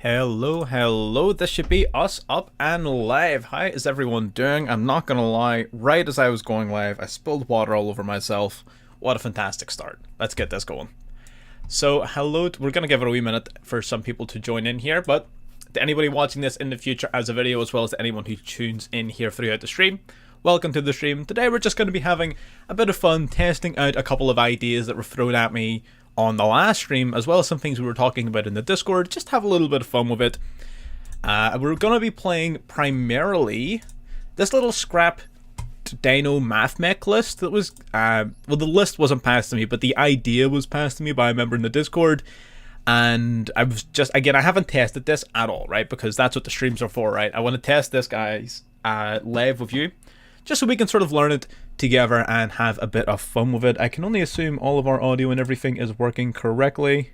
Hello, this should be us up and live. How is everyone doing? I'm not gonna lie, right as I was going live, I spilled water all over myself. What a fantastic start. Let's get this going. So, hello, we're gonna give it a wee minute for some people to join in here, but to anybody watching this in the future as a video, as well as to anyone who tunes in here throughout the stream, welcome to the stream. Today we're just gonna be having a bit of fun testing out a couple of ideas that were thrown at me on the last stream, as well as some things we were talking about in the Discord. Just have a little bit of fun with it. We're going to be playing primarily this little scrap Dino Mathmech list that was, well, the list wasn't passed to me, but the idea was passed to me by a member in the Discord. And I was just, again, I haven't tested this at all, right? Because that's what the streams are for, right? I want to test this, guys, live with you, just so we can sort of learn it together and have a bit of fun with it. I can only assume all of our audio and everything is working correctly.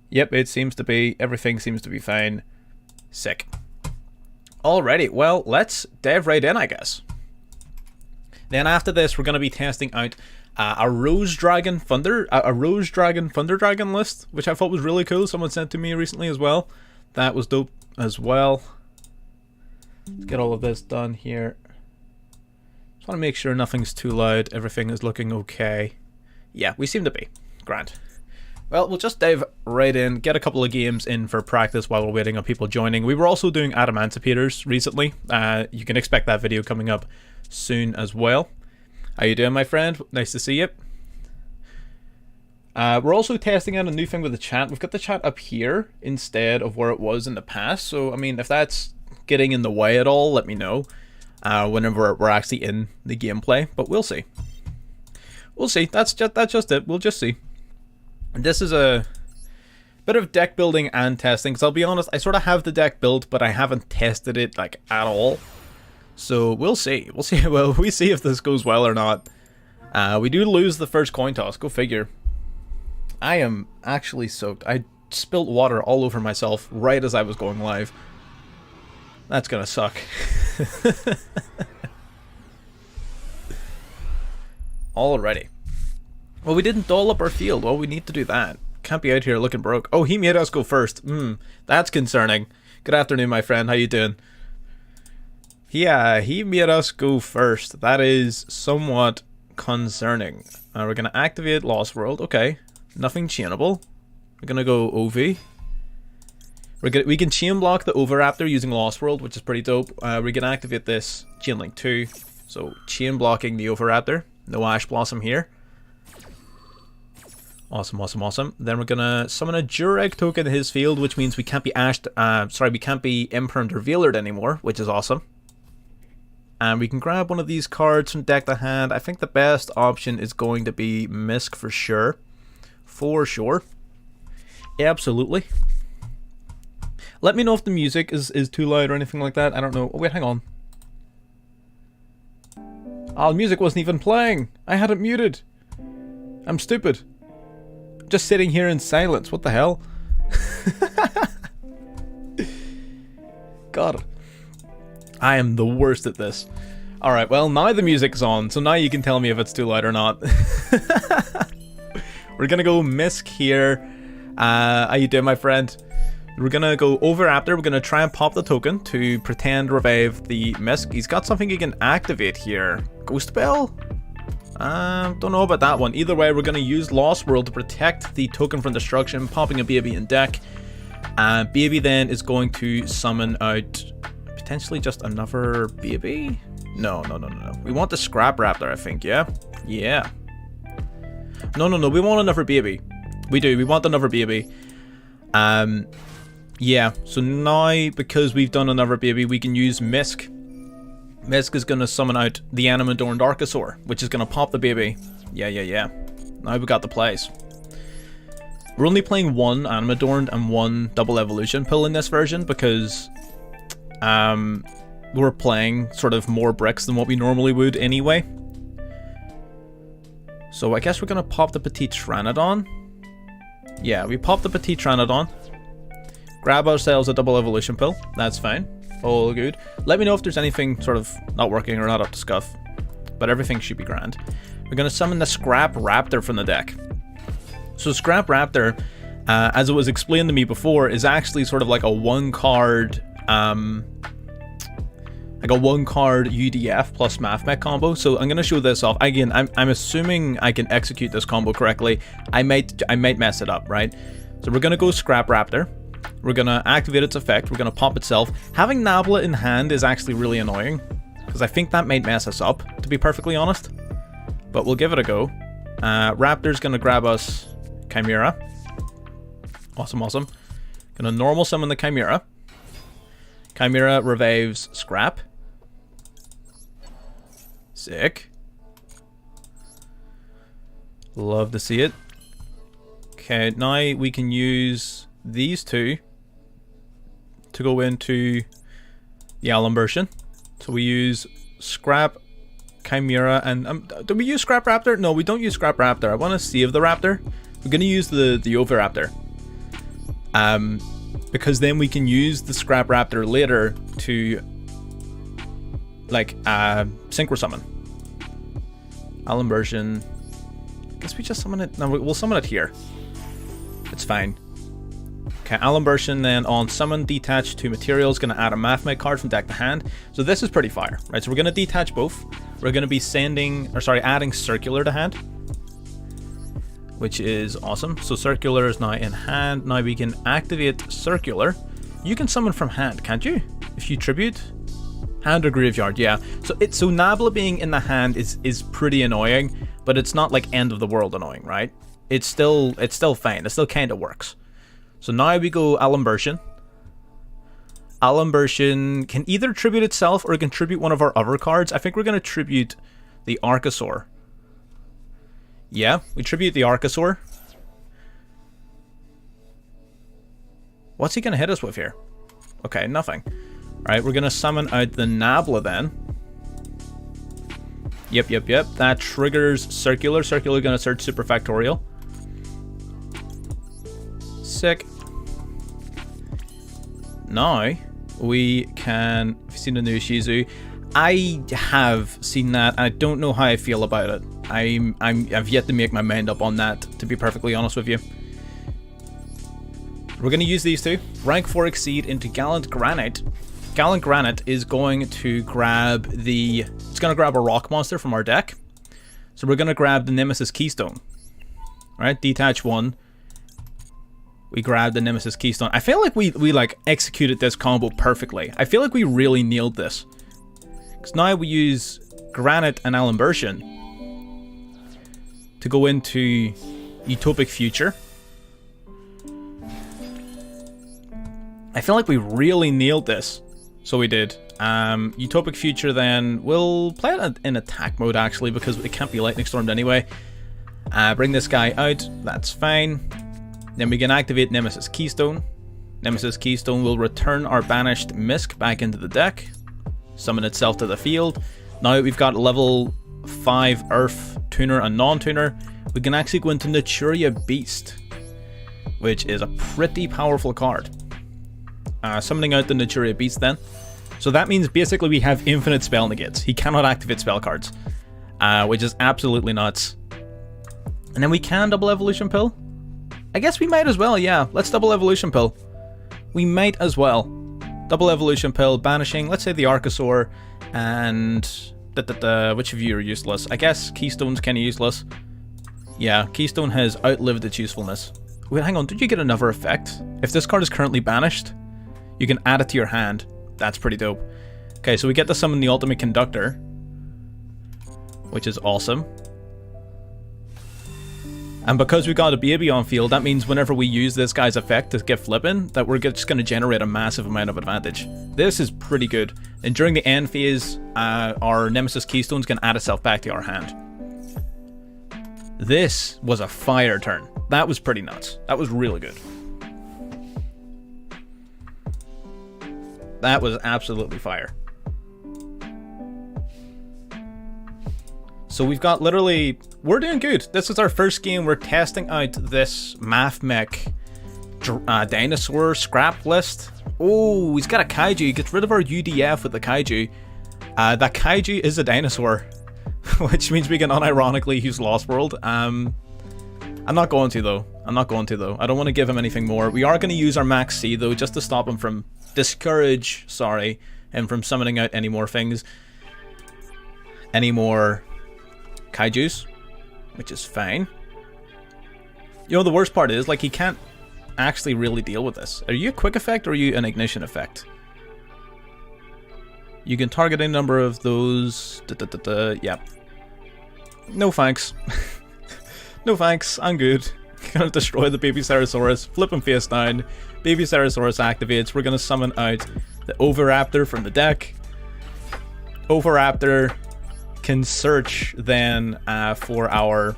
Yep, it seems to be. Everything seems to be fine. Sick. Alrighty, well, let's dive right in, I guess. Then after this, we're going to be testing out a Rose Dragon Thunder Dragon list, which I thought was really cool. Someone sent to me recently as well. That was dope as well. Let's get all of this done here. Just want to make sure nothing's too loud, everything is looking okay. Yeah, we seem to be. Grand. Well, we'll just dive right in, get a couple of games in for practice while we're waiting on people joining. We were also doing Adamantipeaters recently. You can expect that video coming up soon as well. How you doing, my friend? Nice to see you. We're also testing out a new thing with the chat. We've got the chat up here instead of where it was in the past. So, I mean, if that's getting in the way at all, let me know. Whenever we're actually in the gameplay, but we'll see. We'll see. That's just it. We'll just see. And this is a bit of deck building and testing. Because I'll be honest, I sort of have the deck built, but I haven't tested it like at all. So we'll see. We'll see. Well, we see if this goes well or not. We do lose the first coin toss. Go figure. I am actually soaked. I spilled water all over myself right as I was going live. That's gonna suck. Alrighty. Well, we didn't doll up our field. Well, we need to do that. Can't be out here looking broke. Oh, he made us go first. That's concerning. Good afternoon, my friend. How you doing? Yeah, he made us go first. That is somewhat concerning. We're gonna activate Lost World. Okay. Nothing chainable. We're gonna go OV. We can chain block the Overraptor using Lost World, which is pretty dope. We can activate this Chain Link 2. So, chain blocking the Overraptor. No Ash Blossom here. Awesome, awesome, awesome. Then we're gonna summon a Dureg token in his field, which means we can't be we can't be Impermed or Veilered anymore, which is awesome. And we can grab one of these cards from deck to hand. I think the best option is going to be Misk for sure. For sure. Absolutely. Let me know if the music is too loud or anything like that. I don't know. Oh, wait, hang on. Oh, the music wasn't even playing. I had it muted. I'm stupid. I'm just sitting here in silence. What the hell? God. I am the worst at this. Alright, well, now the music's on, so now you can tell me if it's too loud or not. We're gonna go Misk here. How you doing, my friend? We're gonna go Overraptor. We're gonna try and pop the token to pretend revive the Misk. He's got something he can activate here. Ghost Bell? Don't know about that one. Either way, we're gonna use Lost World to protect the token from destruction, popping a baby in deck. Baby then is going to summon out potentially just another baby? No. We want the Scrap Raptor, I think, yeah? Yeah. No, we want another baby. We do, we want another baby. Yeah, so now, because we've done another baby, we can use Misk. Misk is going to summon out the Animadorned Archosaur, which is going to pop the baby. Yeah. Now we got the plays. We're only playing one Animadorned and one Double Evolution pill in this version, because we're playing sort of more bricks than what we normally would anyway. So I guess we're going to pop the Petit Pteranodon. Yeah, we pop the Petit Pteranodon. Grab ourselves a Double Evolution pill. That's fine. All good. Let me know if there's anything sort of not working or not up to scuff. But everything should be grand. We're going to summon the Scrap Raptor from the deck. So Scrap Raptor as it was explained to me before, is actually sort of like a one card UDF plus Mathmech combo. So I'm gonna show this off again. I'm assuming I can execute this combo correctly. I might mess it up, right? So we're gonna go Scrap Raptor. We're gonna activate its effect. We're gonna pop itself. Having Nabla in hand is actually really annoying because I think that might mess us up, to be perfectly honest. But we'll give it a go. Raptor's gonna grab us Chimera. Awesome, awesome. Gonna normal summon the Chimera. Chimera revives Scrap. Sick. Love to see it. Okay, now we can use these two to go into the Allen version. So we use Scrap, Chimera, and do we use Scrap Raptor? No, we don't use Scrap Raptor. I want to save the Raptor. We're going to use the Oviraptor. Because then we can use the Scrap Raptor later to like synchro summon. Allen version. I guess we just summon it. No, we'll summon it here. It's fine. Okay, Allen version then on summon detach two materials, gonna add a Mathmech card from deck to hand. So this is pretty fire, right? So we're gonna detach both. We're gonna be adding circular to hand, which is awesome. So circular is now in hand. Now we can activate circular. You can summon from hand, can't you? If you tribute. Hand or graveyard, yeah. So Nabla being in the hand is pretty annoying, but it's not like end of the world annoying, right? It's still fine. It still kind of works. So now we go Allen version. Allen version can either tribute itself or it can tribute one of our other cards. I think we're gonna tribute the Archosaur. Yeah, we tribute the Archosaur. What's he gonna hit us with here? Okay, nothing. Alright, we're gonna summon out the Nabla then. Yep. That triggers Circular. Circular gonna search Super Factorial. Sick. Now, we can... Have you seen the new Shizu? I have seen that, and I don't know how I feel about it. I've yet to make my mind up on that, to be perfectly honest with you. We're going to use these two. Rank 4 Exceed into Gallant Granite. Gallant Granite is going to grab the... It's going to grab a rock monster from our deck. So we're going to grab the Nemesis Keystone. Alright, detach one. We grab the Nemesis Keystone. I feel like we like executed this combo perfectly. I feel like we really nailed this. Because now we use Granite and Allen version to go into Utopic Future. I feel like we really nailed this. So we did. Utopic Future then, we'll play it in attack mode actually because it can't be Lightning Stormed anyway. Bring this guy out, that's fine. Then we can activate Nemesis Keystone. Nemesis Keystone will return our banished Misk back into the deck. Summon itself to the field. Now we've got level 5 Earth Tuner and Non-Tuner. We can actually go into Naturia Beast, which is a pretty powerful card. Summoning out the Naturia Beast then. So that means basically we have infinite spell negates. He cannot activate spell cards, which is absolutely nuts. And then we can double Evolution Pill. I guess we might as well, yeah. Let's double Evolution Pill. We might as well. Double Evolution Pill, banishing, let's say the Archosaur, and... which of you are useless? I guess Keystone's kind of useless. Yeah, Keystone has outlived its usefulness. Wait, hang on, did you get another effect? If this card is currently banished, you can add it to your hand. That's pretty dope. Okay, so we get to summon the Ultimate Conductor, which is awesome. And because we got a baby on field, that means whenever we use this guy's effect to get flipping, that we're just going to generate a massive amount of advantage. This is pretty good. And during the end phase, our Nemesis Keystone's going to add itself back to our hand. This was a fire turn. That was pretty nuts. That was really good. That was absolutely fire. So we've got literally... We're doing good. This is our first game. We're testing out this Mathmech dinosaur scrap list. Oh, he's got a kaiju. Gets rid of our UDF with the kaiju. That kaiju is a dinosaur, which means we can unironically use Lost World. I'm not going to though. I'm not going to though. I don't want to give him anything more. We are going to use our max C though, just to stop him from him from summoning out any more things. Any more kaijus, which is fine. You know, the worst part is, like, he can't actually really deal with this. Are you a quick effect or are you an ignition effect? You can target a number of those. Yeah. No thanks. No thanks, I'm good. Gonna destroy the baby Ceratosaurus, flip him face down. Baby Ceratosaurus activates. We're gonna summon out the Oviraptor from the deck. Oviraptor can search then for our,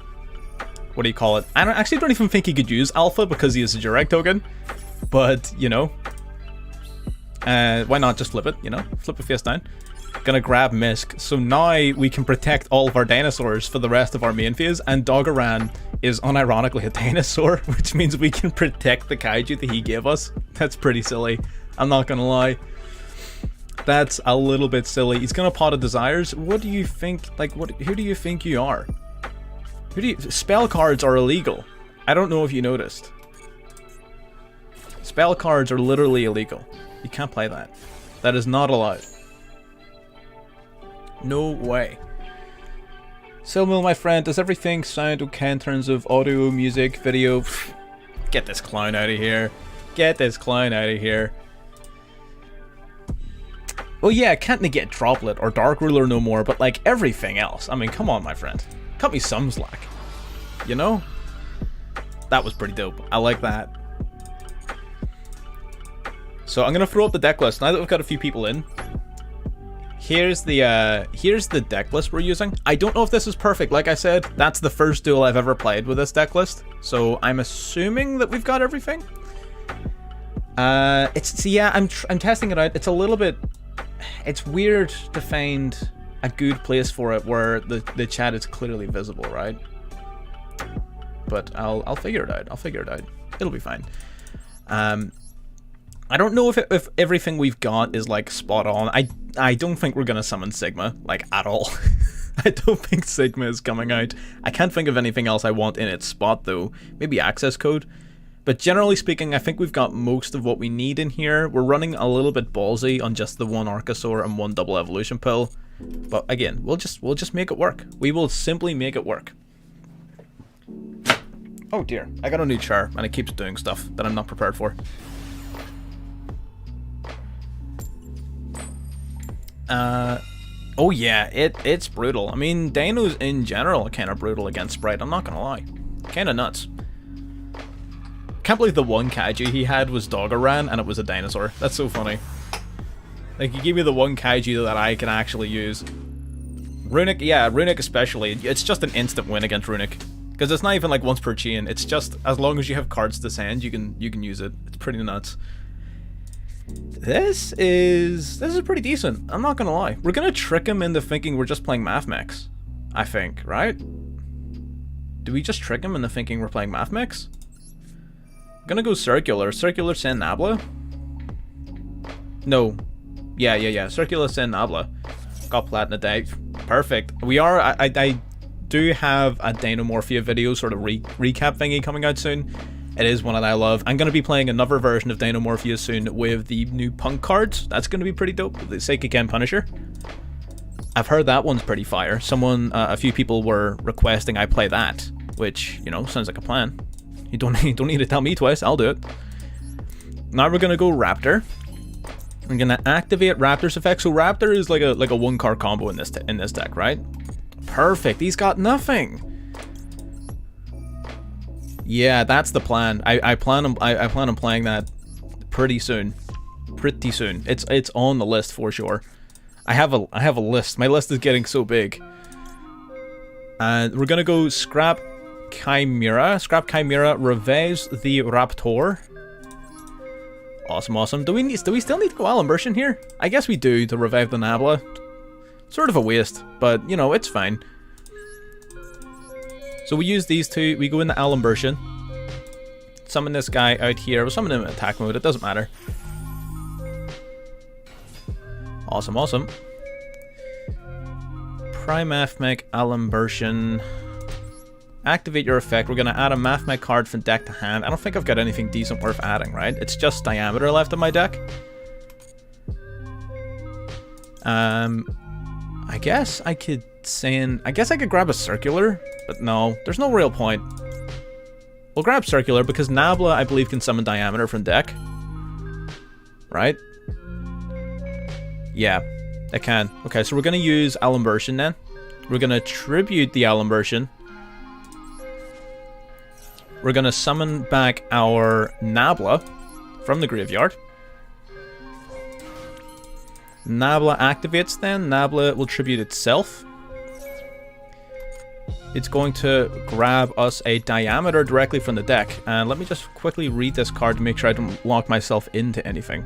what do you call it? I actually don't even think he could use Alpha because he is a direct token, but you know, why not just flip it? You know, flip it face down. Gonna grab Misk, so now we can protect all of our dinosaurs for the rest of our main phase, and Doggeran is unironically a dinosaur, which means we can protect the kaiju that he gave us. That's pretty silly, I'm not gonna lie. That's a little bit silly. He's gonna Pot of Desires. What do you think, like, who do you think you are? Spell cards are illegal. I don't know if you noticed. Spell cards are literally illegal. You can't play that. That is not allowed. No way. Silmill, my friend, does everything sound okay in terms of audio, music, video? Get this clown out of here. Get this clown out of here. Well, yeah, can't negate Droplet or Dark Ruler no more, but like everything else. I mean, come on, my friend. Cut me some slack. You know? That was pretty dope. I like that. So I'm gonna throw up the deck list now that we've got a few people in. Here's the deck list we're using. I don't know if this is perfect. Like I said, that's the first duel I've ever played with this deck list, so I'm assuming that we've got everything. Yeah, I'm testing it out. It's a little bit, it's weird to find a good place for it where the chat is clearly visible, right? But I'll figure it out. I'll figure it out. It'll be fine. I don't know if everything we've got is like spot on. I don't think we're gonna summon Sigma, like, at all. I don't think Sigma is coming out. I can't think of anything else I want in its spot though. Maybe access code. But generally speaking, I think we've got most of what we need in here. We're running a little bit ballsy on just the one Archosaur and one double evolution pill. But again, we'll just make it work. We will simply make it work. Oh dear, I got a new chair and it keeps doing stuff that I'm not prepared for. Oh yeah, it's brutal. I mean, Dinos in general are kind of brutal against Sprite, I'm not gonna lie. Kind of nuts. Can't believe the one kaiju he had was Doggeran and it was a dinosaur. That's so funny. Like, you gave me the one kaiju that I can actually use. Runic, yeah, Runic especially. It's just an instant win against Runic. Because it's not even like once per chain, it's just as long as you have cards to send, you can use it. It's pretty nuts. This is pretty decent, I'm not gonna lie. We're gonna trick him into thinking we're just playing Mathmech, I think, right? Do we just trick him into thinking we're playing Mathmech? I'm gonna go Circular Sin Nabla? No. Yeah, Circular Sin Nabla. Got Platinum Day. Perfect. We are, I do have a Dinomorphia video sort of recap thingy coming out soon. It is one that I love. I'm going to be playing another version of Dinomorphia soon with the new Punk cards. That's going to be pretty dope. The Seikaken Punisher. I've heard that one's pretty fire. A few people were requesting I play that, which, you know, sounds like a plan. You don't need to tell me twice. I'll do it. Now we're going to go Raptor. I'm going to activate Raptor's effect. So Raptor is like a one card combo in this deck, right? Perfect. He's got nothing. Yeah, that's the plan. I plan on playing that pretty soon. Pretty soon. It's on the list for sure. I have a list. My list is getting so big. And we're gonna go Scrap Chimera. Scrap Chimera revives the Raptor. Awesome. Do we still need to go Alimbertion here? I guess we do to revive the Nabla. Sort of a waste, but you know, it's fine. So we use these two, we go into Alimbertion. Summon this guy out here. We'll summon him in attack mode, it doesn't matter. Awesome. Primathmech, Alimbertion. Activate your effect. We're going to add a Mathmech card from deck to hand. I don't think I've got anything decent worth adding, right? It's just Diameter left in my deck. I guess I could I guess I could grab a Circular, but no, there's no real point. We'll grab Circular because Nabla, I believe, can summon Diameter from deck. Right? Yeah, it can. Okay, so we're going to use Alimbertion then. We're going to tribute the Alimbertion. We're going to summon back our Nabla from the graveyard. Nabla activates then. Nabla will tribute itself. It's going to grab us a Diameter directly from the deck. And let me just quickly read this card to make sure I don't lock myself into anything.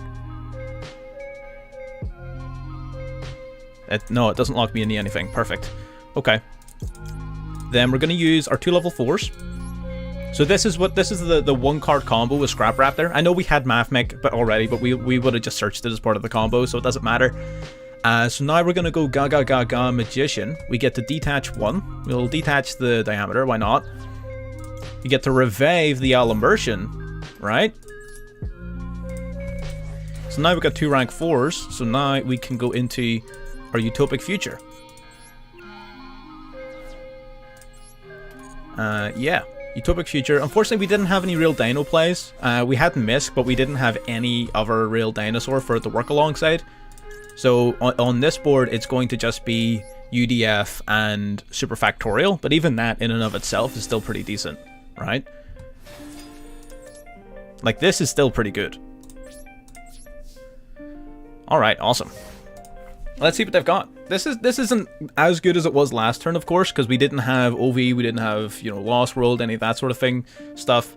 No, it doesn't lock me into anything. Perfect. Okay. Then we're going to use our 2 level 4s. So this is the 1-card combo with Scrap Raptor. I know we had Mathmech already, but we would have just searched it as part of the combo, so it doesn't matter. So now we're going to go Gaga Gaga Magician. We get to detach 1. We'll detach the Diameter, why not? You get to revive the Alimbertion, right? So now we've got 2 rank 4s, so now we can go into our Utopic Future. Yeah. Utopic Future. Unfortunately, we didn't have any real Dino plays. We had Misk, but we didn't have any other real dinosaur for it to work alongside. So on this board, it's going to just be UDF and Super Factorial, but even that in and of itself is still pretty decent, right? Like, this is still pretty good. Alright, awesome. Let's see what they've got. This isn't as good as it was last turn, of course, because we didn't have OV, we didn't have, you know, Lost World, any of that sort of stuff.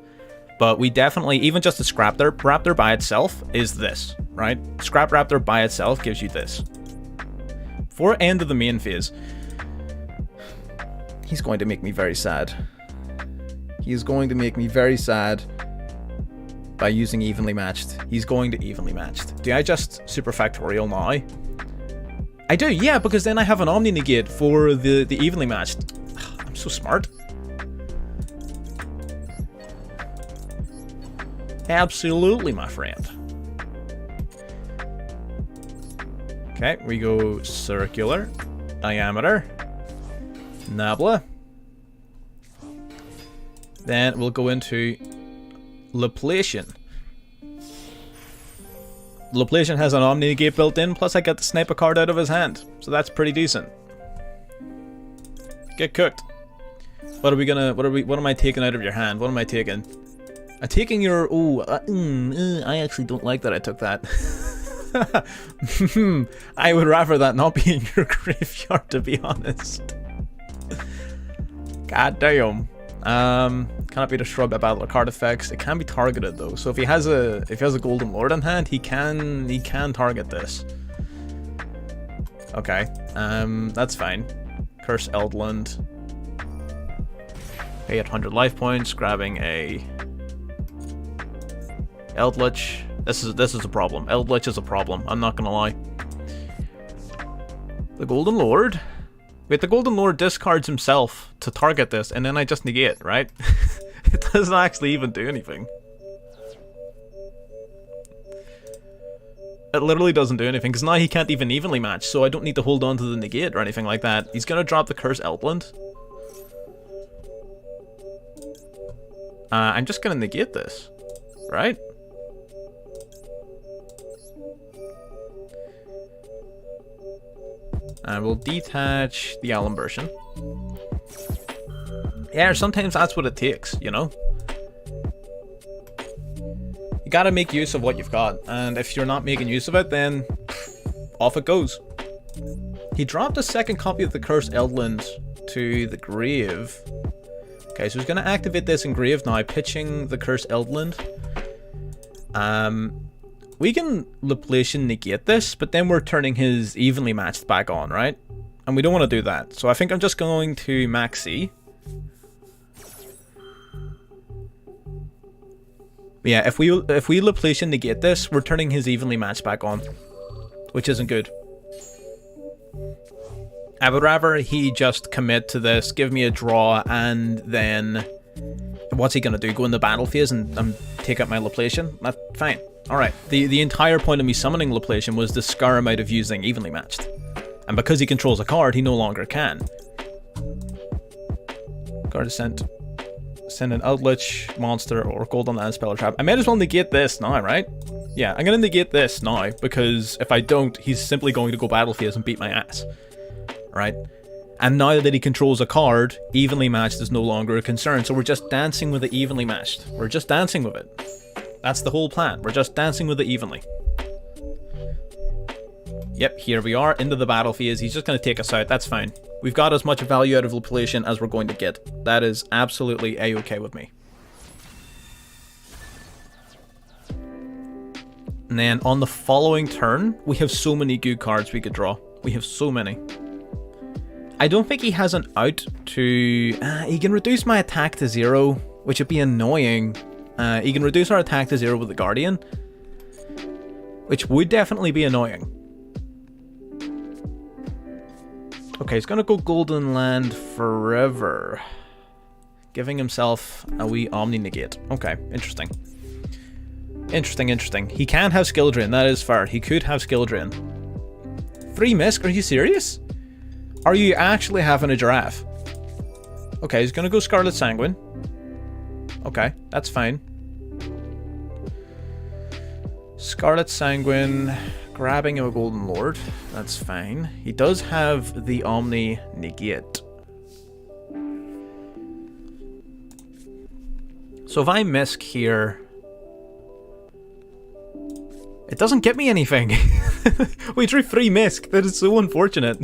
But we definitely, even just the Scrap Raptor by itself is this, right? Scrap Raptor by itself gives you this. For end of the main phase, he's going to make me very sad. He is going to make me very sad by using Evenly Matched. He's going to Evenly Matched. Do I just Super Factorial now? I do, yeah, because then I have an Omni Negate for the Evenly Matched. I'm so smart. Absolutely, my friend. Okay, we go Circular, Diameter, Nabla. Then we'll go into Laplacian. Laplacian has an Omni Negate built in, plus I get to snipe a card out of his hand. So that's pretty decent. Get cooked. What am I taking out of your hand? What am I taking? I'm taking your... I actually don't like that I took that. I would rather that not be in your graveyard, to be honest. God damn. Cannot be destroyed by battle or card effects. It can be targeted though. So if he has a Golden Lord in hand, he can target this. Okay. That's fine. Curse Eldland. Pay at 100 life points, grabbing a Eldritch. This is a problem. Eldritch is a problem. I'm not gonna lie. The Golden Lord. Wait, the Golden Lord discards himself to target this, and then I just negate, right? It doesn't actually even do anything. It literally doesn't do anything, because now he can't even evenly match, so I don't need to hold on to the negate or anything like that. He's gonna drop the Curse Eldland. I'm just gonna negate this, right? And we'll detach the Alimbertion. Yeah, sometimes that's what it takes, you know? You gotta make use of what you've got, and if you're not making use of it, then off it goes. He dropped a second copy of the Cursed Eldland to the grave. Okay, so he's gonna activate this in grave now, pitching the Cursed Eldland. We can Laplacian negate this, but then we're turning his evenly matched back on, right? And we don't want to do that. So I think I'm just going to maxi. Yeah, if we Laplacian negate this, we're turning his evenly matched back on, which isn't good. I would rather he just commit to this, give me a draw, and then... What's he going to do? Go in the battle phase and take out my Laplacian? That's fine. Alright. The entire point of me summoning Laplacian was to scare him out of using Evenly Matched. And because he controls a card, he no longer can. Card is sent. Send an Outlich, monster, or Golden Land Spell or Trap. I might as well negate this now, right? Yeah, I'm going to negate this now, because if I don't, he's simply going to go battle phase and beat my ass. Right? And now that he controls a card, Evenly Matched is no longer a concern, so we're just dancing with it evenly matched. We're just dancing with it. That's the whole plan. We're just dancing with it evenly. Yep, here we are, into the battle phase. He's just going to take us out. That's fine. We've got as much value out of Laplacian as we're going to get. That is absolutely a-okay with me. And then on the following turn, we have so many good cards we could draw. We have so many. I don't think he has an out to... he can reduce my attack to 0, which would be annoying. He can reduce our attack to 0 with the Guardian, which would definitely be annoying. Okay, he's gonna go Golden Land forever, giving himself a wee Omni Negate. Okay, interesting. Interesting. He can have Skill Drain, that is fair. He could have Skill Drain. 3 Misc? Are you serious? Are you actually having a giraffe? Okay, he's gonna go Scarlet Sanguine. Okay, that's fine. Scarlet Sanguine, grabbing him a Golden Lord. That's fine. He does have the Omni Negate. So if I Misc here... It doesn't get me anything. We drew 3 Misc. That is so unfortunate.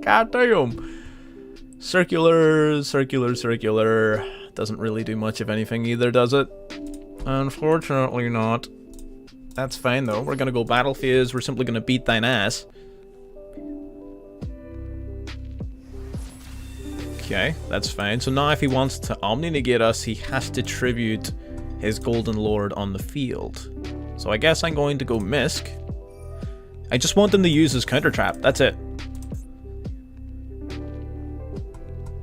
God damn. Circular. Doesn't really do much of anything either, does it? Unfortunately not. That's fine though. We're gonna go battle phase. We're simply gonna beat thine ass. Okay, that's fine. So now if he wants to Omni Negate us, he has to tribute his Golden Lord on the field. So I guess I'm going to go Misc. I just want him to use his counter trap. That's it.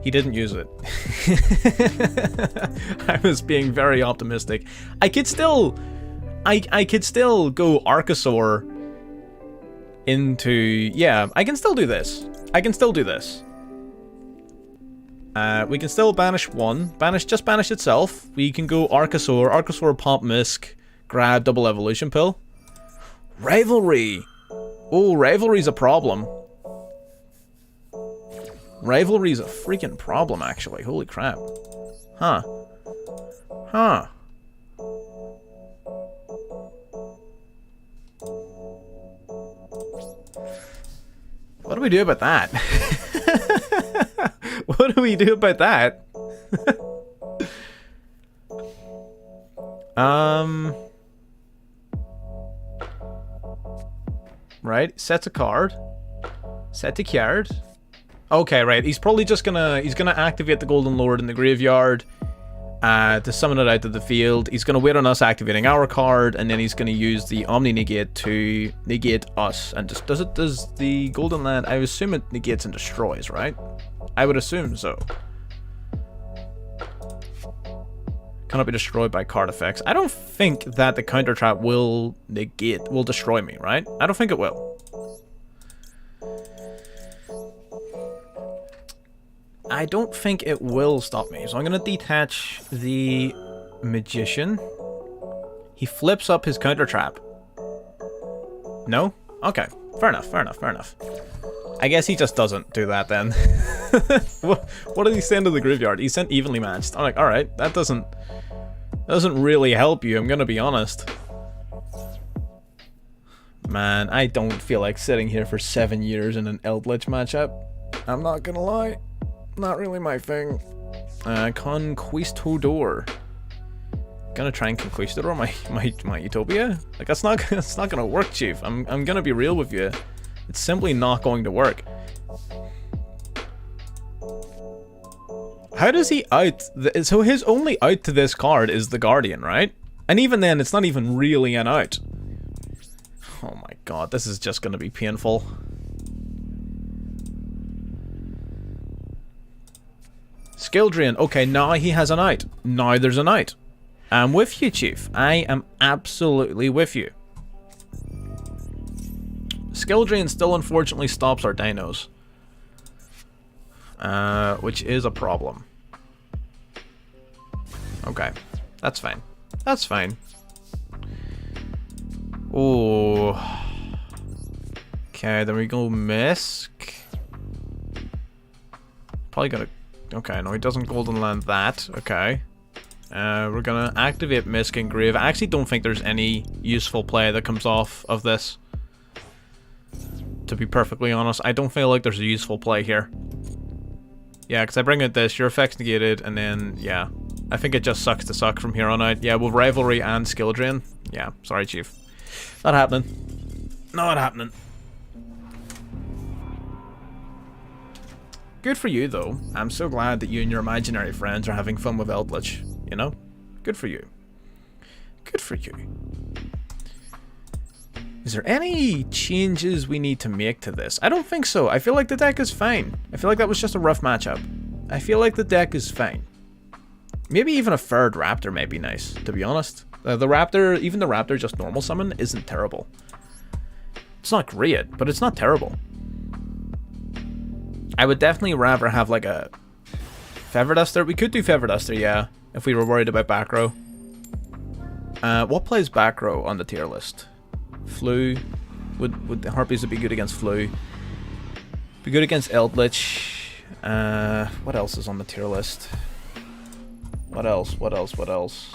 He didn't use it. I was being very optimistic. I could still go Archosaur into... Yeah, I can still do this. We can still banish one. Just banish itself. We can go Archosaur, pop Misc, grab double evolution pill. Rivalry! Oh, Rivalry's a problem. Rivalry's a freaking problem, actually. Holy crap. Huh. What do we do about that? What do we do about that? Right, sets a card. Set a card. Okay, right, he's probably just gonna activate the Golden Lord in the graveyard to summon it out of the field. He's gonna wait on us activating our card, and then he's gonna use the Omni Negate to negate us. And just does the Golden Land, I assume it negates and destroys, right? I would assume so. Cannot be destroyed by card effects. I don't think that the counter trap will destroy me, right? I don't think it will. I don't think it will stop me. So I'm going to detach the Magician. He flips up his counter trap. No? Okay. Fair enough. I guess he just doesn't do that then. What did he send to the graveyard? He sent Evenly Matched. I'm like, alright, that doesn't really help you, I'm gonna be honest. Man, I don't feel like sitting here for 7 years in an Eldritch matchup. I'm not gonna lie. Not really my thing. Conquistador. Gonna try and Conquistador my Utopia? Like, that's not gonna work, Chief. I'm gonna be real with you. It's simply not going to work. How does he out? So his only out to this card is the Guardian, right? And even then, it's not even really an out. Oh my god, this is just going to be painful. Skill drain. Okay, now he has a knight. Now there's a knight. I'm with you, Chief. I am absolutely with you. Skill drain still unfortunately stops our dinos. Which is a problem. Okay. That's fine. That's fine. Oh. Okay, then we go Misk. Probably gonna... Okay, no, he doesn't golden land that. Okay. We're gonna activate Misk and Grave. I actually don't think there's any useful play that comes off of this. To be perfectly honest, I don't feel like there's a useful play here. Yeah, because I bring out this, your effect's negated, and then, yeah. I think it just sucks to suck from here on out. Yeah, with Rivalry and Skill Drain. Yeah, sorry, Chief. Not happening. Not happening. Good for you, though. I'm so glad that you and your imaginary friends are having fun with Eldritch. You know? Good for you. Good for you. Is there any changes we need to make to this? I don't think so. I feel like the deck is fine. I feel like that was just a rough matchup. I feel like the deck is fine. Maybe even a third Raptor may be nice, to be honest. The Raptor, even the Raptor just normal summon, isn't terrible. It's not great, but it's not terrible. I would definitely rather have like a Feather Duster. We could do Feather Duster, yeah, if we were worried about back row. What plays back row on the tier list? Flu. Would the Harpies be good against Flu? Be good against Eldritch. What else is on the tier list? What else? What else? What else?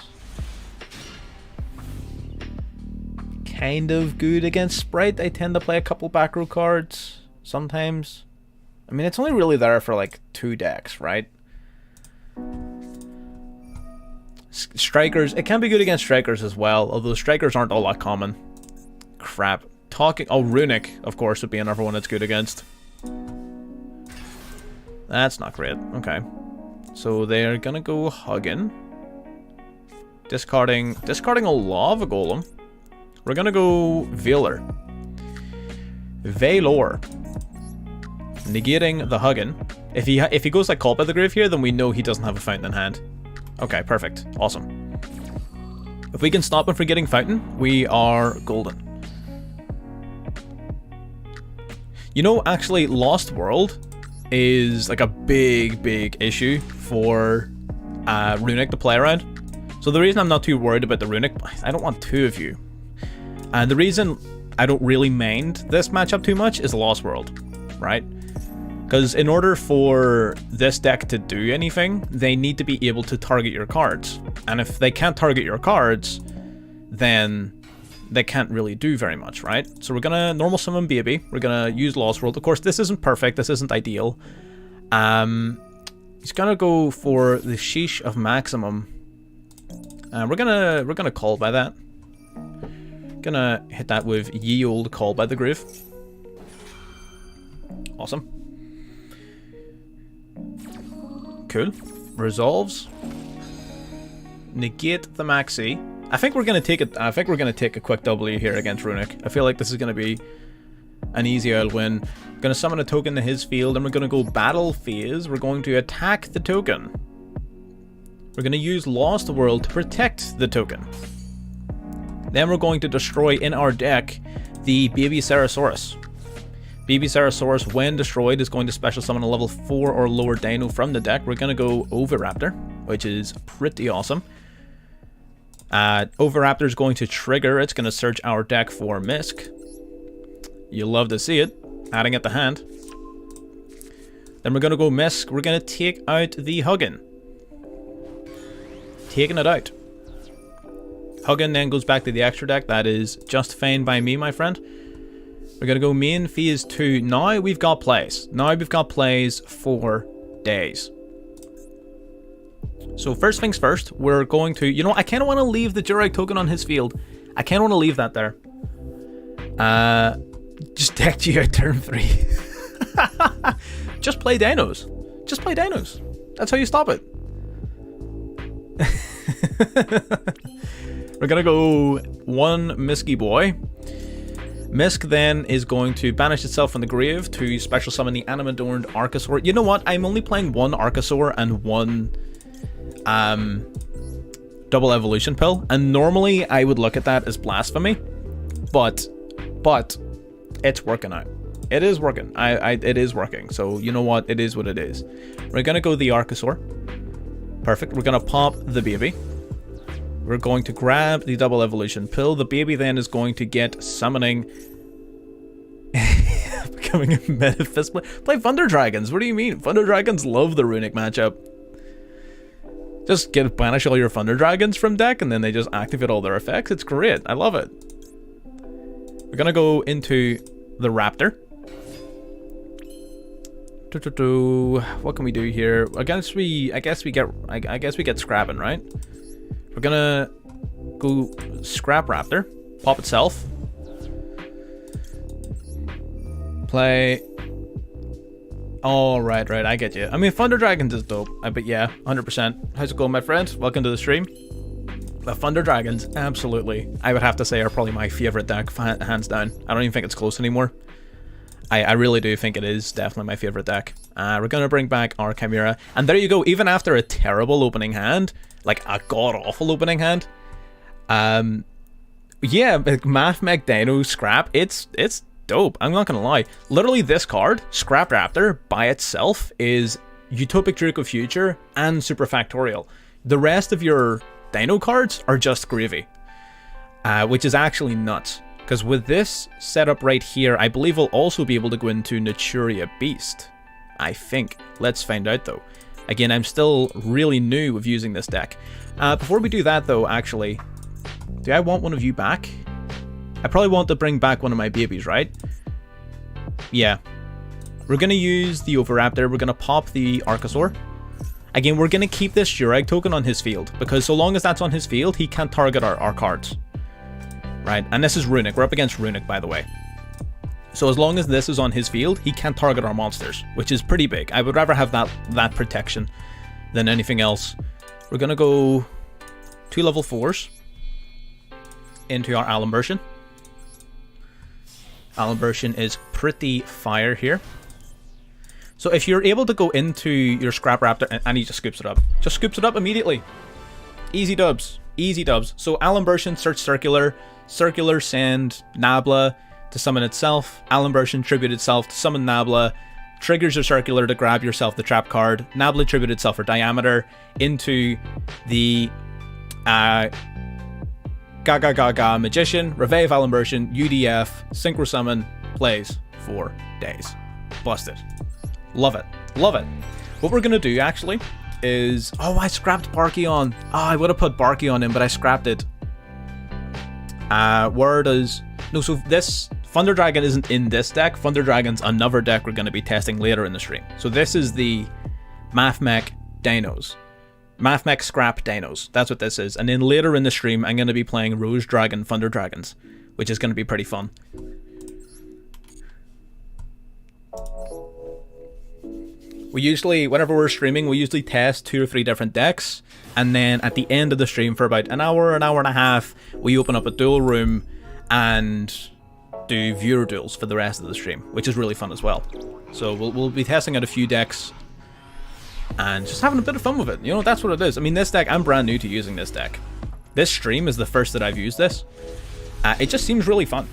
Kind of good against Sprite. I tend to play a couple back row cards sometimes. I mean, it's only really there for like 2 decks, right? Strikers. It can be good against Strikers as well, although Strikers aren't all that common. Crap. Talking... Oh, Runic, of course, would be another one that's good against. That's not great. Okay. So they're gonna go Huggin. Discarding a Lava Golem. We're gonna go Veiler. Veilor. Negating the Huggin. If he goes like Call by the Grave here, then we know he doesn't have a Fountain in hand. Okay, perfect. Awesome. If we can stop him from getting Fountain, we are golden. You know, actually, Lost World is like a big issue for Runic to play around. So the reason I'm not too worried about the Runic, I don't want 2 of you. And the reason I don't really mind this matchup too much is Lost World, right? Because in order for this deck to do anything, they need to be able to target your cards. And if they can't target your cards, then they can't really do very much, right? So we're gonna normal summon Baby. We're gonna use Lost World. Of course, this isn't perfect. This isn't ideal. He's gonna go for the Sheesh of Maximum. We're gonna call by that. Gonna hit that with Ye Olde Call by the Grave. Awesome. Cool. Resolves. Negate the Maxi. I think we're gonna take it. I think we're gonna take a quick W here against Runic. I feel like this is gonna be an easy old win. Gonna summon a token to his field, and we're gonna go battle phase. We're going to attack the token. We're gonna use Lost World to protect the token. Then we're going to destroy in our deck the Baby Ceratosaurus. Baby Ceratosaurus, when destroyed, is going to special summon a level 4 or lower dino from the deck. We're gonna go Oviraptor, which is pretty awesome. Oviraptor is going to trigger. It's going to search our deck for Misk. You'll love to see it. Adding it to hand. Then we're going to go Misk. We're going to take out the Huggin. Taking it out. Huggin then goes back to the extra deck. That is just fine by me, my friend. We're going to go main phase 2. Now we've got plays. Now we've got plays for days. So first things first, we're going to... You know, I kind of want to leave the Jurag token on his field. I kind of want to leave that there. Just decked you out turn 3. Just play dinos. Just play dinos. That's how you stop it. We're going to go one Misky Boy. Misk then is going to banish itself from the grave to special summon the Animadorned Archosaur. You know what? I'm only playing one Archosaur and one double evolution pill, and normally I would look at that as blasphemy, but it's working out. It is working. It is working. So you know what? It is what it is. We're gonna go the Archosaur. Perfect. We're gonna pop the baby. We're going to grab the double evolution pill. The baby then is going to get summoning. Becoming a Metaphys. Play Thunder Dragons. What do you mean? Thunder Dragons love the runic matchup. Just banish all your Thunder Dragons from deck and then they just activate all their effects. It's great. I love it. We're gonna go into the Raptor. What can we do here? I guess we get scrapping, right? We're gonna go scrap Raptor, pop itself, play. Oh, right, I get you. I mean, Thunder Dragons is dope. But yeah, 100%. How's it going, my friend? Welcome to the stream. The Thunder Dragons, absolutely. I would have to say are probably my favorite deck, hands down. I don't even think it's close anymore. I really do think it is definitely my favorite deck. We're gonna bring back our Chimera, and there you go. Even after a terrible opening hand, like a god-awful opening hand, yeah, Mathmech Dino Scrap, it's dope. I'm not gonna lie. Literally, this card, Scrap Raptor, by itself is Utopic Drake of Future and Super Factorial. The rest of your Dino cards are just gravy, which is actually nuts. Because with this setup right here, I believe we'll also be able to go into Naturia Beast. I think. Let's find out though. Again, I'm still really new with using this deck. Before we do that though, actually, do I want one of you back? I probably want to bring back one of my babies, right? Yeah. We're going to use the Oviraptor. We're going to pop the Archosaur. Again, we're going to keep this Jurag token on his field, because so long as that's on his field, he can't target our cards. Right, and this is Runic. We're up against Runic, by the way. So as long as this is on his field, he can't target our monsters, which is pretty big. I would rather have that protection than anything else. We're going to go 2 level 4s into our Alimbertion. Alimbertion is pretty fire here. So if you're able to go into your Scrap Raptor, and he just scoops it up. Just scoops it up immediately. Easy dubs. Easy dubs. So Alimbertion, search Circular. Circular, send Nabla to summon itself. Alimbertion, tribute itself to summon Nabla. Triggers your Circular to grab yourself the trap card. Nabla, tribute itself for Diameter into the Gaga Magician. Revive Alimbertion, UDF, Synchro Summon, plays 4 days. Busted. Love it. Love it. What we're going to do, actually, is... Oh, I scrapped Barkion. Oh, I would have put Barkion in, but I scrapped it. Where does... No, so this... Thunder Dragon isn't in this deck. Thunder Dragon's another deck we're going to be testing later in the stream. So this is the Mathmech Dinos. Mathmech Scrap Dinos. That's what this is. And then later in the stream, I'm going to be playing Rose Dragon Thunder Dragons, which is going to be pretty fun. We usually, whenever we're streaming, we usually test 2 or 3 different decks. And then at the end of the stream, for about an hour and a half, we open up a duel room and do viewer duels for the rest of the stream, which is really fun as well. So we'll be testing out a few decks and just having a bit of fun with it. You know, that's what it is. I mean, this deck, I'm brand new to using this deck. This stream is the first that I've used this. It just seems really fun.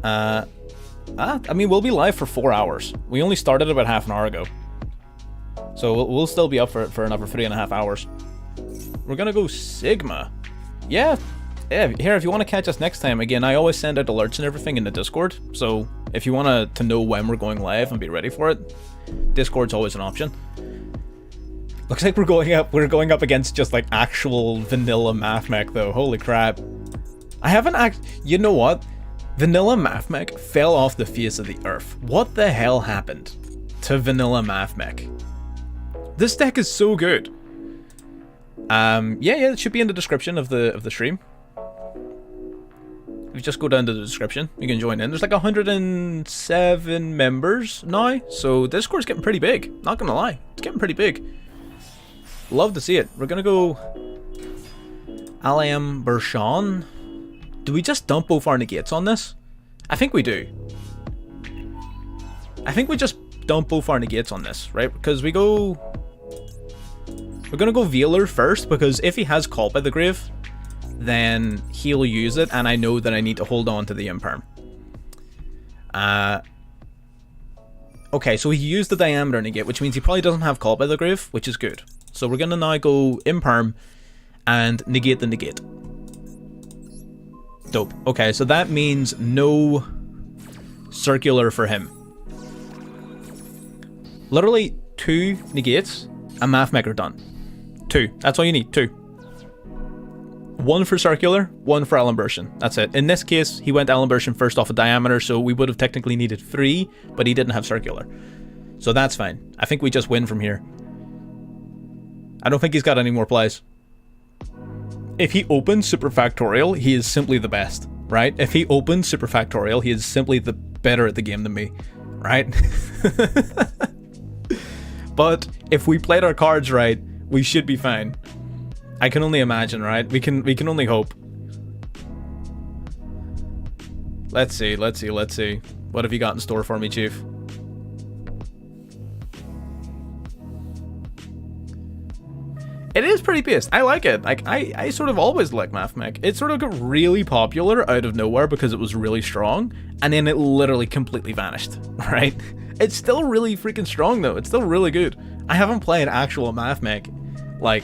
I mean, we'll be live for 4 hours. We only started about half an hour ago. So we'll still be up for another 3.5 hours. We're gonna go Sigma. Yeah, here, if you want to catch us next time, again, I always send out alerts and everything in the Discord. So if you want to know when we're going live and be ready for it, Discord's always an option. Looks like we're going up against just like actual vanilla Mathmech though. Holy crap. I haven't you know what? Vanilla Mathmech fell off the face of the earth. What the hell happened to Vanilla Mathmech? This deck is so good. Yeah, it should be in the description of the stream. If you just go down to the description, you can join in. There's like 107 members now, so Discord's getting pretty big. Not gonna lie, it's getting pretty big. Love to see it. We're gonna go Aliam Bershon. Do we just dump both our negates on this? I think we do. I think we just dump both our negates on this, right? Because we're gonna go Vealer first, because if he has Caught by the Grave, then he'll use it, and I know that I need to hold on to the Imperm. Okay, so he used the Diameter negate, which means he probably doesn't have Caught by the Grave, which is good. So we're gonna now go Imperm and negate the negate. Dope. Okay, so that means no circular for him. Literally 2 negates and Mathmech are done. 2. That's all you need. 2. 1 for circular, 1 for Alimbertion. That's it. In this case, he went Alimbertion first off a Diameter, so we would have technically needed 3, but he didn't have circular. So that's fine. I think we just win from here. I don't think he's got any more plays. If he opens Super Factorial, he is simply the best, right? If he opens Super Factorial, he is simply the better at the game than me, right? But if we played our cards right, we should be fine. I can only imagine, right? We can only hope. Let's see. What have you got in store for me, Chief? It is pretty based. I like it. Like I sort of always like Mathmech. It sort of got really popular out of nowhere because it was really strong, and then it literally completely vanished, right? It's still really freaking strong though. It's still really good. I haven't played actual Mathmech like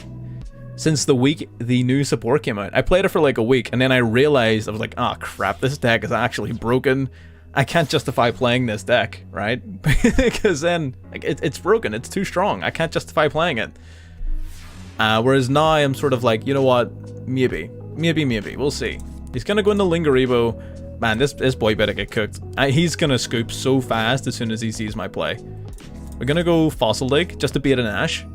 since the week the new support came out. I played it for like a week, and then I realized, I was like, oh crap, this deck is actually broken. I can't justify playing this deck, right? Because then like, it's broken. It's too strong. I can't justify playing it. Whereas now I'm sort of like, you know what? Maybe. We'll see. He's gonna go into Lingaribo. Man, this boy better get cooked. He's gonna scoop so fast as soon as he sees my play. We're gonna go Fossil Dig just to beat an Ash.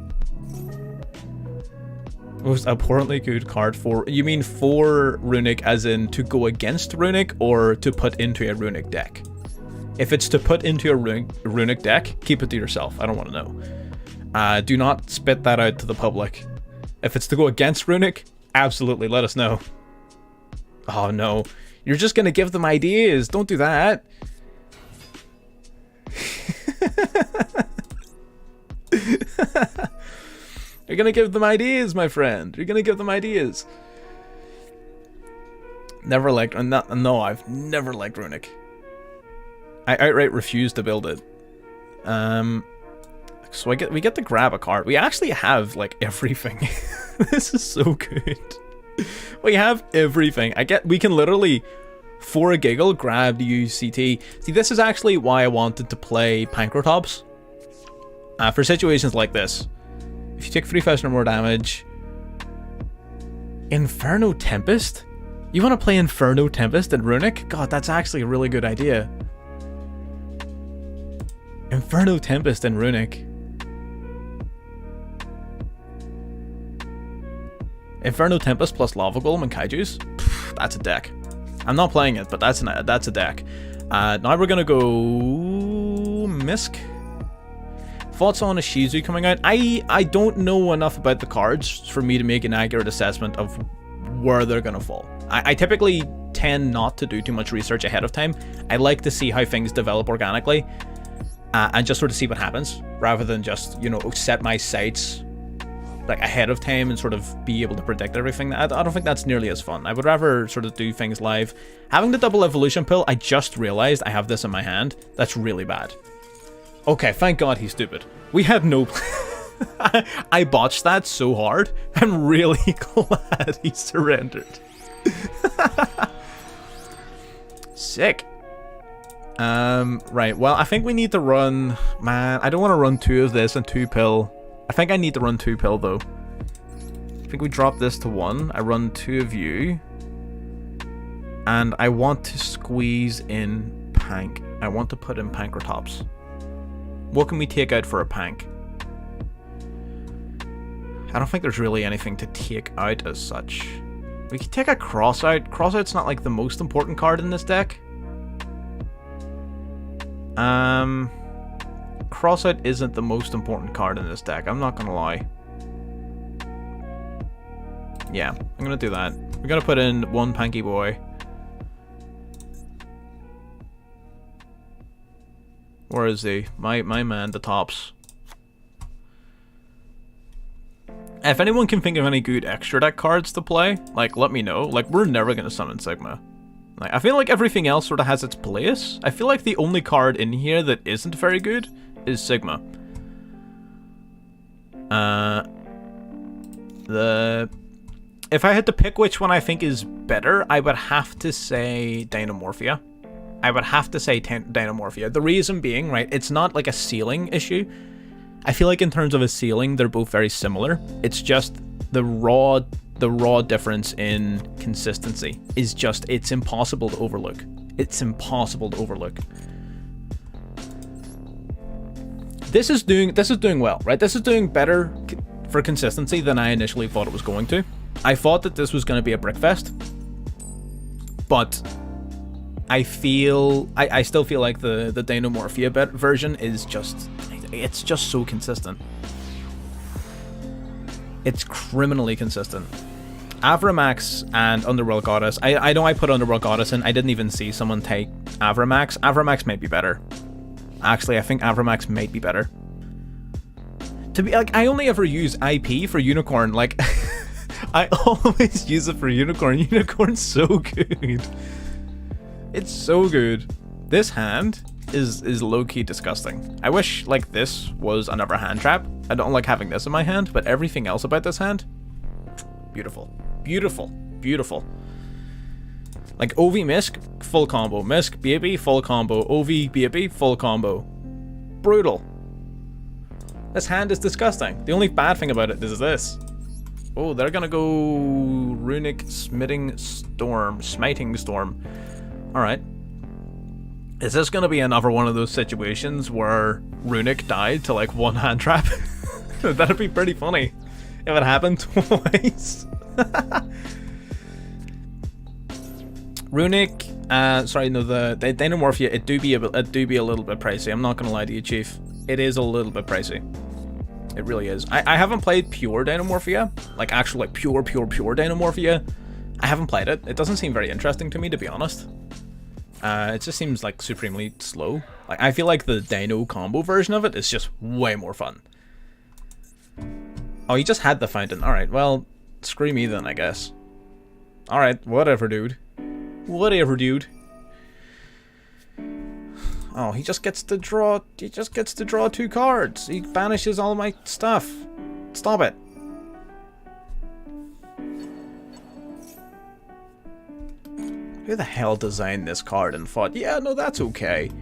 Most abhorrently good card for... You mean for Runic as in to go against Runic or to put into a Runic deck? If it's to put into a Runic deck, keep it to yourself. I don't want to know. Do not spit that out to the public. If it's to go against Runic, absolutely let us know. Oh no. You're just gonna give them ideas. Don't do that. You're gonna give them ideas, my friend. You're gonna give them ideas. Never liked... No, I've never liked Runic. I outright refuse to build it. So we get to grab a card. We actually have like everything. This is so good. We have everything. We can literally, for a giggle, grab the UCT. See, this is actually why I wanted to play Pancratops. For situations like this. If you take 3,000 or more damage... Inferno Tempest? You want to play Inferno Tempest and Runic? God, that's actually a really good idea. Inferno Tempest and Runic. Inferno Tempest plus Lava Golem and Kaijus? Pff, that's a deck. I'm not playing it, but that's a deck. Now we're gonna go... Misk? Thoughts on a Shizu coming out? I don't know enough about the cards for me to make an accurate assessment of where they're gonna fall. I typically tend not to do too much research ahead of time. I like to see how things develop organically and just sort of see what happens, rather than just, you know, set my sights like ahead of time and sort of be able to predict everything. I don't think that's nearly as fun. I would rather sort of do things live. Having the double evolution pill, I just realized I have this in my hand. That's really bad. Okay, thank God he's stupid. We had no... I botched that so hard. I'm really glad he surrendered. Sick. Right, well, I think we need to run... Man, I don't want to run 2 of this and 2 pill. I think I need to run 2 pill, though. I think we drop this to 1. I run 2 of you. And I want to squeeze in Pank. I want to put in Pancratops. What can we take out for a Pank? I don't think there's really anything to take out as such. We can take a Cross out. Cross out's not like the most important card in this deck. Cross out isn't the most important card in this deck, I'm not gonna lie. Yeah, I'm gonna do that. We're gonna put in one Panky Boy. Where is he? My man, the tops. If anyone can think of any good extra deck cards to play, like, let me know. Like, we're never gonna summon Sigma. Like, I feel like everything else sort of has its place. I feel like the only card in here that isn't very good is Sigma. If I had to pick which one I think is better, I would have to say Dynamorphia. I would have to say Dynamorphia. The reason being, right, it's not like a ceiling issue. I feel like in terms of a ceiling, they're both very similar. It's just the raw difference in consistency is just, it's impossible to overlook. It's impossible to overlook. This is doing well, right? This is doing better for consistency than I initially thought it was going to. I thought that this was going to be a brickfest, but I still feel like the Dynamorphia version is just, it's just so consistent. It's criminally consistent. Avramax and Underworld Goddess. I know I put Underworld Goddess in. I didn't even see someone take Avramax. Avramax might be better. Actually, I think Avramax might be better. To be like, I only ever use IP for Unicorn. Like, I always use it for Unicorn. Unicorn's so good. It's so good. This hand is low-key disgusting. I wish, like, this was another hand trap. I don't like having this in my hand, but everything else about this hand, beautiful. Beautiful. Beautiful. Like, OV Misk, full combo. Misk, baby, full combo. OV, baby, full combo. Brutal. This hand is disgusting. The only bad thing about it is this. Oh, they're gonna go Runic Smiting Storm. Alright. Is this gonna be another one of those situations where Runic died to like one hand trap? That'd be pretty funny if it happened twice. Runic, the Dynamorphia, it do be a little bit pricey. I'm not gonna lie to you, Chief. It is a little bit pricey. It really is. I haven't played pure Dynamorphia, like actual like pure Dynamorphia. I haven't played it. It doesn't seem very interesting to me, to be honest. It just seems like supremely slow. Like, I feel like the Dino combo version of it is just way more fun. Oh, he just had the fountain. Alright, well, screw me then, I guess. Alright, whatever, dude. Whatever, dude. Oh, he just gets to draw 2 cards. He banishes all my stuff. Stop it. Who the hell designed this card and thought, yeah, no, that's okay.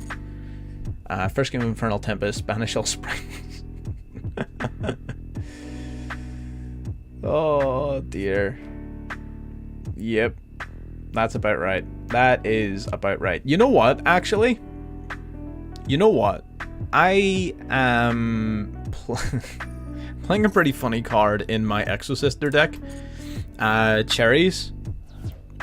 First game of Infernal Tempest, banish all springs. Oh, dear. Yep. That's about right. That is about right. You know what, actually? You know what? I am playing a pretty funny card in my Exosister deck. Cherries.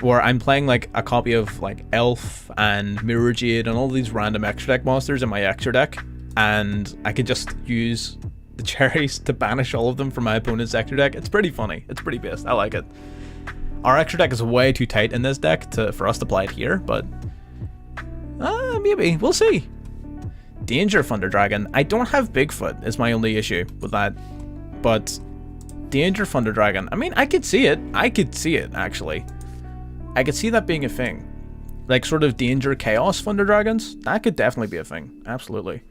Where I'm playing like a copy of like Elf and Mirror Jade and all these random extra deck monsters in my extra deck. And I could just use the cherries to banish all of them from my opponent's extra deck. It's pretty funny. It's pretty based. I like it. Our extra deck is way too tight in this deck for us to play it here, but maybe. We'll see. Danger Thunder Dragon. I don't have Bigfoot is my only issue with that. But Danger Thunder Dragon. I mean, I could see it. I could see it, actually. I could see that being a thing. Like, sort of Danger Chaos Thunder Dragons. That could definitely be a thing. Absolutely.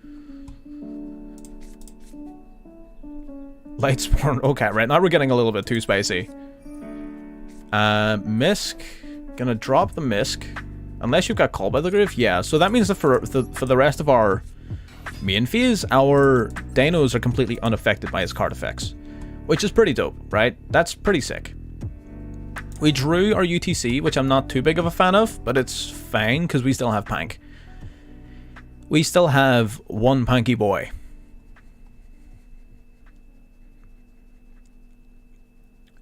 Lightsworn. Okay, right. Now we're getting a little bit too spicy. Misk. Gonna drop the Misk. Unless you've got Call by the Grave. Yeah, so that means that for the rest of our main phase, our Dinos are completely unaffected by his card effects. Which is pretty dope, right? That's pretty sick. We drew our UTC, which I'm not too big of a fan of, but it's fine because we still have Pank. We still have one Panky Boy.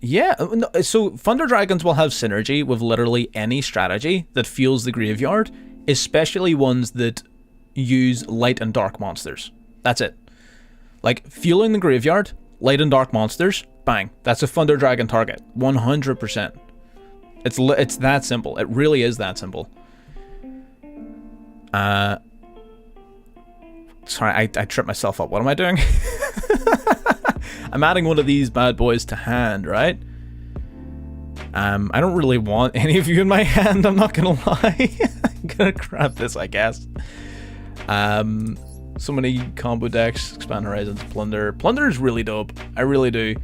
Yeah, so Thunder Dragons will have synergy with literally any strategy that fuels the graveyard, especially ones that use light and dark monsters. That's it. Like, fueling the graveyard, light and dark monsters, Bang. That's a Thunder Dragon target. 100%. It's that simple. It really is that simple. Sorry, I tripped myself up. What am I doing? I'm adding one of these bad boys to hand, right? I don't really want any of you in my hand, I'm not gonna lie. I'm gonna grab this, I guess. So many combo decks, Expand Horizons, Plunder. Plunder is really dope. I really do.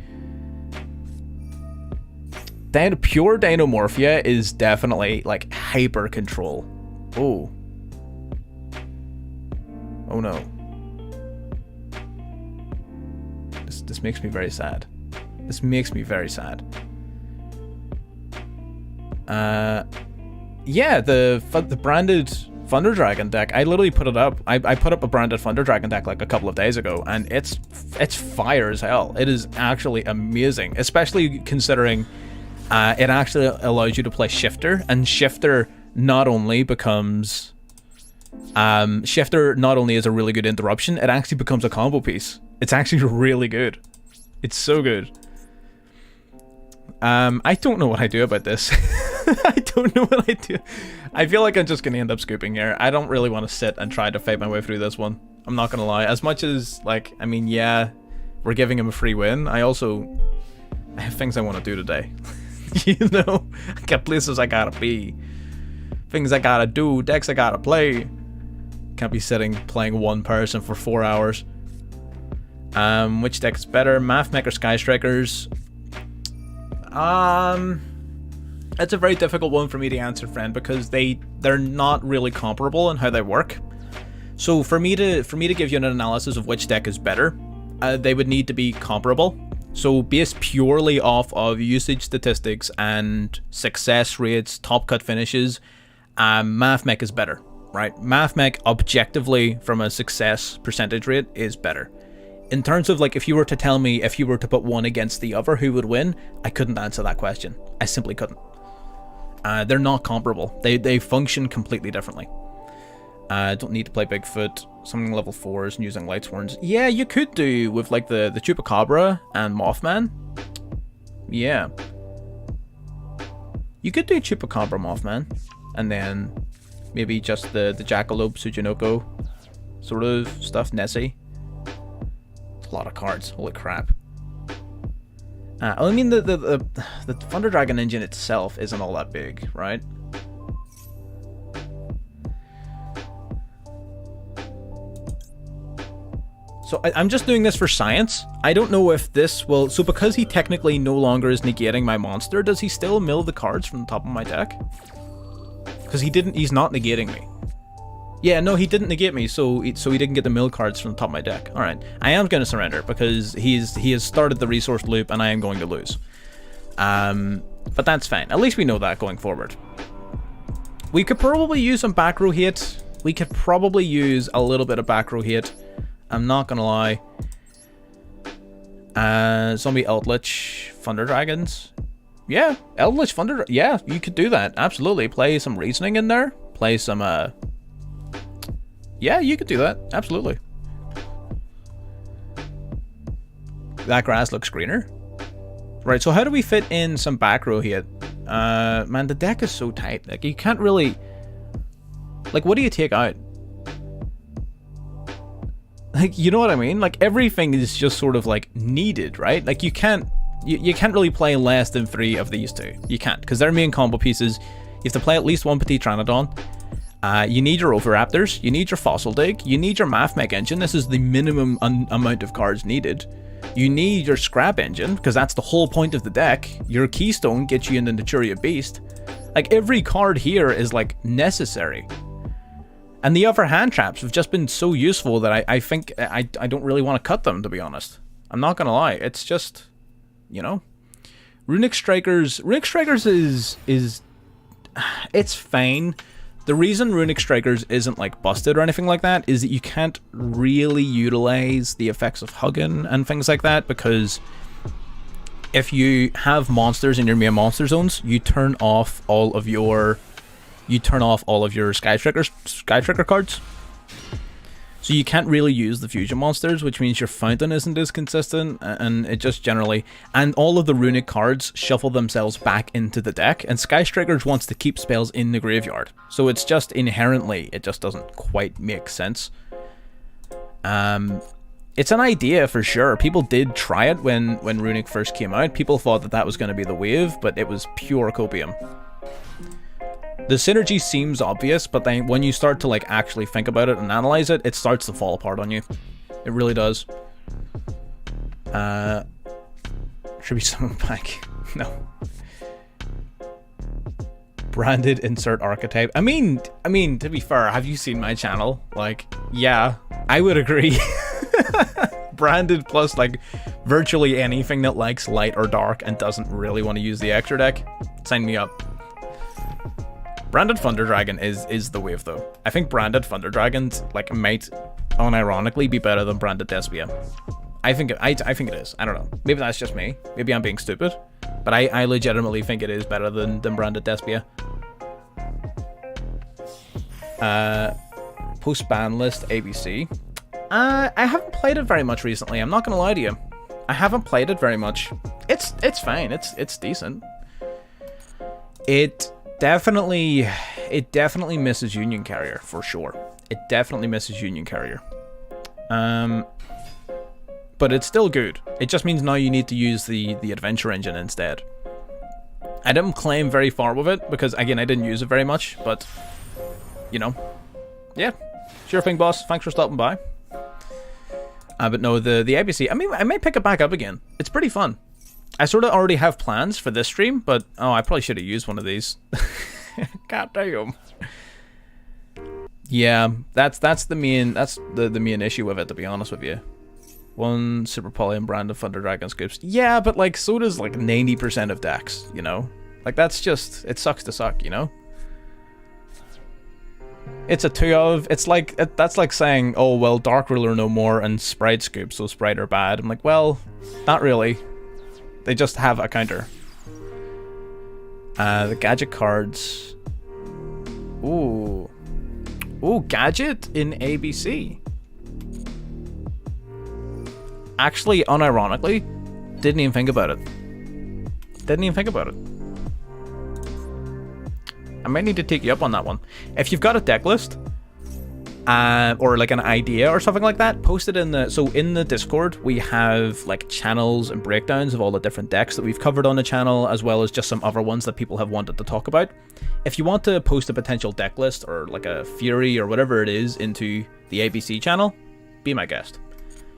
Pure Dinomorphia is definitely like hyper control. Oh. Oh no. This makes me very sad. This makes me very sad. Yeah, the branded Thunder Dragon deck, I literally put it up. I put up a branded Thunder Dragon deck like a couple of days ago, and it's fire as hell. It is actually amazing, especially considering it actually allows you to play Shifter, and Shifter not only becomes Shifter not only is a really good interruption, it actually becomes a combo piece. It's actually really good. It's so good. I don't know what I do about this. I don't know what I do. I feel like I'm just going to end up scooping here. I don't really want to sit and try to fight my way through this one. I'm not going to lie. As much as, like, I mean, yeah, we're giving him a free win. I have things I want to do today. You know? I got places I gotta be. Things I gotta do. Decks I gotta play. Can't be sitting playing one person for 4 hours. Which deck is better? Mathmech or Sky Strikers? It's a very difficult one for me to answer, friend, because they're not really comparable in how they work. So for me to give you an analysis of which deck is better, they would need to be comparable. So based purely off of usage statistics and success rates, top cut finishes, Mathmech is better, right? Mathmech objectively from a success percentage rate is better. In terms of, like, if you were to tell me if you were to put one against the other, who would win? I couldn't answer that question. I simply couldn't. They're not comparable. They function completely differently. Don't need to play Bigfoot. Something level 4s and using Light Sworns. Yeah, you could do with, like, the Chupacabra and Mothman. Yeah. You could do Chupacabra Mothman. And then maybe just the Jackalope Tsuchinoko sort of stuff. Nessie. A lot of cards. Holy crap. I mean, the Thunder Dragon engine itself isn't all that big, right? So I'm just doing this for science. I don't know if this will... So because he technically no longer is negating my monster, does he still mill the cards from the top of my deck? Because he's not negating me. Yeah, no, he didn't negate me, so he didn't get the mill cards from the top of my deck. Alright, I am going to surrender, because he has started the resource loop, and I am going to lose. But that's fine. At least we know that going forward. We could probably use some back row hate. We could probably use a little bit of back row hate. I'm not going to lie. Zombie Eldritch Thunder Dragons. Yeah, Eldritch Thunder... Yeah, you could do that. Absolutely. Play some Reasoning in there. Play some... Yeah, you could do that. Absolutely. That grass looks greener. Right, so how do we fit in some back row here? Man, the deck is so tight. Like, you can't really... Like, what do you take out? Like, you know what I mean? Like, everything is just sort of, like, needed, right? Like, you can't really play less than 3 of these two. You can't, because they're main combo pieces. You have to play at least 1 Petit Pteranodon. You need your Oviraptors, you need your Fossil Dig, you need your Mathmech engine. This is the minimum amount of cards needed. You need your Scrap engine, because that's the whole point of the deck. Your Keystone gets you into Naturia Beast. Like, every card here is, like, necessary. And the other hand traps have just been so useful that I think I don't really want to cut them, to be honest. I'm not gonna lie, it's just, you know. Runic Strikers is it's fine. The reason Runic Strikers isn't, like, busted or anything like that is that you can't really utilize the effects of Huggin and things like that, because if you have monsters in your main monster zones, you turn off all of your Sky Tracker cards. So you can't really use the fusion monsters, which means your fountain isn't as consistent, and it just generally... And all of the runic cards shuffle themselves back into the deck, and Sky Strikers wants to keep spells in the graveyard. So it's just inherently, it just doesn't quite make sense. It's an idea for sure. People did try it when Runic first came out. People thought that that was going to be the wave, but it was pure copium. The synergy seems obvious, but then when you start to like actually think about it and analyze it, it starts to fall apart on you. It really does. Should we summon back? No. Branded insert archetype. I mean, to be fair, have you seen my channel? Like, yeah, I would agree. Branded plus like virtually anything that likes light or dark and doesn't really want to use the extra deck. Sign me up. Branded Thunder Dragon is the wave though. I think Branded Thunder Dragons like might unironically be better than Branded Despia. I think it is. I don't know. Maybe that's just me. Maybe I'm being stupid. But I legitimately think it is better than Branded Despia. Post-ban list ABC. I haven't played it very much recently. I'm not gonna lie to you. I haven't played it very much. It's fine. It's decent. It definitely misses Union Carrier for sure. It definitely misses Union Carrier. But it's still good. It just means now you need to use the adventure engine instead. I didn't claim very far with it because again I didn't use it very much, but you know, yeah, sure thing, boss. Thanks for stopping by. But no, the ABC. I mean, I may pick it back up again. It's pretty fun. I sort of already have plans for this stream, but oh, I probably should have used one of these. God damn. Yeah, that's the main issue with it, to be honest with you. One Super Poly and Brand of Thunder Dragon scoops. Yeah, but like so does like 90% of decks, you know? Like that's just, it sucks to suck, you know? It's a 2 of, it's like, that's like saying, oh well, Dark Ruler no more and Sprite scoops, so Sprite are bad. I'm like, well, not really. They just have a counter. The gadget cards. Ooh. Ooh, gadget in ABC. Actually, unironically, didn't even think about it. Didn't even think about it. I might need to take you up on that one. If you've got a deck list, or like an idea or something like that, post it in the... So in the Discord, we have like channels and breakdowns of all the different decks that we've covered on the channel, as well as just some other ones that people have wanted to talk about. If you want to post a potential deck list or like a Fury or whatever it is into the ABC channel, be my guest.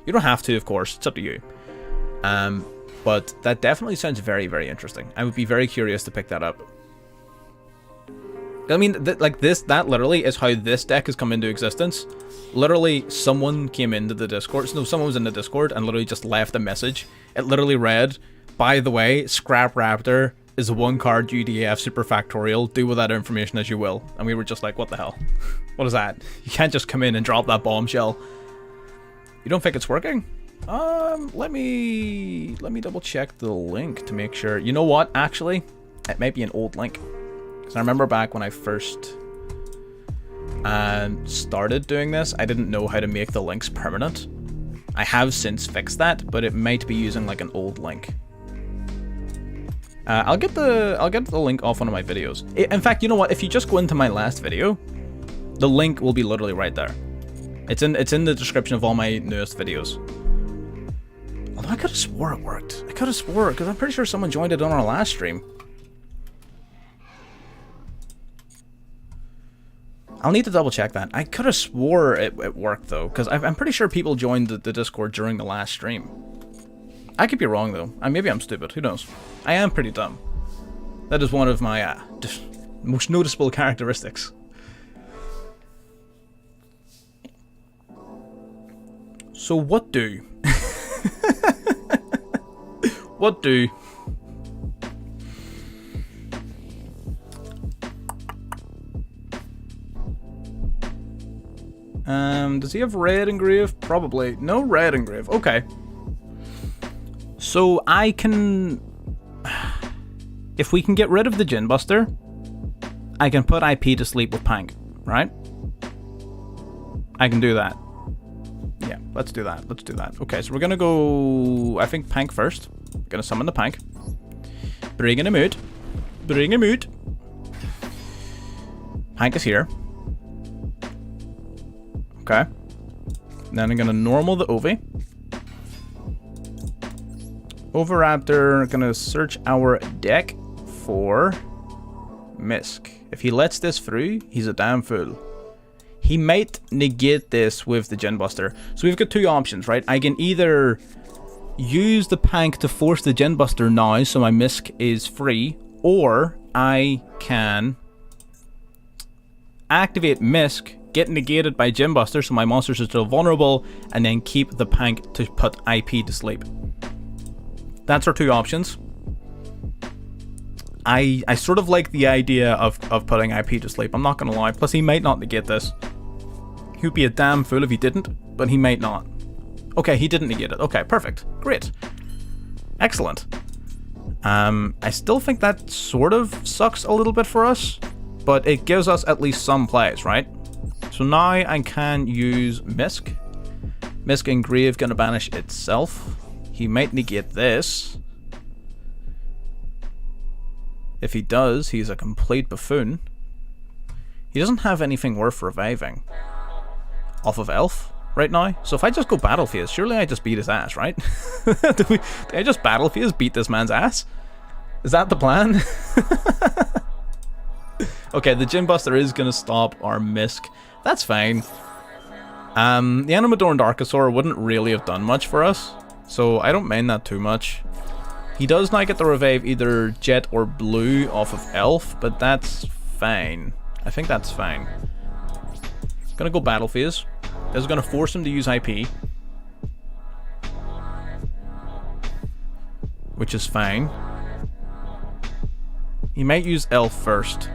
You don't have to, of course. It's up to you. But that definitely sounds very, very interesting. I would be very curious to pick that up. I mean, that literally is how this deck has come into existence. Literally, someone came into the Discord. No, someone was in the Discord and literally just left a message. It literally read, by the way, Scrap Raptor is a 1-card UDF super factorial. Do with that information as you will. And we were just like, what the hell? What is that? You can't just come in and drop that bombshell. You don't think it's working? Let me double check the link to make sure. You know what? Actually, it might be an old link. Because I remember back when I first started doing this, I didn't know how to make the links permanent. I have since fixed that, but it might be using like an old link. I'll get the link off one of my videos. In fact, you know what? If you just go into my last video, the link will be literally right there. It's in the description of all my newest videos. Although I could have swore it worked. I could have swore, because I'm pretty sure someone joined it on our last stream. I'll need to double check that. I could have swore it worked though, because I'm pretty sure people joined the Discord during the last stream. I could be wrong though. Maybe I'm stupid. Who knows? I am pretty dumb. That is one of my most noticeable characteristics. So what do? What do? Does he have red engrave? Probably. No red engrave. Okay. So I can... If we can get rid of the Gin Buster, I can put IP to sleep with Pank, right? I can do that. Let's do that. Let's do that. Okay, so we're gonna go, I think, Pank first. Gonna summon the Pank. Bring in a mood. Bring a mood. Pank is here. Okay. Then I'm gonna normal the Ovi. Oviraptor, gonna search our deck for Misk. If he lets this through, he's a damn fool. He might negate this with the Gen Buster. So we've got two options, right? I can either use the Pank to force the Gen Buster now so my Misk is free, or I can activate Misk, get negated by Gen Buster so my monsters are still vulnerable, and then keep the Pank to put IP to sleep. That's our two options. I sort of like the idea of putting IP to sleep, I'm not gonna lie. Plus he might not negate this. He would be a damn fool if he didn't, but he might not. Okay, he didn't negate it. Okay, perfect. Great. Excellent. I still think that sort of sucks a little bit for us, but it gives us at least some plays, right? So now I can use Misk. Misk Engrave gonna banish itself. He might negate this. If he does, he's a complete buffoon. He doesn't have anything worth reviving off of Elf right now. So if I just go Battle Phase, surely I just beat his ass, right? Do I just Battle Phase beat this man's ass? Is that the plan? Okay, the Gen Buster is going to stop our Misk. That's fine. The Animador and Archosaur wouldn't really have done much for us, so I don't mind that too much. He does now get to revive either Jet or Blue off of Elf, but that's fine. I think that's fine. Gonna go Battle Phase. This is gonna force him to use IP, which is fine. He might use Elf first.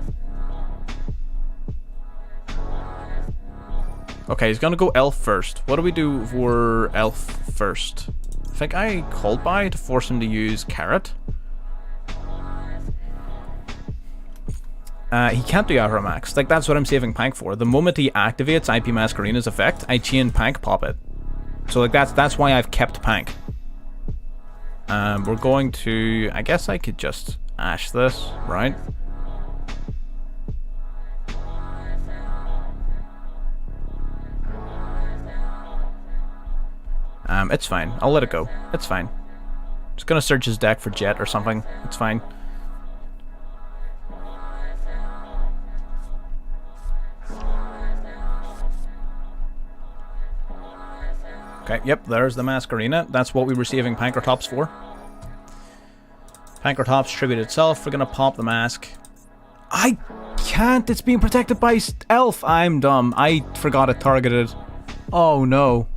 Okay, he's gonna go Elf first. What do we do for Elf first? I think I called by to force him to use Carrot. He can't do Outer Max. Like, that's what I'm saving Pank for. The moment he activates IP Masquerina's effect, I chain Pank, pop it. So, like, that's why I've kept Pank. We're going to... I guess I could just Ash this, right? It's fine. I'll let it go. It's fine. Just gonna search his deck for Jet or something. It's fine. Okay, yep, there's the Masquerina. That's what we were saving Pankratops for. Pankratops tribute itself. We're gonna pop the mask. I can't! It's being protected by Elf! I'm dumb. I forgot it targeted. Oh no.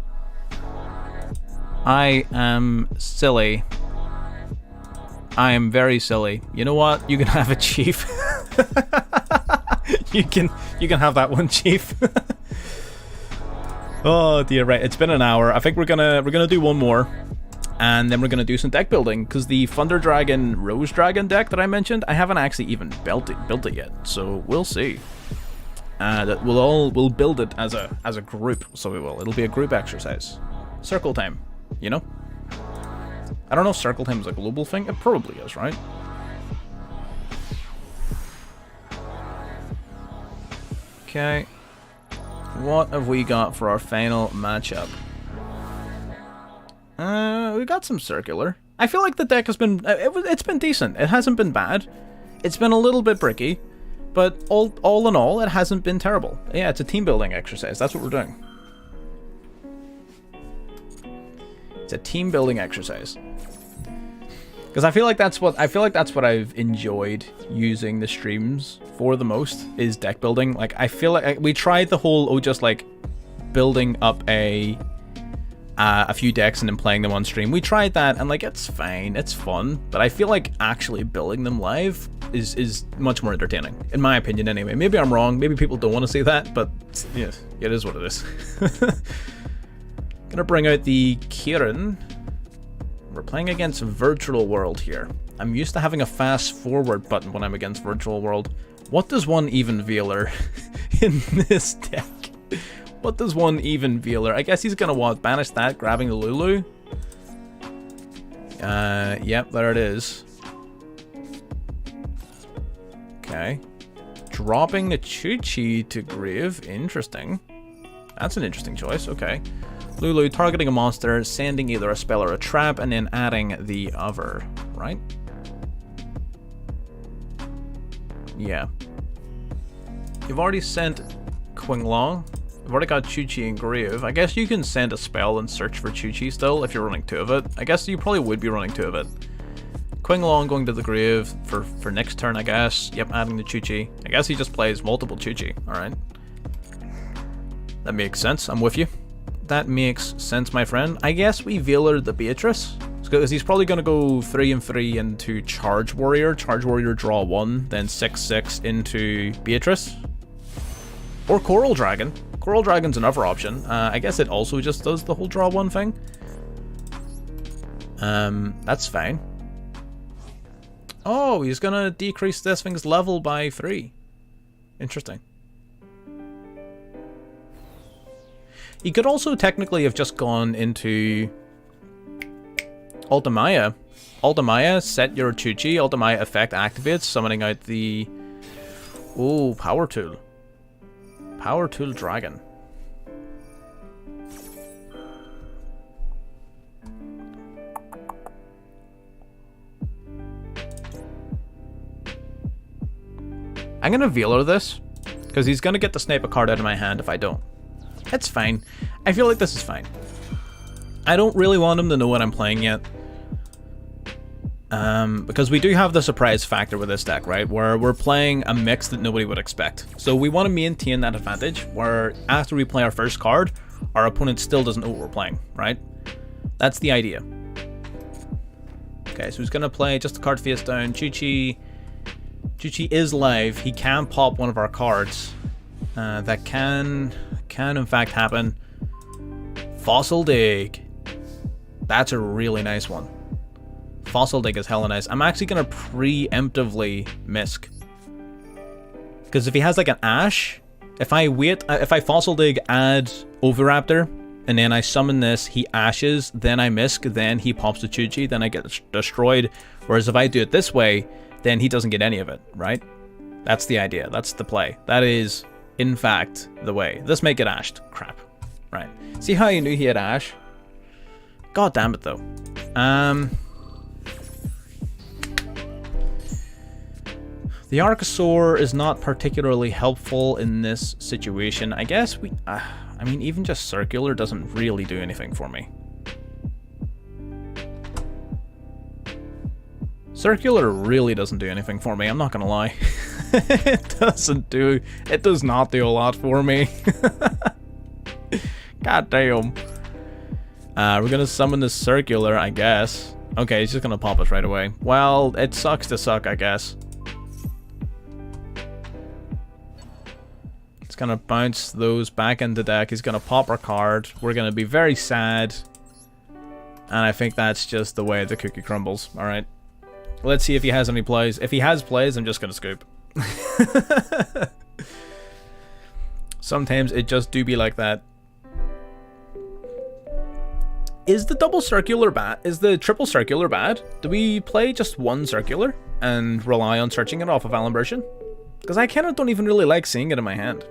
I am silly. I am very silly. You know what? You can have it, Chief. you can have that one, Chief. Oh dear, right. It's been an hour. I think we're gonna do one more, and then we're gonna do some deck building, because the Thunder Dragon Rose Dragon deck that I mentioned, I haven't actually even built it yet. So we'll see. That we'll build it as a group. So we will. It'll be a group exercise. Circle time. You know? I don't know if circle time is a global thing. It probably is, right? Okay. What have we got for our final matchup? We got some circular. I feel like the deck has been... It's been decent. It hasn't been bad. It's been a little bit bricky. But all in all, it hasn't been terrible. Yeah, it's a team building exercise. That's what we're doing. It's a team building exercise. Because I feel like that's what I've enjoyed using the streams for the most, is deck building. Like, I feel like we tried the whole just like building up a few decks and then playing them on stream. We tried that, and like, it's fine, it's fun, but I feel like actually building them live is much more entertaining, in my opinion anyway. Maybe I'm wrong, maybe people don't want to see that, but yeah, it is what it is. Gonna bring out the Kieran. We're playing against Virtual World here. I'm used to having a fast forward button when I'm against Virtual World. What does one even Veeler in this deck? What does one even Vealer? I guess he's gonna what? Banish that, grabbing the Lulu? Yep, there it is. Okay. Dropping the Chuchi to grave. Interesting. That's an interesting choice. Okay. Lulu targeting a monster, sending either a spell or a trap, and then adding the other, right? Yeah. You've already sent Qinglong. You've already got Chuchi and Grave. I guess you can send a spell and search for Chuchi still if you're running 2 of it. I guess you probably would be running 2 of it. Qinglong going to the Grave for next turn, I guess. Yep, adding the Chuchi. I guess he just plays multiple Chuchi. Alright. That makes sense. I'm with you. That makes sense, my friend. I guess we Vealer the Beatrice. Because he's probably going to go 3 and 3 into Charge Warrior. Charge Warrior draw 1. Then 6/6 into Beatrice. Or Coral Dragon. Coral Dragon's another option. I guess it also just does the whole draw 1 thing. That's fine. Oh, he's going to decrease this thing's level by 3. Interesting. He could also technically have just gone into Ultimaya. Ultimaya, set your Chuchi. Ultimaya effect activates, summoning out the... Ooh, Power Tool. Power Tool Dragon. I'm gonna Vealer this, because he's gonna get the sniper card out of my hand if I don't. It's fine. I feel like this is fine. I don't really want him to know what I'm playing yet. Because we do have the surprise factor with this deck, right? Where we're playing a mix that nobody would expect. So we want to maintain that advantage, where after we play our first card, our opponent still doesn't know what we're playing, right? That's the idea. Okay, so he's going to play just a card face down. Chuchi is live. He can pop one of our cards. That can in fact happen. Fossil Dig. That's a really nice one. Fossil Dig is hella nice. I'm actually going to preemptively Misk. Because if he has like an Ash, if I Fossil Dig, add Oviraptor, and then I summon this, he Ashes, then I Misk, then he pops the Chuchi, then I get destroyed. Whereas if I do it this way, then he doesn't get any of it, right? That's the idea. That's the play. That is, in fact, the way. This may get ashed. Crap. Right. See how you knew he had Ash? God damn it, though. The Archosaur is not particularly helpful in this situation. I guess I mean, even just Circular doesn't really do anything for me. Circular really doesn't do anything for me, I'm not gonna lie. It does not do a lot for me. God damn. We're gonna summon the Circular, I guess. Okay, he's just gonna pop us right away. Well, it sucks to suck, I guess. It's gonna bounce those back into deck. He's gonna pop our card. We're gonna be very sad. And I think that's just the way the cookie crumbles. Alright. Let's see if he has any plays. If he has plays, I'm just gonna scoop. Sometimes it just do be like that. Is the double circular bad? Is the triple circular bad? Do we play just one circular and rely on searching it off of Alimbertion? Because I kind of don't even really like seeing it in my hand.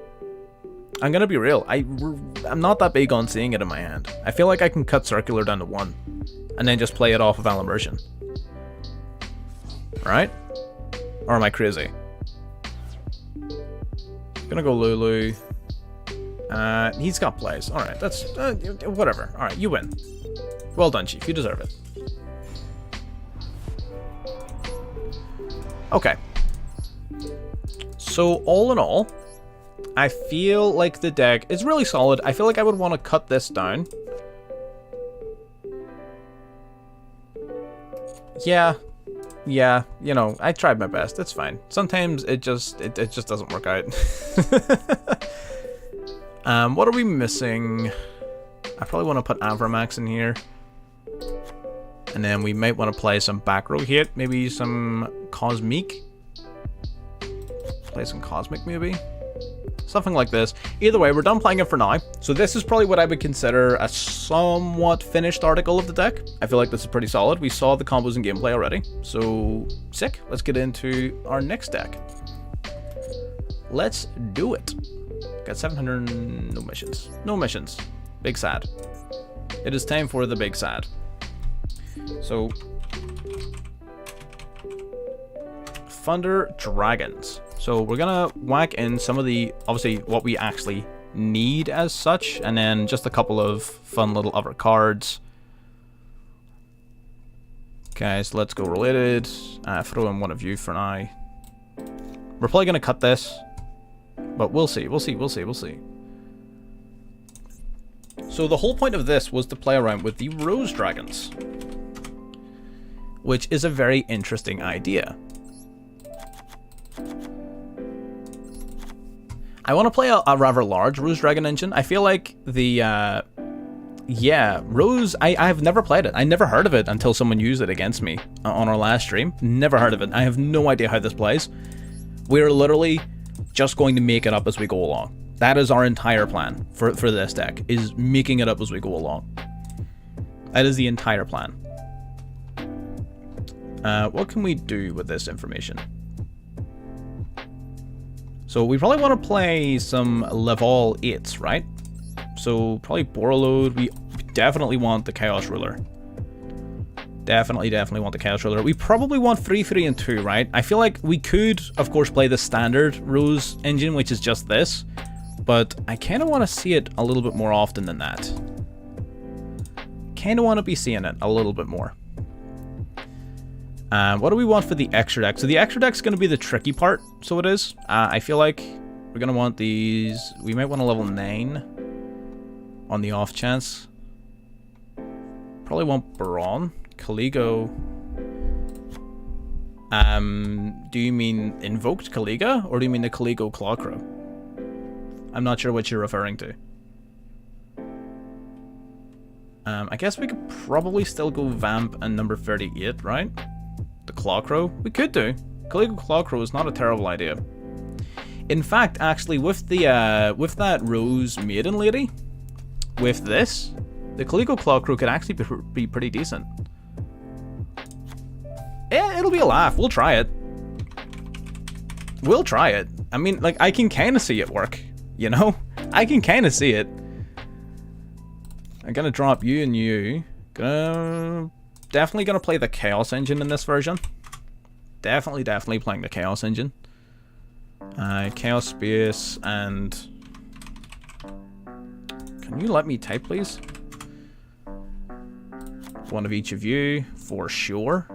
I'm gonna be real. I'm not that big on seeing it in my hand. I feel like I can cut circular down to 1 and then just play it off of Alimbertion. Right? Or am I crazy? Gonna go Lulu. He's got plays. Alright, that's... whatever. Alright, you win. Well done, Chief. You deserve it. Okay. So, all in all, I feel like the deck is really solid. I feel like I would want to cut this down. Yeah, you know, I tried my best. It's fine. Sometimes it just doesn't work out. What are we missing? I probably want to put Avramax in here. And then we might want to play some back row hit. Maybe some Cosmic. Play some Cosmic, maybe. something like this. Either way, we're done playing it for now. So this is probably what I would consider a somewhat finished article of the deck. I feel like this is pretty solid. We saw the combos and gameplay already. So sick. Let's get into our next deck. Let's do it. Got 700, no missions. No missions. Big sad. It is time for the big sad. So, Thunder Dragons. So we're gonna whack in some of the, obviously, what we actually need as such, and then just a couple of fun little other cards. Okay, so let's go related. Throw in one of you for now. We're probably gonna cut this, but we'll see, we'll see, we'll see, we'll see. So the whole point of this was to play around with the Rose Dragons, which is a very interesting idea. I want to play a rather large Rose Dragon engine. I feel like the, yeah, Rose, I have never played it. I never heard of it until someone used it against me on our last stream. Never heard of it. I have no idea how this plays. We're literally just going to make it up as we go along. That is our entire plan for this deck, is making it up as we go along. That is the entire plan. What can we do with this information? So we probably want to play some level 8s, right? So probably Borreload. We definitely want the Chaos Ruler. Definitely want the Chaos Ruler. We probably want 3, 3, and 2, right? I feel like we could, of course, play the standard Rose engine, which is just this. But I kind of want to see it a little bit more often than that. Kind of want to be seeing it a little bit more. What do we want for the extra deck? So the extra deck is going to be the tricky part, so it is. I feel like we're going to want these. We might want a level 9 on the off chance. Probably want Baron. Caligo. Do you mean Invoked Caliga, or do you mean the Caligo Clawcrow? I'm not sure what you're referring to. I guess we could probably still go Vamp and number 38, right? The Clawcrow? We could do. Caligo Clawcrow is not a terrible idea. In fact, actually, with the with that Rose Maiden lady, with this, the Caligo Clawcrow could actually be pretty decent. Yeah, it'll be a laugh. We'll try it. We'll try it. I mean, like, I can kind of see it work, you know? I can kind of see it. I'm gonna drop you and you. Definitely gonna play the Chaos Engine in this version. Definitely playing the Chaos Engine. Chaos Space and... Can you let me type, please? One of each of you, for sure.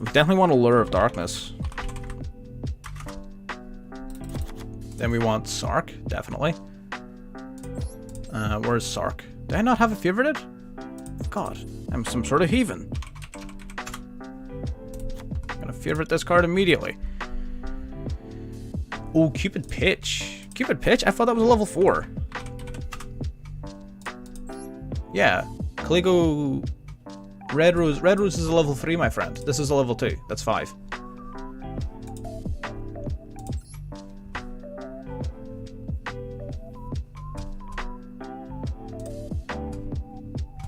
We definitely want a Lure of Darkness. Then we want Sark, definitely. Where's Sark? Do I not have a favorited? God, I'm some sort of heathen. I'm gonna favorite this card immediately. Oh, Cupid Pitch. Cupid Pitch? I thought that was a level 4. Yeah, Caligo... Red Rose. Red Rose is a level 3, my friend. This is a level 2. That's 5.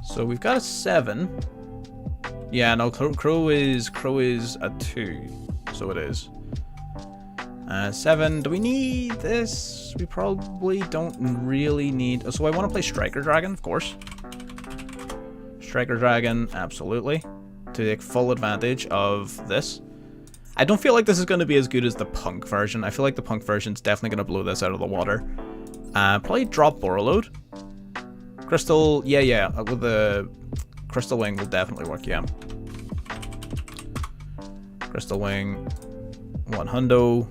So we've got a 7. Yeah, no, Crow is a 2. So it is. 7. Do we need this? We probably don't really need... So I want to play Striker Dragon, of course. Striker Dragon, absolutely. To take full advantage of this. I don't feel like this is going to be as good as the Punk version. I feel like the Punk version is definitely going to blow this out of the water. Probably drop Borreload. Crystal, yeah, with the Crystal Wing will definitely work, yeah. Crystal Wing, 1 hundo.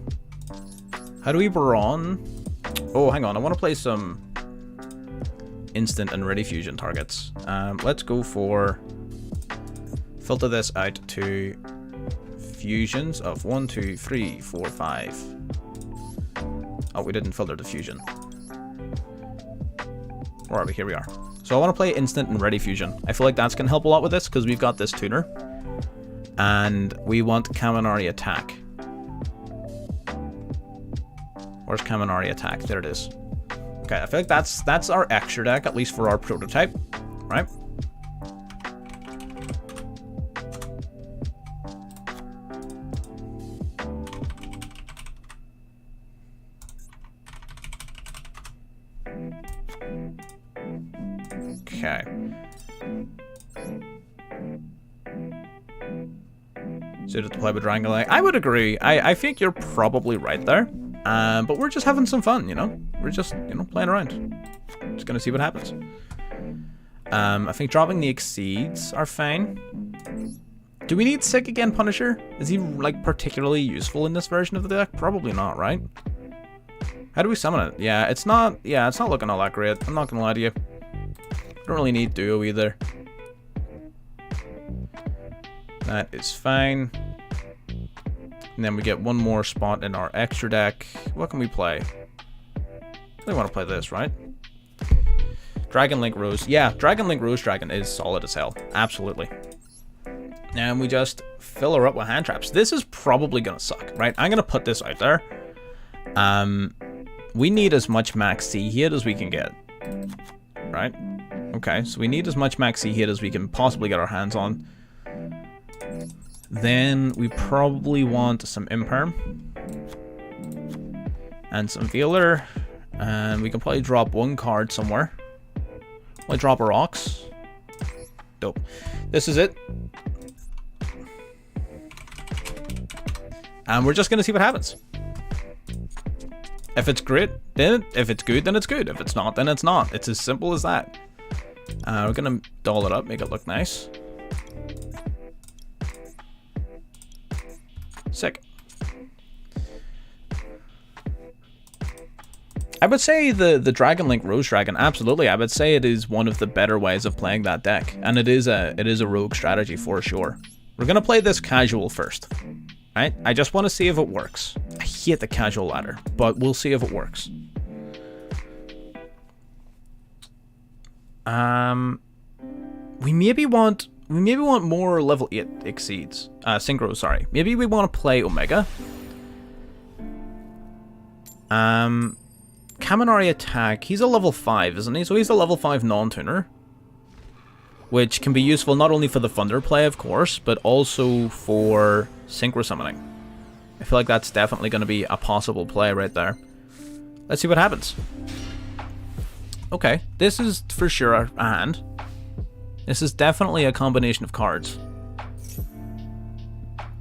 How do we Baron? Oh, hang on, I want to play some instant and ready fusion targets. Let's go for... Filter this out to fusions of 1, 2, 3, 4, 5. Oh, we didn't filter the fusion. Where are we? Here we are. So I want to play instant and ready fusion. I feel like that's going to help a lot with this because we've got this tuner. And we want Kaminari attack. Where's Kaminari attack? There it is. Okay, I feel like that's our extra deck, at least for our prototype, right? Okay. Suited to play with Dragon Link. I would agree. I think you're probably right there. But we're just having some fun, you know? We're just, you know, playing around. Just gonna see what happens. I think dropping the Exceeds are fine. Do we need Sick Again Punisher? Is he, like, particularly useful in this version of the deck? Probably not, right? How do we summon it? Yeah, it's not looking all that great. I'm not gonna lie to you. Don't really need Duo either. That is fine. And then we get one more spot in our extra deck. What can we play? I really want to play this, right? Dragon Link Rose. Yeah, Dragon Link Rose Dragon is solid as hell. Absolutely. And we just fill her up with hand traps. This is probably going to suck, right? I'm going to put this out there. We need as much max C hit as we can get. Right? Okay, so we need as much max C hit as we can possibly get our hands on. Then we probably want some Imperm. And some Vealer. And we can probably drop one card somewhere. Probably drop a Rocks. Dope. This is it. And we're just going to see what happens. If it's great, then if it's good, then it's good. If it's not, then it's not. It's as simple as that. We're going to doll it up, make it look nice. Sick. I would say the Dragon Link Rose Dragon, absolutely. I would say it is one of the better ways of playing that deck. And it is a rogue strategy for sure. We're going to play this casual first. Right? I just want to see if it works. I hate the casual ladder, but we'll see if it works. We maybe want more level 8 Exceeds. Synchro, sorry. Maybe we want to play Omega. Kaminari attack. He's a level 5, isn't he? So he's a level 5 non-tuner. Which can be useful not only for the Thunder play, of course, but also for Synchro Summoning. I feel like that's definitely going to be a possible play right there. Let's see what happens. Okay, this is for sure a hand. This is definitely a combination of cards.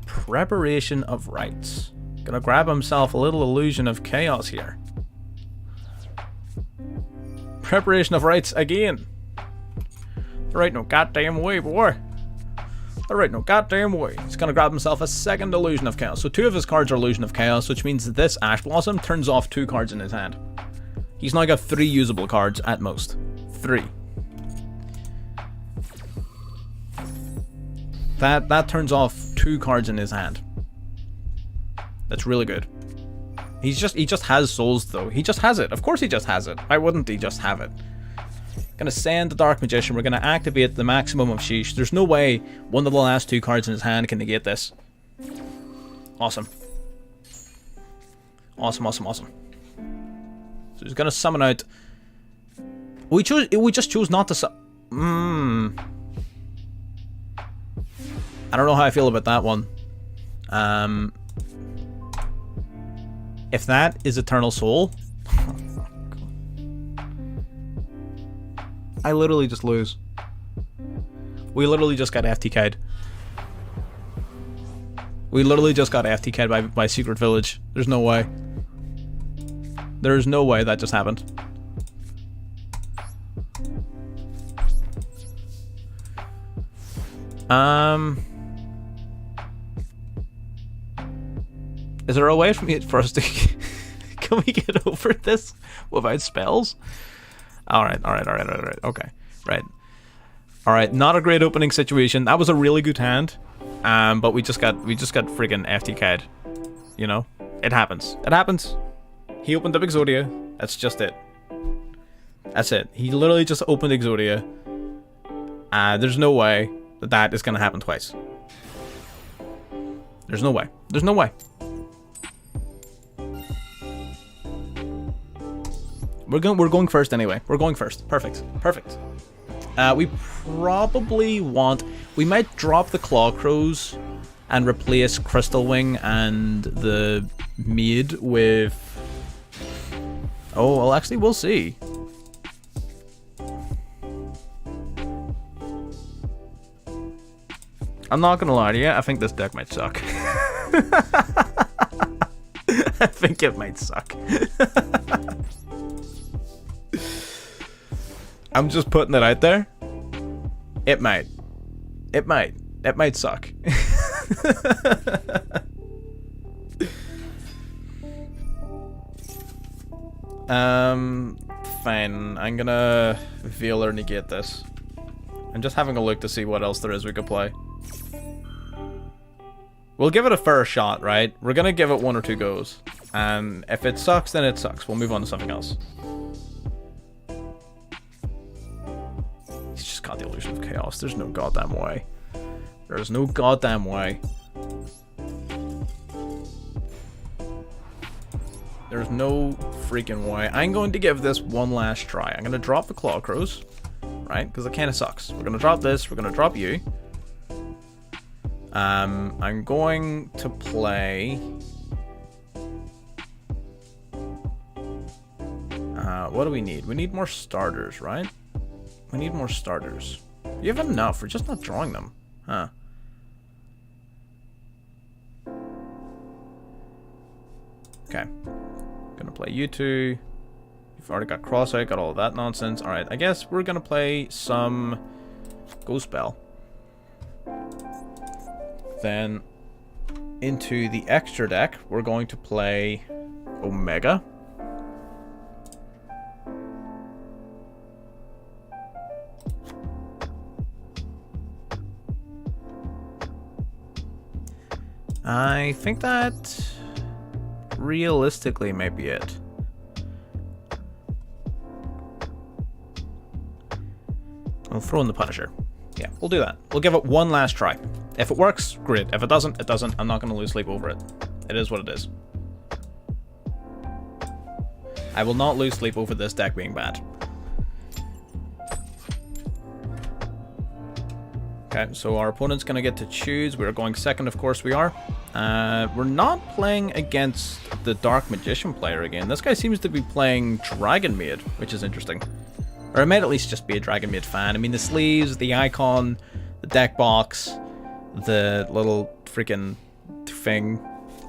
Preparation of Rites. Gonna grab himself a little Illusion of Chaos here. Preparation of Rites again. There ain't no goddamn way, boy. There ain't no goddamn way. He's gonna grab himself a second Illusion of Chaos. So 2 of his cards are Illusion of Chaos, which means that this Ash Blossom turns off 2 cards in his hand. He's now got 3 usable cards at most. 3. That turns off 2 cards in his hand. That's really good. He just has souls though. He just has it. Of course he just has it. Why wouldn't he just have it? Gonna send the Dark Magician. We're gonna activate the maximum of Sheesh. There's no way one of the last 2 cards in his hand can negate this. Awesome. Awesome, awesome, awesome. So he's gonna summon out. We just chose not to I don't know how I feel about that one. If that is Eternal Soul, I literally just lose. We literally just got FTK'd. We literally just got FTK'd by Secret Village. There's no way. There's no way that just happened. Is there a way for us to... Can we get over this without spells? Alright, okay. Right. Alright, not a great opening situation. That was a really good hand. But we just got friggin' FTK'd. You know? It happens. It happens. He opened up Exodia. That's just it. That's it. He literally just opened Exodia. There's no way that is gonna happen twice. There's no way. There's no way. We're going first anyway. We're going first. Perfect. Perfect. We probably want... We might drop the Claw Crows and replace Crystal Wing and the Maid with... Oh, well, actually, we'll see. I'm not gonna lie to you, I think this deck might suck. I think it might suck. I'm just putting it out there. It might. It might. It might suck. Fine. I'm gonna Veil or negate this. I'm just having a look to see what else there is we could play. We'll give it a fair shot, right? We're gonna give it 1 or 2 goes. And if it sucks, then it sucks. We'll move on to something else. He's just got the Illusion of Chaos. There's no goddamn way. There's no goddamn way. There's no freaking way. I'm going to give this one last try. I'm going to drop the Claw Crows, right? Because it kind of sucks. We're going to drop this. We're going to drop you. I'm going to play... what do we need? We need more starters, right? We need more starters. You have enough. We're just not drawing them. Huh. Okay. Gonna play you two. You've already got Cross-Out, got all of that nonsense. Alright, I guess we're gonna play some Ghost Spell. Then, into the extra deck, we're going to play Omega. I think that realistically might be it. I'll throw in the Punisher. Yeah, we'll do that. We'll give it one last try. If it works, great. If it doesn't, it doesn't. I'm not going to lose sleep over it. It is what it is. I will not lose sleep over this deck being bad. Okay, so our opponent's going to get to choose. We're going second, of course we are. We're not playing against the Dark Magician player again. This guy seems to be playing Dragon Maid, which is interesting. Or it might at least just be a Dragon Maid fan. I mean, the sleeves, the icon, the deck box, the little freaking thing,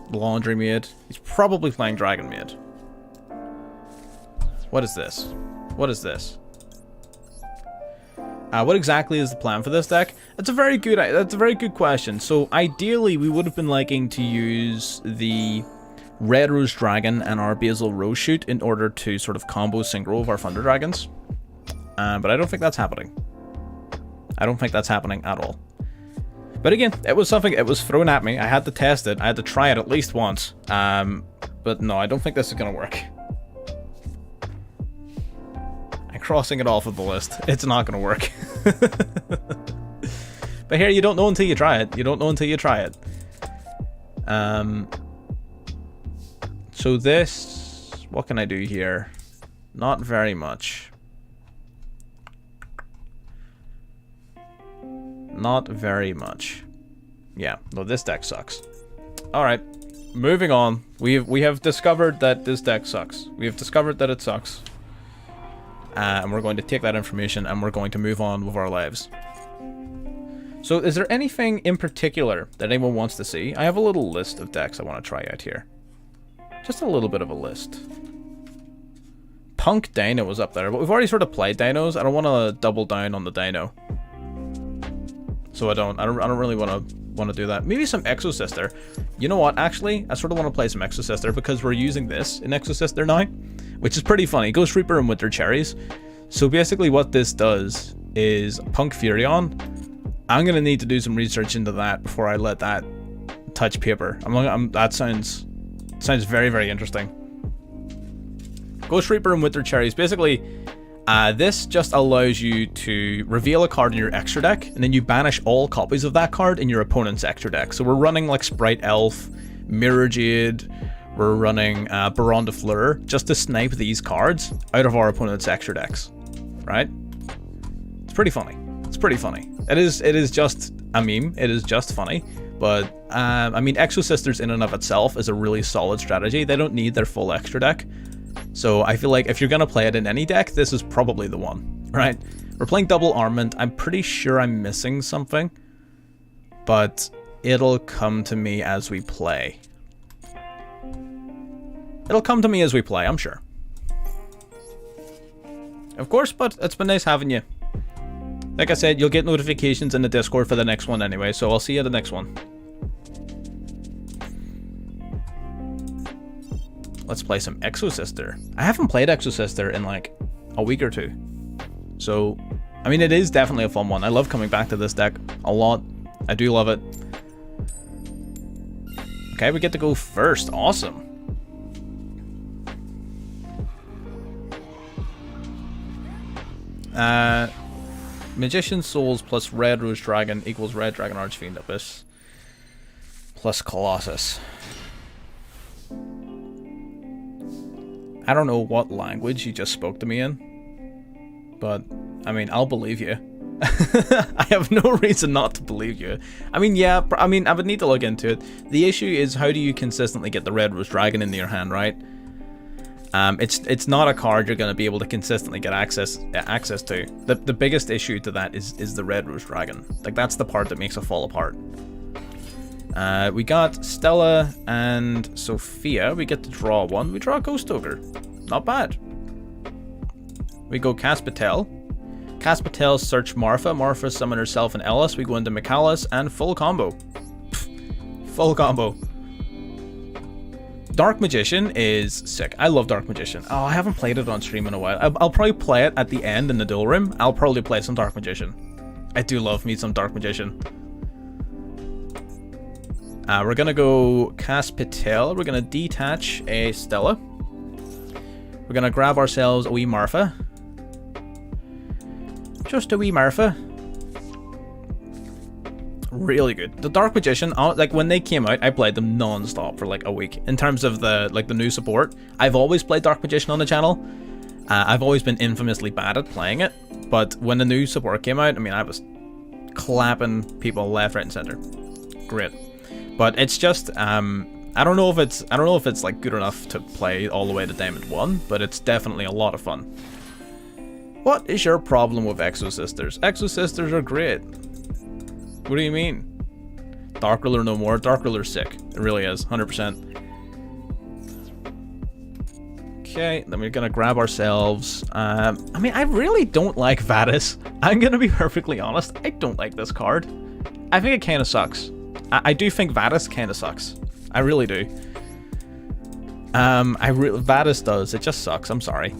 Laundry Maid. He's probably playing Dragon Maid. What is this? What is this? What exactly is the plan for this deck? That's a very good question. So ideally, we would have been liking to use the Red Rose Dragon and our Basil Rose Shoot in order to sort of combo synchro of our Thunder Dragons. But I don't think that's happening. I don't think that's happening at all. But again, it was something, it was thrown at me. I had to test it. I had to try it at least once. But no, I don't think this is going to work. I'm crossing it off of the list. It's not going to work. But here, you don't know until you try it. You don't know until you try it. So this, what can I do here? Not very much. Not very much. Yeah, no, this deck sucks. Alright, moving on. We have discovered that this deck sucks. We have discovered that it sucks. And we're going to take that information and we're going to move on with our lives. So is there anything in particular that anyone wants to see? I have a little list of decks I want to try out here. Just a little bit of a list. Punk Dino was up there, but we've already sort of played Dinos. I don't want to double down on the Dino. So I don't really want to do that. Maybe some Exosister. You know what? Actually, I sort of want to play some Exosister because we're using this in Exosister now, which is pretty funny. Ghost Reaper and Winter Cherries. So basically, what this does is Punk Furion. I'm gonna need to do some research into that before I let that touch paper. That sounds very, very interesting. Ghost Reaper and Winter Cherries. Basically, this just allows you to reveal a card in your extra deck, and then you banish all copies of that card in your opponent's extra deck. So we're running like Sprite Elf, Mirror Jade, we're running Baron de Fleur just to snipe these cards out of our opponent's extra decks, right? It's pretty funny. It's pretty funny. It is just a meme. It is just funny. But, I mean, Exo Sisters in and of itself is a really solid strategy. They don't need their full extra deck. So I feel like if you're going to play it in any deck, this is probably the one, right? We're playing double armament. I'm pretty sure I'm missing something. But it'll come to me as we play. It'll come to me as we play, I'm sure. Of course, but it's been nice having you. Like I said, you'll get notifications in the Discord for the next one anyway, so I'll see you at the next one. Let's play some Exo Sister. I haven't played Exo Sister in like a week or two. So, I mean, it is definitely a fun one. I love coming back to this deck a lot. I do love it. Okay, we get to go first. Awesome. Magician Souls plus Red Rose Dragon equals Red Dragon Archfiend Abyss plus Colossus. I don't know what language you just spoke to me in, but I mean, I'll believe you. I have no reason not to believe you. I mean, yeah, I mean, I would need to look into it. The issue is, how do you consistently get the Red Rose Dragon into your hand, right? It's not a card you're going to be able to consistently get access to. The biggest issue to that is the Red Rose Dragon. Like, that's the part that makes it fall apart. We got Stella and Sophia. We get to draw one. We draw a Ghost Ogre. Not bad. We go Caspatel. Caspatel search Marfa. Marfa summon herself and Ellis. We go into Michaelis and full combo. Full combo. Dark Magician is sick. I love Dark Magician. Oh, I haven't played it on stream in a while. I'll probably play it at the end in the duel room. I'll probably play some Dark Magician. I do love me some Dark Magician. We're gonna go Caspatel. We're gonna detach a Stella. We're gonna grab ourselves a wee Marfa. Just a wee Marfa. Really good. The Dark Magician, like when they came out, I played them non-stop for like a week. In terms of the new support, I've always played Dark Magician on the channel. I've always been infamously bad at playing it, but when the new support came out, I mean, I was clapping people left, right, and center. Great. But it's just, I don't know if it's like good enough to play all the way to Diamond 1, but it's definitely a lot of fun. What is your problem with Exo Sisters? Exo Sisters are great. What do you mean? Dark Ruler no more. Dark Ruler's sick. It really is. 100%. Okay, then we're gonna grab ourselves. I mean, I really don't like Vadis. I'm gonna be perfectly honest. I don't like this card. I think it kind of sucks. I do think Vadis kind of sucks. I really do. Vadis does. It just sucks. I'm sorry.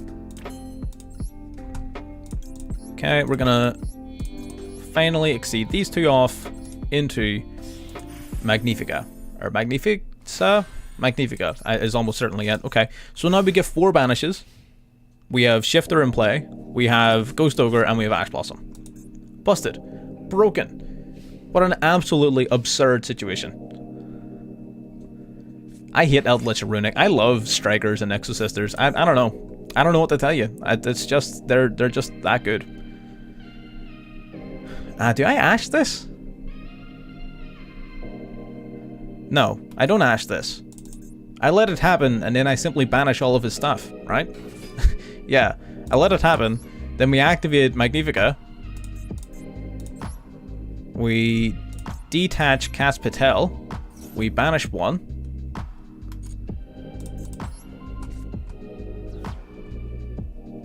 Okay, we're gonna finally exceed these two off into Magnifica. Or Magnifica? Magnifica is almost certainly it. Okay, so now we get 4 banishes. We have Shifter in play. We have Ghost Ogre, and we have Ash Blossom. Busted. Broken. What an absolutely absurd situation. I hate Eldritch Runic. I love Strikers and Exo Sisters. I don't know. I don't know what to tell you. It's just, they're just that good. Do I Ash this? No, I don't Ash this. I let it happen, and then I simply banish all of his stuff, right? Yeah, I let it happen. Then we activate Magnifica. We detach Caspatel. We banish one.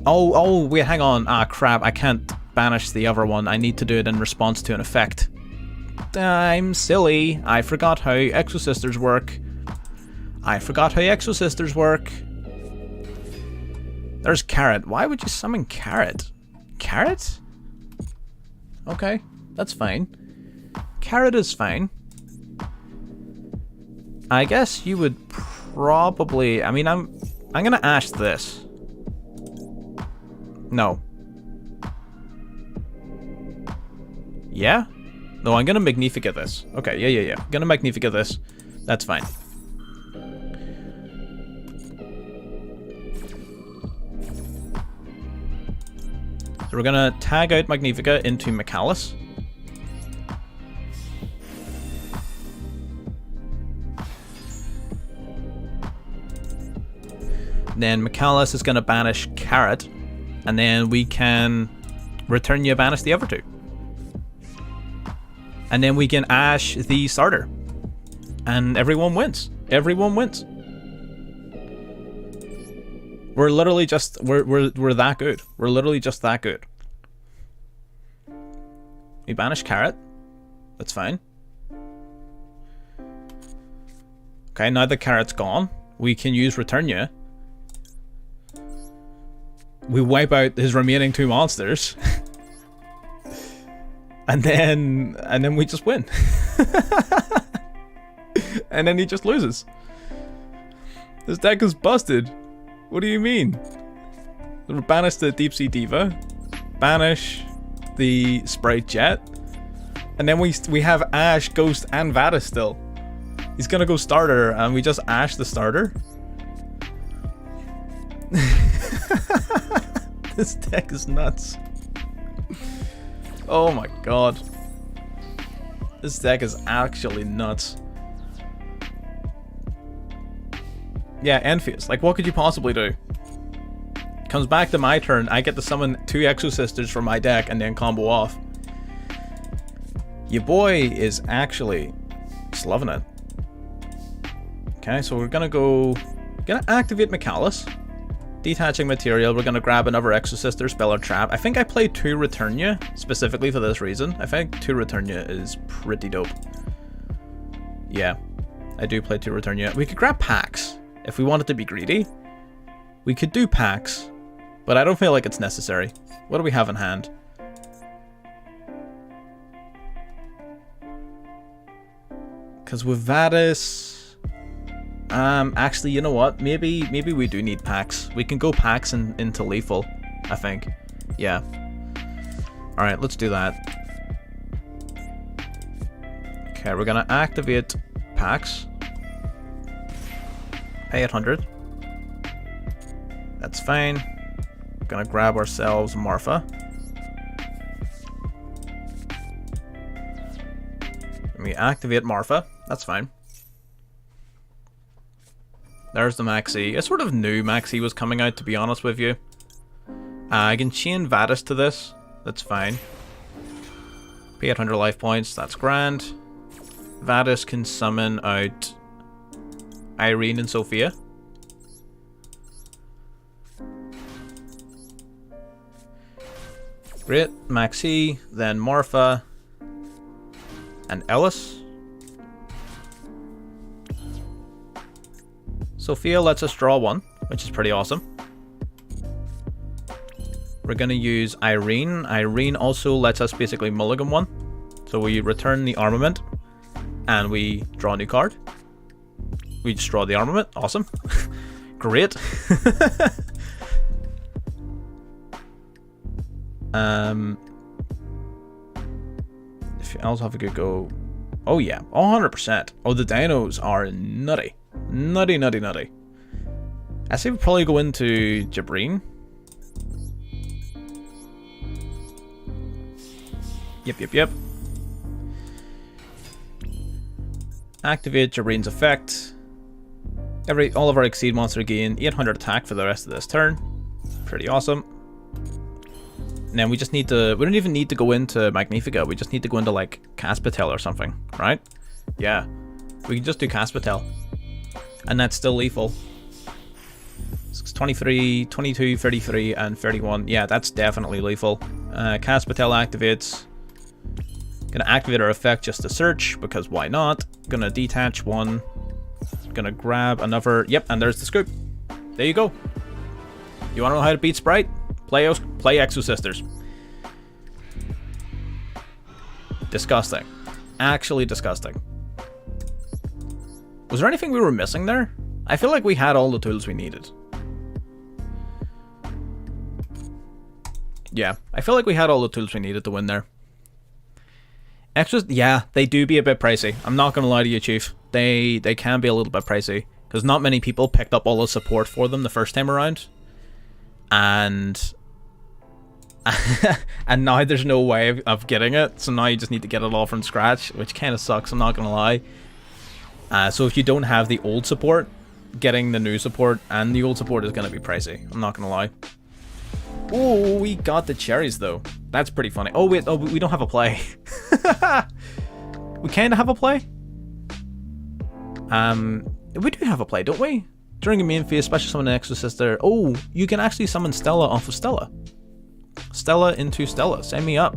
Oh, wait, hang on. Ah, crap, I can't banish the other one. I need to do it in response to an effect. I'm silly. I forgot how Exo Sisters work. There's Carrot. Why would you summon Carrot? Carrot? Okay, that's fine. Carrot is fine. I guess you would probably... I mean, I'm gonna Ash this. No. Yeah? No, I'm gonna Magnifica this. Okay, yeah. I'm gonna Magnifica this. That's fine. So we're going to tag out Magnifica into Michaelis. Then Michaelis is going to banish Carrot. And then we can return you banish the other two. And then we can Ash the starter. And everyone wins. Everyone wins. We're literally just we're that good. We're literally just that good. We banish Carrot. That's fine. Okay, now the Carrot's gone, we can use Return You. We wipe out his remaining two monsters. and then we just win. And then he just loses. This deck is busted. What do you mean? Banish the Deep Sea Diva. Banish the Sprite Jet. And then we have Ash, Ghost, and Vadis still. He's gonna go starter, and we just Ash the starter. This deck is nuts. Oh my god. This deck is actually nuts. Yeah, Envious. Like, what could you possibly do? Comes back to my turn, I get to summon 2 Exosisters from my deck and then combo off. Your boy is actually just loving it. Okay, so we're gonna activate Michaelis. Detaching material, we're gonna grab another Exosister, Spell or Trap. I think I played 2 Return You specifically for this reason. I think 2 Return You is pretty dope. Yeah, I do play 2 Return You. We could grab packs if we wanted to be greedy. We could do packs, but I don't feel like it's necessary. What do we have in hand? Because with Vadis... actually, you know what? Maybe we do need packs. We can go packs into lethal, I think. Yeah. Alright, let's do that. Okay, we're gonna activate packs. Pay 100. That's fine. We're gonna grab ourselves Marfa. And we activate Marfa. That's fine. There's the Maxi. I sort of knew Maxi was coming out, to be honest with you. I can chain Vadis to this. That's fine. Pay 800 life points. That's grand. Vadis can summon out Irene and Sophia. Great. Maxi, then Marfa, and Ellis. Sophia lets us draw 1, which is pretty awesome. We're going to use Irene. Irene also lets us basically mulligan 1. So we return the armament, and we draw a new card. We just draw the armament. Awesome. Great. If you else have a good go. Oh yeah, 100%. Oh, the dinos are nutty. Nutty, nutty, nutty. I say we probably go into Jabreen. Yep. Activate Jabreen's effect. All of our Exceed monster gain 800 attack for the rest of this turn. Pretty awesome. And then we just need to... We don't even need to go into Magnifica. We just need to go into, like, Caspatel or something, right? Yeah. We can just do Caspatel. And that's still lethal. It's 23, 22, 33, and 31. Yeah, that's definitely lethal. Caspatel activates. Gonna activate our effect just to search, because why not? Gonna detach 1. Gonna grab another. Yep, and there's the scoop. There you go. You wanna know how to beat Sprite? Play Exosisters. Disgusting. Actually disgusting. Was there anything we were missing there? I feel like we had all the tools we needed. Yeah, I feel like we had all the tools we needed to win there. Extras, yeah, they do be a bit pricey. I'm not gonna lie to you, Chief. They can be a little bit pricey, because not many people picked up all the support for them the first time around. And And now there's no way of getting it, so now you just need to get it all from scratch, which kind of sucks, I'm not gonna lie. So if you don't have the old support, getting the new support and the old support is gonna be pricey, I'm not gonna lie. Oh, we got the cherries though. That's pretty funny. Oh wait, oh, we don't have a play. We kind of have a play. We do have a play, don't we? During a main phase, special summon an extra sister. Oh, you can actually summon Stella off of Stella. Stella into Stella. Sign me up.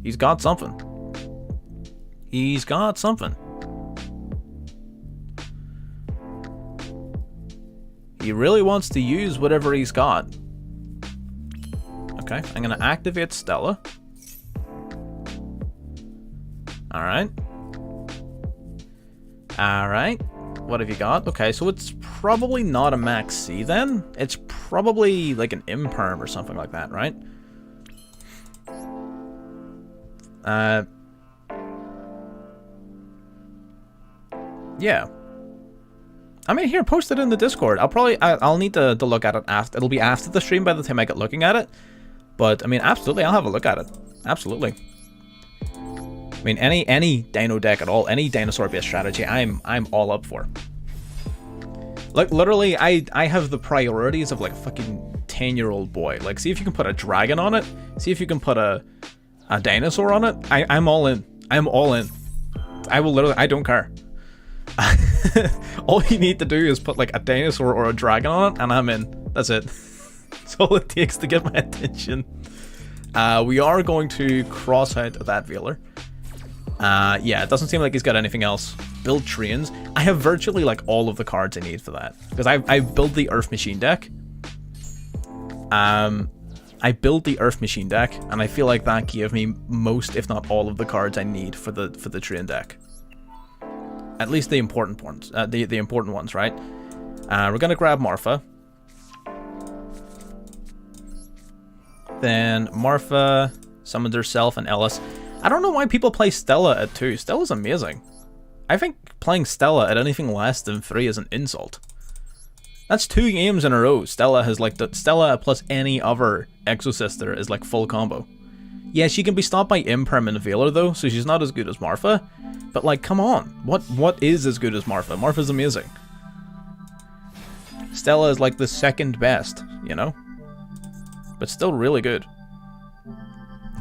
He's got something. He's got something. He really wants to use whatever he's got. Okay, I'm gonna activate Stella. Alright. Alright. What have you got? Okay, so it's probably not a Max C then. It's probably like an Imperm or something like that, right? Yeah. I mean, here, post it in the Discord. I'll need to look at it after. It'll be after the stream by the time I get looking at it. But, I mean, absolutely, I'll have a look at it. Absolutely. I mean, any Dino deck at all, any dinosaur-based strategy, I'm all up for. Like, literally, I have the priorities of, like, a fucking 10-year-old boy. Like, see if you can put a dragon on it. See if you can put a dinosaur on it. I'm all in. I'm all in. I will literally, I don't care. All you need to do is put, like, a dinosaur or a dragon on it, and I'm in. That's it. That's all it takes to get my attention. We are going to cross out that Veiler. Yeah, it doesn't seem like he's got anything else. Build trains. I have virtually like all of the cards I need for that. Because I built the Earth Machine deck. I built the Earth Machine deck, and I feel like that gave me most, if not all, of the cards I need for the train deck. At least the important ones. The important ones, right? We're gonna grab Marfa. Then Marfa summoned herself and Ellis. I don't know why people play Stella at 2. Stella's amazing. I think playing Stella at anything less than 3 is an insult. That's 2 games in a row. Stella has like Stella plus any other Exosister is like full combo. Yeah, she can be stopped by Imperm and Veiler though, so she's not as good as Marfa. But like, come on, what is as good as Marfa? Marfa's amazing. Stella is like the second best, you know, but still really good.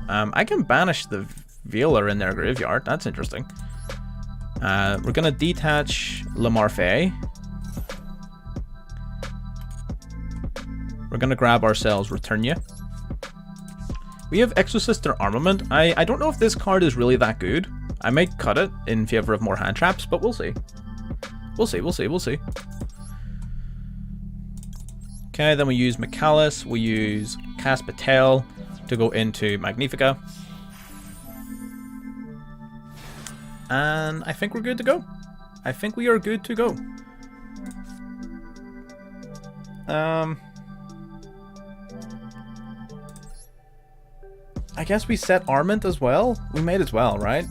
I can banish the Veiler in their graveyard. That's interesting. We're gonna detach Le Marfait. We're gonna grab ourselves Returnia. We have Exosister Armament. I don't know if this card is really that good. I might cut it in favor of more hand traps, but we'll see. We'll see, we'll see, we'll see. Okay, then we use Michaelis. We use Cast Patel to go into Magnifica. And I think we're good to go. I think we are good to go. I guess we set Armament as well. We might as well, right?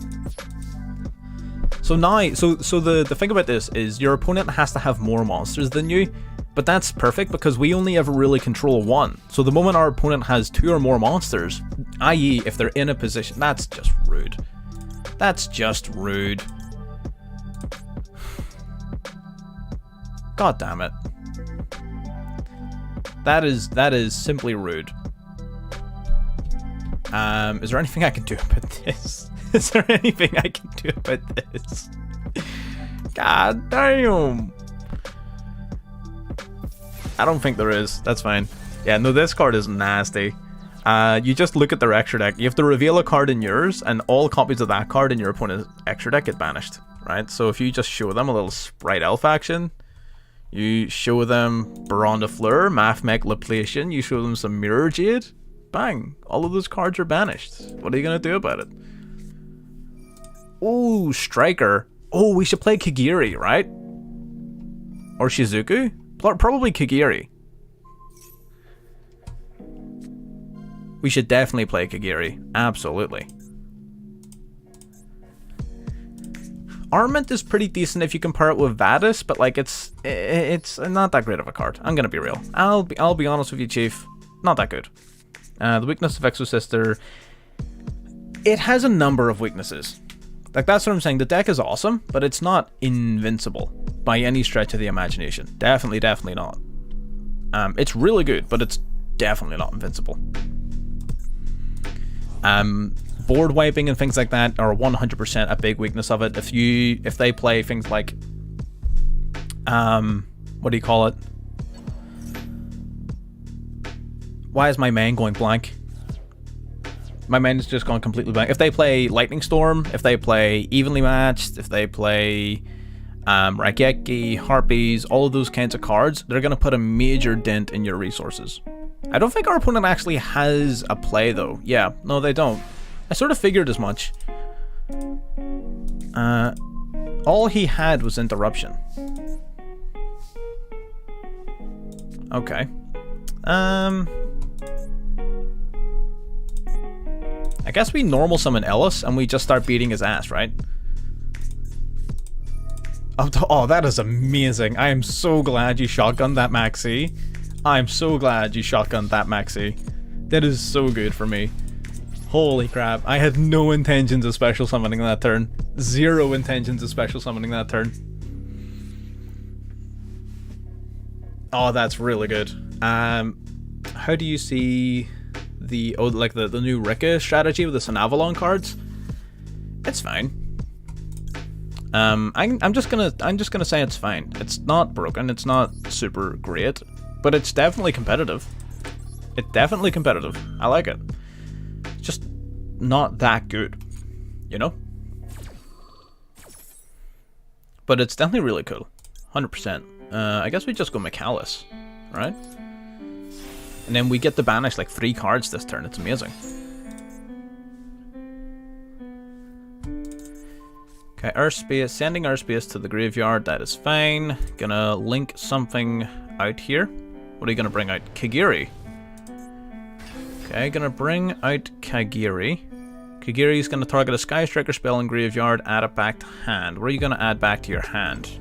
So now, so the thing about this is your opponent has to have more monsters than you, but that's perfect because we only ever really control 1. So the moment our opponent has 2 or more monsters, i.e. if they're in a position, that's just rude. That's just rude. God damn it. That is simply rude. Is there anything I can do about this? Is there anything I can do about this? God damn. I don't think there is. That's fine. Yeah, no, this card is nasty. You just look at their extra deck. You have to reveal a card in yours, and all copies of that card in your opponent's extra deck get banished, right? So if you just show them a little Sprite Elf action, you show them Baron de Fleur, Mathmech Laplation, you show them some Mirror Jade, bang, all of those cards are banished. What are you going to do about it? Ooh, Striker. Oh, we should play Kagiri, right? Or Shizuku? Probably Kagiri. We should definitely play Kagiri. Absolutely. Armament is pretty decent if you compare it with Vadis, but like it's not that great of a card. I'm gonna be real. I'll be honest with you, Chief. Not that good. The weakness of Exosister, it has a number of weaknesses. Like, that's what I'm saying. The deck is awesome, but it's not invincible by any stretch of the imagination. Definitely not. It's really good, but it's definitely not invincible. Board wiping and things like that are 100% a big weakness of it. If they play things like, what do you call it? Why is my mind going blank? My mind is just gone completely blank. If they play Lightning Storm, if they play Evenly Matched, if they play Raigeki, Harpies, all of those kinds of cards, they're going to put a major dent in your resources. I don't think our opponent actually has a play, though. Yeah, no, they don't. I sort of figured as much. All he had was Interruption. Okay. I guess we normal summon Ellis and we just start beating his ass, right? Oh, that is amazing. I am so glad you shotgunned that Maxi. I'm so glad you shotgunned that Maxi. That is so good for me. Holy crap. I had no intentions of special summoning that turn. Zero intentions of special summoning that turn. Oh, that's really good. How do you see the the new Rika strategy with the Sanavalon cards? It's fine. I'm just gonna say it's fine. It's not broken. It's not super great, but it's definitely competitive. It's definitely competitive. I like it. It's just not that good, you know. But it's definitely really cool. 100%. I guess we just go Michaelis, right? And then we get to banish like 3 cards this turn. It's amazing. Okay, Earthspace. Sending Earthspace to the graveyard. That is fine. Gonna link something out here. What are you gonna bring out? Kagiri. Okay, gonna bring out Kagiri. Kagiri is gonna target a Sky Striker spell in graveyard. Add it back to hand. What are you gonna add back to your hand?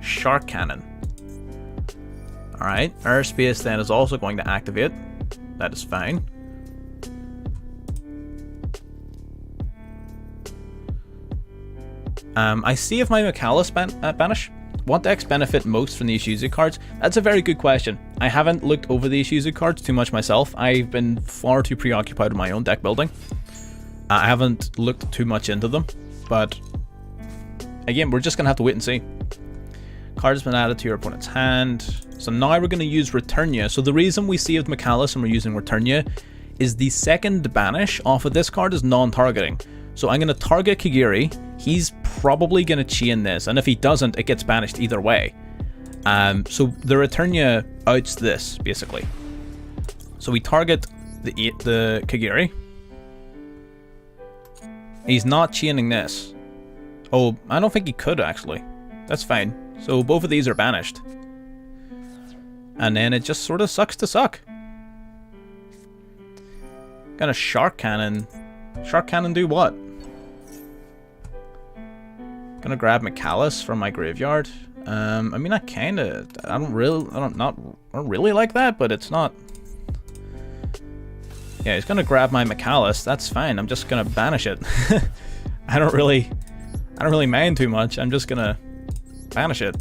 Shark Cannon. Alright, Airspace then is also going to activate. That is fine. I see if my Michaelis banish. What decks benefit most from the Ishizu cards? That's a very good question. I haven't looked over the Ishizu cards too much myself. I've been far too preoccupied with my own deck building. I haven't looked too much into them, but again, we're just going to have to wait and see. Card has been added to your opponent's hand. So now we're going to use Returnia. So the reason we saved Michaelis and we're using Returnia is the second banish off of this card is non-targeting. So I'm going to target Kagiri. He's probably going to chain this, and if he doesn't, it gets banished either way. So the Returnia outs this, basically. So we target the Kagiri. He's not chaining this. Oh, I don't think he could, actually. That's fine. So both of these are banished. And then it just sort of sucks to suck. Gonna Shark Cannon. Shark Cannon do what? Gonna grab Michaelis from my graveyard. I mean, I don't really like that, but it's not. Yeah, he's gonna grab my Michaelis. That's fine. I'm just gonna banish it. I don't really mind too much. I'm just gonna banish it.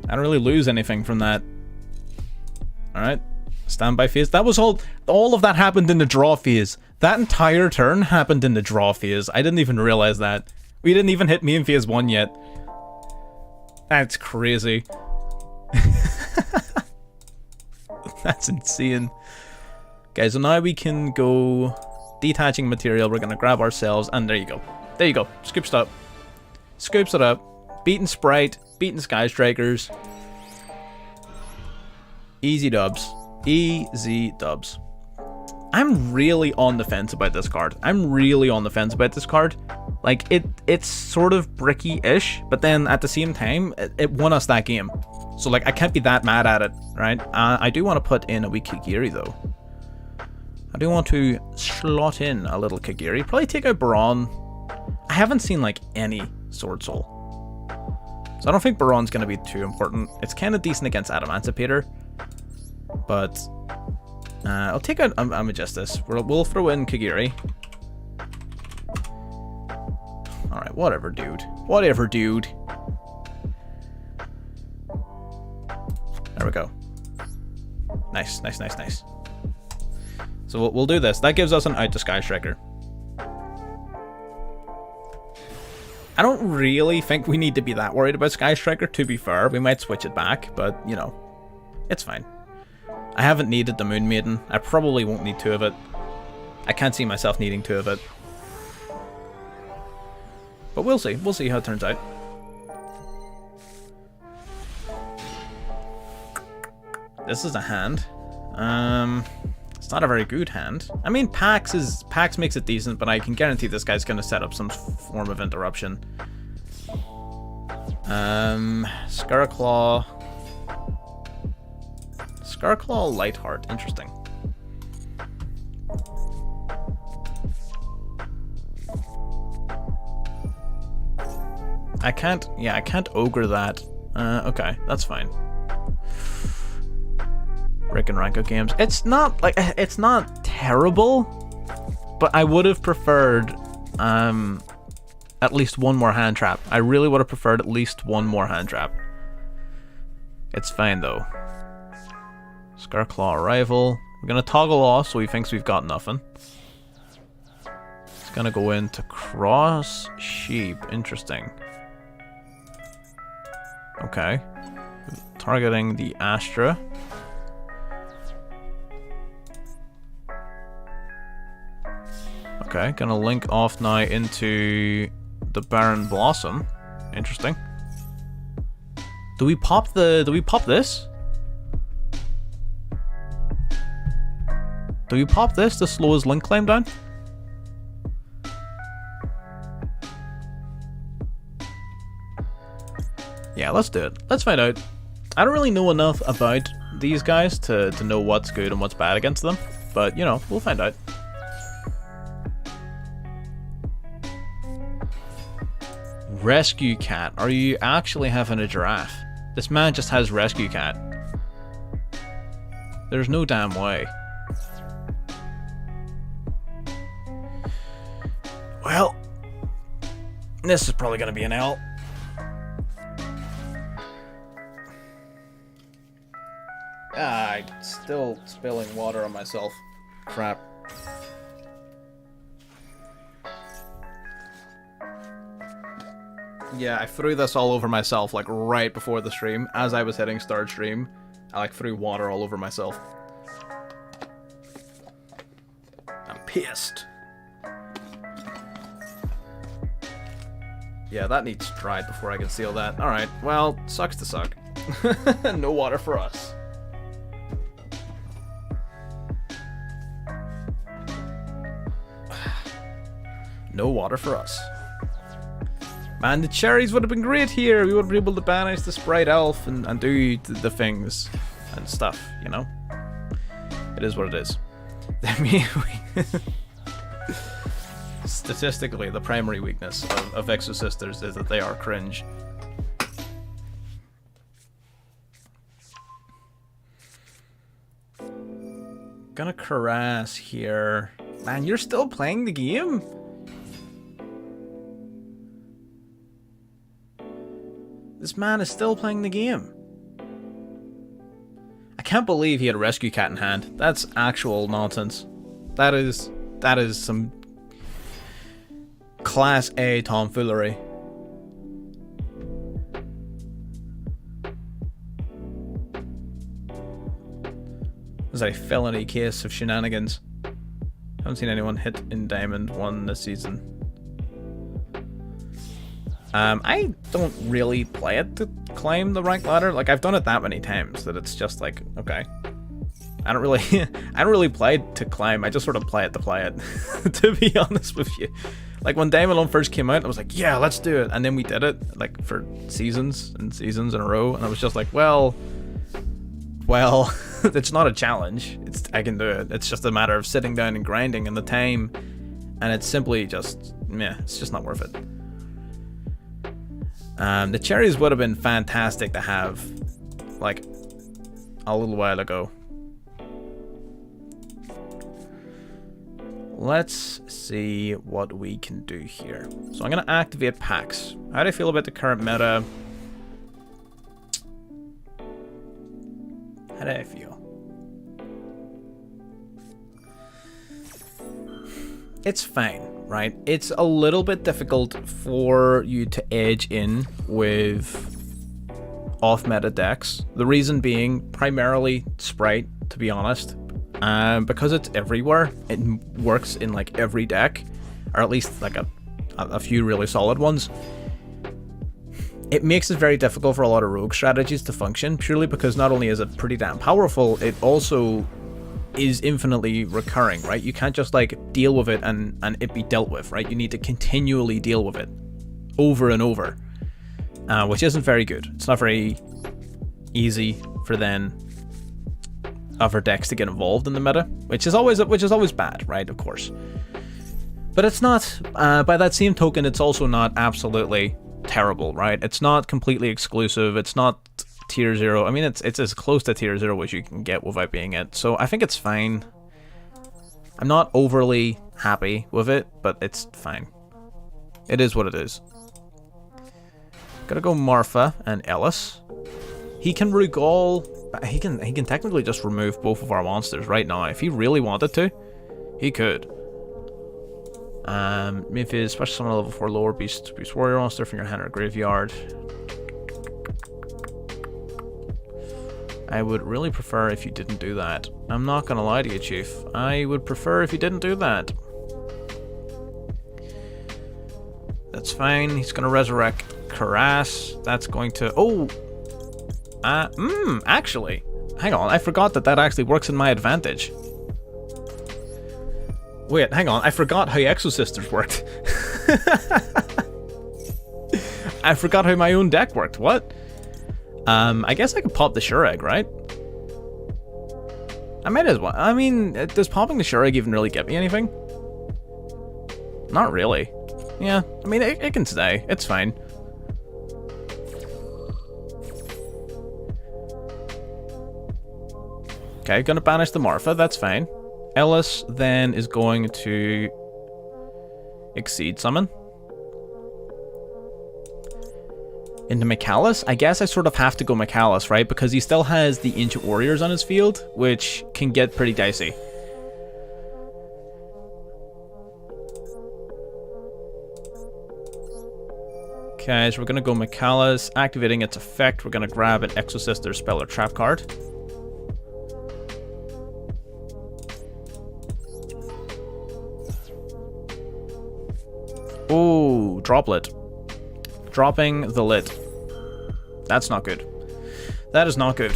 I don't really lose anything from that. Alright. Standby phase. That was all of that happened in the draw phase. That entire turn happened in the draw phase. I didn't even realize that. We didn't even hit me in phase 1 yet. That's crazy. That's insane. Okay, so now we can go detaching material. We're gonna grab ourselves, and there you go. There you go. Scoops it up. Scoops it up. Beating Sprite. Beating Sky Strikers. Easy dubs. Easy dubs. I'm really on the fence about this card. Like, it's sort of bricky-ish, but then at the same time, it won us that game. So, like, I can't be that mad at it, right? I do want to put in a wee Kagiri, though. I do want to slot in a little Kagiri. Probably take out Baron. I haven't seen, like, any Sword Soul. So I don't think Baron's going to be too important. It's kind of decent against Adamancipator. But I'll take out Amethyst. We'll throw in Kagiri. Alright, whatever, dude. Whatever, dude. There we go. Nice, nice, nice, nice. So we'll do this. That gives us an out to Sky Striker. I don't really think we need to be that worried about Sky Striker, to be fair. We might switch it back, but, you know, it's fine. I haven't needed the Moon Maiden. I probably won't need 2 of it. I can't see myself needing 2 of it. But we'll see. We'll see how it turns out. This is a hand. It's not a very good hand. I mean, Pax makes it decent, but I can guarantee this guy's going to set up some form of interruption. Scarclaw, Lightheart. Interesting. I can't ogre that. Okay, that's fine. Rick and Ranko games. It's not terrible, but I would have preferred at least one more hand trap. I really would have preferred at least one more hand trap. It's fine though. Scarclaw Arrival. We're gonna toggle off so he thinks we've got nothing. It's gonna go into Cross Sheep. Interesting. Okay. Targeting the Astra. Okay, gonna link off now into the Baron Blossom. Interesting. Do we pop this? Do we pop this to slow his link claim down? Yeah, let's do it. Let's find out. I don't really know enough about these guys to know what's good and what's bad against them, but you know, we'll find out. Rescue Cat. Are you actually having a giraffe? This man just has Rescue Cat. There's no damn way. Well, this is probably going to be an L. I'm still spilling water on myself. Crap. Yeah, I threw this all over myself, like, right before the stream. As I was hitting start stream, I, like, threw water all over myself. I'm pissed. Yeah, that needs dried before I can seal that. Alright, well, sucks to suck. No water for us. No water for us. Man, the cherries would have been great here. We would have been able to banish the Sprite Elf and do the things and stuff, you know? It is what it is. I mean, statistically, the primary weakness of Exosisters is that they are cringe. Gonna Caress here. Man, you're still playing the game? This man is still playing the game. I can't believe he had a Rescue Cat in hand. That's actual nonsense. That is some Class A tomfoolery. This is a felony case of shenanigans. Haven't seen anyone hit in Diamond 1 this season. I don't really play it to climb the rank ladder. Like, I've done it that many times that it's just like, okay. I don't really play it to climb. I just sort of play it to play it, to be honest with you. Like, when Diamond 1 first came out, I was like, yeah, let's do it. And then we did it, like, for seasons and seasons in a row. And I was just like, well, it's not a challenge. I can do it. It's just a matter of sitting down and grinding and the time. And it's simply just, meh, it's just not worth it. The cherries would have been fantastic to have, like, a little while ago. let's see what we can do here. So I'm going to activate packs. How do I feel about the current meta? How do I feel? It's fine, right? It's a little bit difficult for you to edge in with off-meta decks. The reason being primarily Sprite, to be honest. Because it's everywhere, it works in like every deck, or at least like a few really solid ones. It makes it very difficult for a lot of rogue strategies to function, purely because not only is it pretty damn powerful, it also is infinitely recurring, right? You can't just like deal with it and it be dealt with, right? You need to continually deal with it over and over, which isn't very good. It's not very easy for then other decks to get involved in the meta, which is always bad, right? Of course, but it's not. By that same token, it's also not absolutely terrible, right? It's not completely exclusive. It's not tier 0. I mean, it's as close to tier 0 as you can get without being it. So I think it's fine. I'm not overly happy with it, but it's fine. It is what it is. Gotta go Marfa and Ellis. He can regall. He can technically just remove both of our monsters right now. If he really wanted to, he could. If his special summon a level 4 lower beast warrior monster from your hand or graveyard. I would really prefer if you didn't do that. I'm not gonna lie to you, Chief. I would prefer if you didn't do that. That's fine. He's gonna resurrect Karas. That's going to... Oh! Actually, hang on, I forgot that actually works in my advantage. Wait, hang on, I forgot how Exosisters worked. I forgot how my own deck worked, what? I guess I could pop the Shureg, right? I might as well. I mean, does popping the Shureg even really get me anything? Not really. Yeah, I mean, it can stay, it's fine. Okay, gonna banish the Marfa, that's fine. Ellis then is going to Exceed Summon. Into Mikalis? I guess I sort of have to go Mikalis, right? Because he still has the Ancient Warriors on his field, which can get pretty dicey. Okay, so we're gonna go Mikalis. Activating its effect, we're gonna grab an Exorcist or Spell or Trap card. Oh, droplet. Dropping the lid. That's not good. That is not good.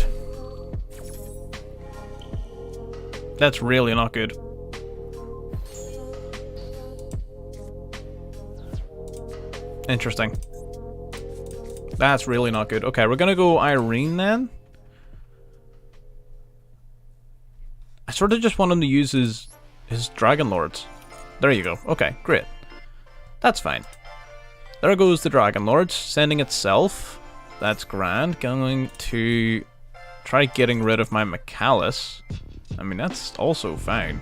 That's really not good. Interesting. That's really not good. Okay, we're gonna go Irene then. I sort of just want him to use his Dragon Lords. There you go. Okay, great. That's fine. There goes the Dragon Lords, sending itself. That's grand. Going to try getting rid of my Mikalis. I mean, that's also fine.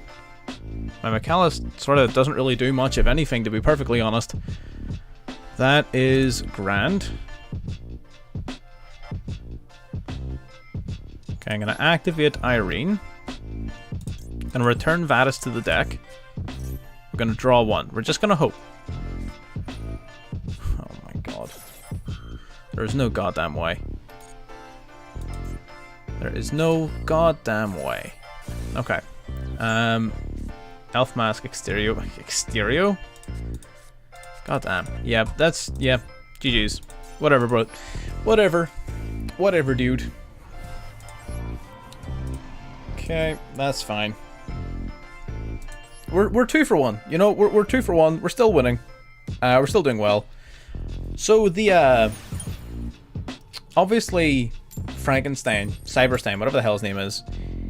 My Mikalis sort of doesn't really do much of anything, to be perfectly honest. That is grand. Okay, I'm going to activate Irene. I'm going to return Vadis to the deck. We're going to draw one. We're just going to hope. God. There is no goddamn way. There is no goddamn way. Okay. Elf Mask Exterio. Exterio? Goddamn. Yeah, that's... Yeah. GG's. Whatever, bro. Whatever. Whatever, dude. Okay, that's fine. We're 2 for 1. You know, we're 2 for 1. We're still winning. We're still doing well. So the obviously Frankenstein, Cyberstein, whatever the hell his name is,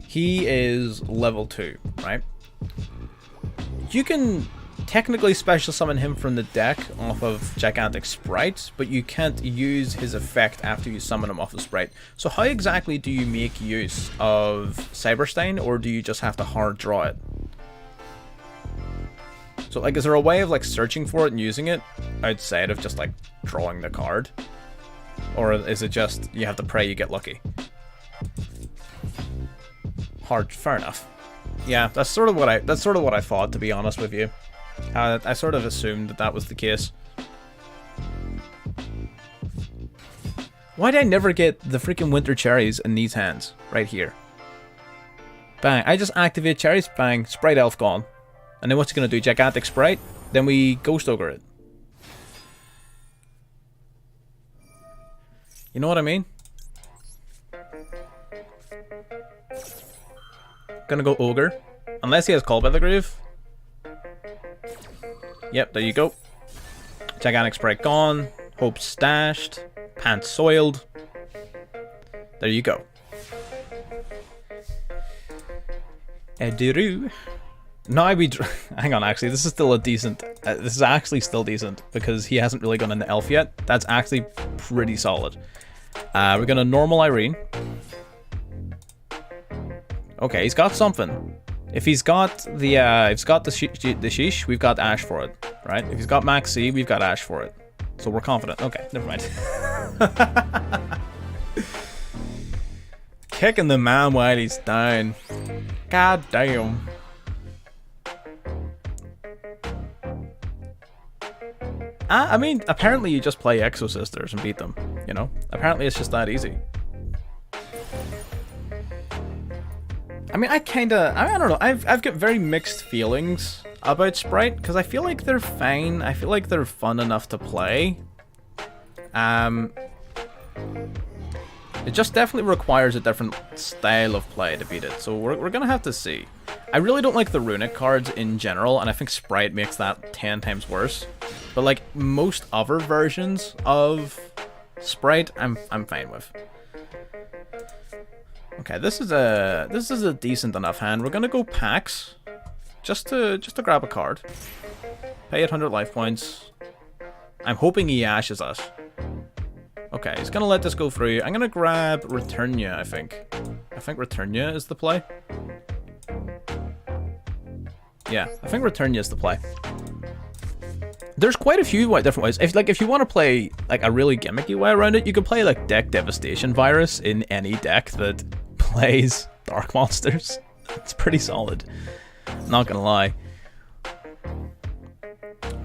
he is level 2, right? You can technically special summon him from the deck off of Gigantic Sprite, but you can't use his effect after you summon him off of Sprite. So how exactly do you make use of Cyberstein, or do you just have to hard draw it? So, like, is there a way of, like, searching for it and using it outside of just, like, drawing the card? Or is it just you have to pray you get lucky? Hard, fair enough. Yeah, that's sort of what I thought, to be honest with you. I sort of assumed that was the case. Why did I never get the freaking winter cherries in these hands? Right here. Bang. I just activate cherries. Bang. Sprite elf gone. And then what's it going to do? Gigantic sprite? Then we ghost ogre it. You know what I mean? Gonna go ogre. Unless he has Call by the Groove. Yep, there you go. Gigantic sprite gone. Hope stashed. Pants soiled. There you go. Ediru. Now we hang on, actually, this is still a decent. This is actually still decent because he hasn't really gone into elf yet. That's actually pretty solid. We're gonna normal Irene. Okay, he's got something. If he's got the sheesh, we've got Ash for it, right? If he's got Max C, we've got Ash for it. So we're confident. Okay, never mind. Kicking the man while he's down. God damn. I mean, apparently you just play Exo Sisters and beat them, you know? Apparently it's just that easy. I mean, I don't know. I've got very mixed feelings about Sprite because I feel like they're fine. I feel like they're fun enough to play. It just definitely requires a different style of play to beat it. So we're gonna have to see. I really don't like the runic cards in general, and I think Sprite makes that 10 times worse. But like most other versions of Sprite, I'm fine with. Okay, this is a decent enough hand. We're gonna go packs, just to grab a card. Pay 800 life points. I'm hoping he ashes us. Okay, he's gonna let this go through. I'm gonna grab Returnia, I think. I think Returnia is the play. Yeah, I think Returnia is the play. There's quite a few different ways. If you want to play like a really gimmicky way around it, you can play like Deck Devastation Virus in any deck that plays Dark Monsters. It's pretty solid. Not gonna lie.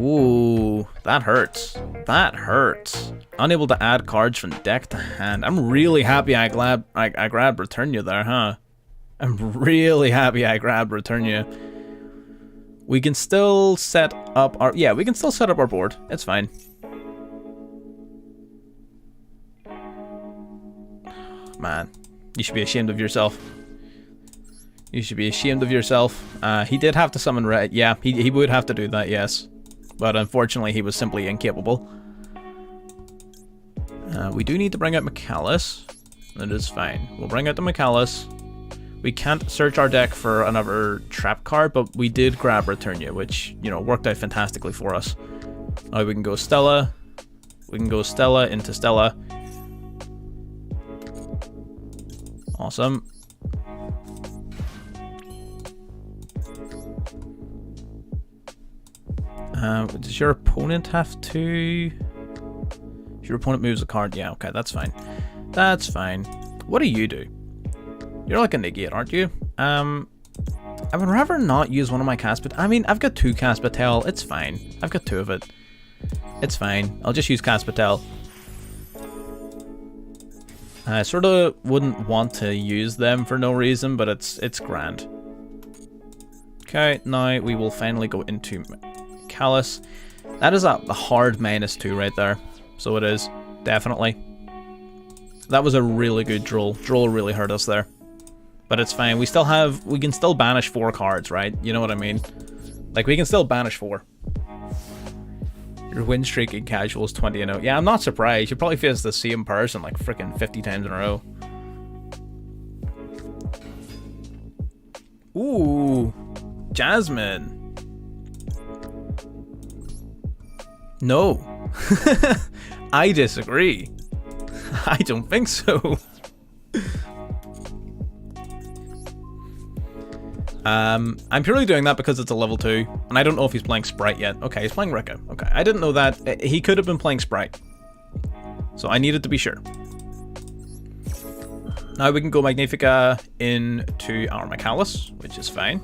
Ooh, that hurts. That hurts. Unable to add cards from deck to hand. I'm really happy I grabbed Returnia there, huh? I'm really happy I grabbed Returnia. We can still set up our... Yeah, we can still set up our board. It's fine. Man, you should be ashamed of yourself. You should be ashamed of yourself. He did have to summon red. Yeah, he would have to do that, yes. But unfortunately, he was simply incapable. We do need to bring out Micallus. That is fine. We'll bring out the Micallus. We can't search our deck for another trap card, but we did grab Returnia, which, you know, worked out fantastically for us. Now we can go Stella. We can go Stella into Stella. Awesome. Does your opponent have to... If your opponent moves a card, yeah, okay, that's fine. That's fine. What do you do? You're like a negate, aren't you? I would rather not use one of my Caspatel. I mean, I've got 2 Caspatel. It's fine. I've got 2 of it. It's fine. I'll just use Caspatel. I sort of wouldn't want to use them for no reason, but it's grand. Okay, now we will finally go into Callus. That is a hard -2 right there. So it is, definitely. That was a really good Duel. Duel really hurt us there. But it's fine. We can still banish 4 cards, right? You know what I mean? Like, we can still banish 4. Your win streak in casual is 20-0. Yeah, I'm not surprised. You probably face the same person like freaking 50 times in a row. Ooh, Jasmine. No. I disagree. I don't think so. I'm purely doing that because it's a level 2, and I don't know if he's playing Sprite yet. Okay, he's playing Rika. Okay, I didn't know that. He could have been playing Sprite. So I needed to be sure. Now we can go Magnifica into our Michaelis, which is fine.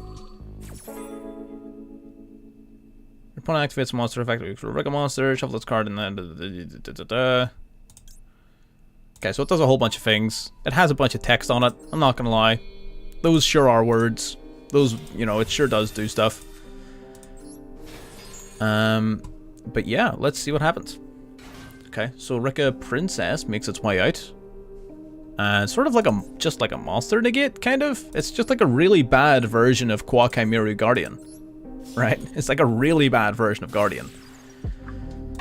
Your opponent activates monster effect for a Rika monster, shuffle this card, and then... Okay, so it does a whole bunch of things. It has a bunch of text on it, I'm not gonna lie. Those sure are words. Those, you know, it sure does do stuff. But yeah, let's see what happens. Okay, so Rika Princess makes its way out. Sort of like just like a monster negate, kind of. It's just like a really bad version of Quackimiru Guardian. Right? It's like a really bad version of Guardian.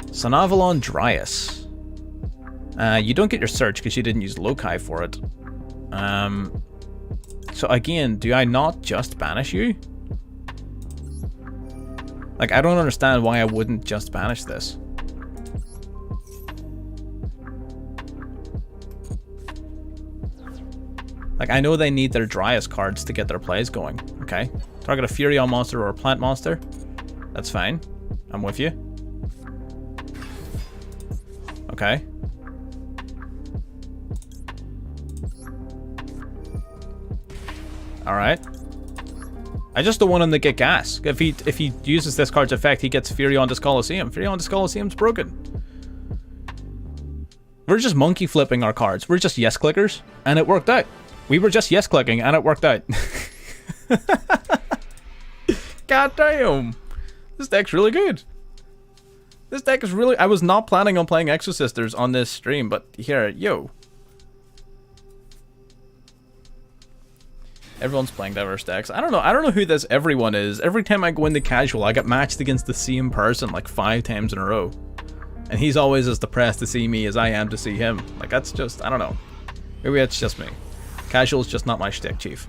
Sonavalon Dryas. You don't get your search because you didn't use Loci for it. So again, do I not just banish you? Like, I don't understand why I wouldn't just banish this. Like, I know they need their Dryas cards to get their plays going. Okay. Target a Furion monster or a plant monster. That's fine. I'm with you. Okay. Alright. I just don't want him to get gas. If he uses this card's effect, he gets Furion Coliseum. Furion Coliseum's broken. We're just monkey flipping our cards. We're just yes clickers, and it worked out. We were just yes clicking, and it worked out. God damn. This deck's really good. This deck is really... I was not planning on playing Exosisters on this stream, but here, yo. Everyone's playing diverse decks. I don't know who this everyone is. Every time I go into casual, I get matched against the same person like 5 times in a row. And he's always as depressed to see me as I am to see him. Like, that's just, I don't know. Maybe it's just me. Casual is just not my shtick, chief.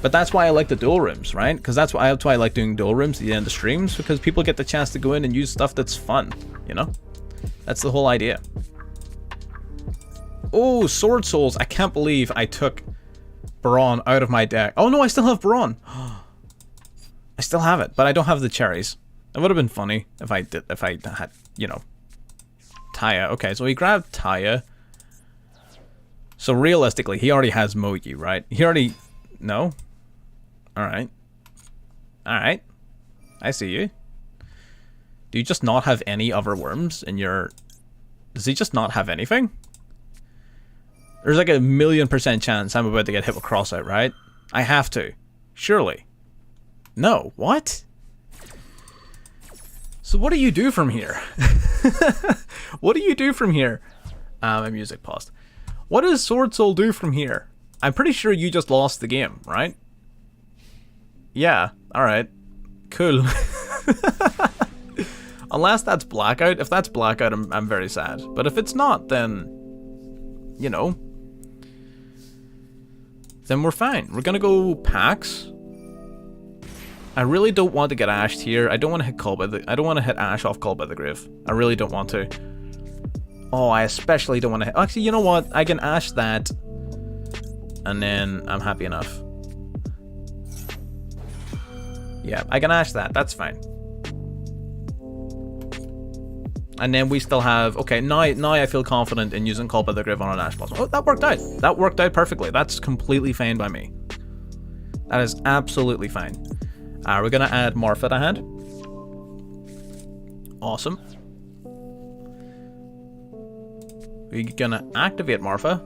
But that's why I like the duel rooms, right? Because that's why I like doing duel rooms at the end of streams, because people get the chance to go in and use stuff that's fun, you know? That's the whole idea. Oh, Sword Souls. I can't believe I took Baron out of my deck. Oh no, I still have Baron. I still have it, but I don't have the cherries. It would have been funny if I had, you know, Taya. Okay, so he grabbed Taya. So realistically, he already has Mogi, right? He already... No? Alright. Alright. I see you. Do you just not have any other worms in your... Does he just not have anything? There's like a 1,000,000% chance I'm about to get hit with Crossout, right? I have to. Surely. No. What? So what do you do from here? What do you do from here? My music paused. What does Sword Soul do from here? I'm pretty sure you just lost the game, right? Yeah. Alright. Cool. Unless that's Blackout. If that's Blackout, I'm very sad. But if it's not, then... You know... Then we're fine. We're gonna go Pax. I really don't want to get ashed here. I don't want to hit I don't want to hit Ash off Call by the Grave. I really don't want to. Oh, I especially don't want to hit... Actually, you know what? I can Ash that. And then I'm happy enough. Yeah, I can Ash that. That's fine. And then we still have... Okay, now I feel confident in using Call by the Grave on an Ash Blossom. Oh, that worked out. That worked out perfectly. That's completely fine by me. That is absolutely fine. We're going to add Marfa to hand. Awesome. We're going to activate Marfa.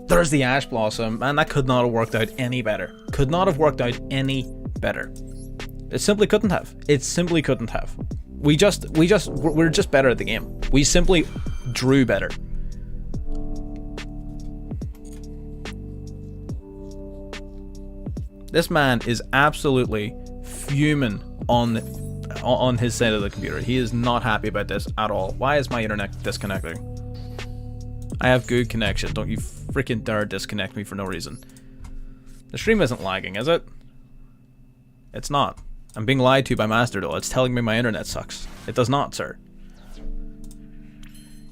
There's the Ash Blossom. Man, that could not have worked out any better. Could not have worked out any better. It simply couldn't have. It simply couldn't have. We're just better at the game. We simply drew better. This man is absolutely fuming on his side of the computer. He is not happy about this at all. Why is my internet disconnecting? I have good connection. Don't you freaking dare disconnect me for no reason. The stream isn't lagging, is it? It's not. I'm being lied to by Master Duel. It's telling me my internet sucks. It does not, sir.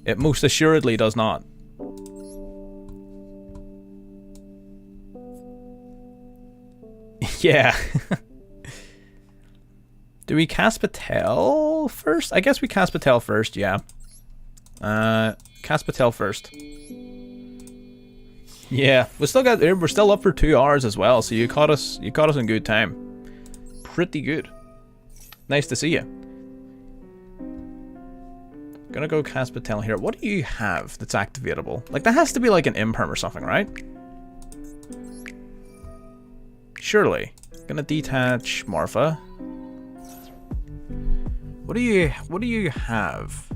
It most assuredly does not. Yeah. Do we cast Patel first? I guess we cast Patel first, yeah. Cast Patel first. Yeah, we're still up for 2 hours as well, so you caught us in good time. Pretty good. Nice to see you. Gonna go cast Patel here. What do you have that's activatable? Like, that has to be like an imperm or something, right? Surely. Gonna detach Marfa. What do you have?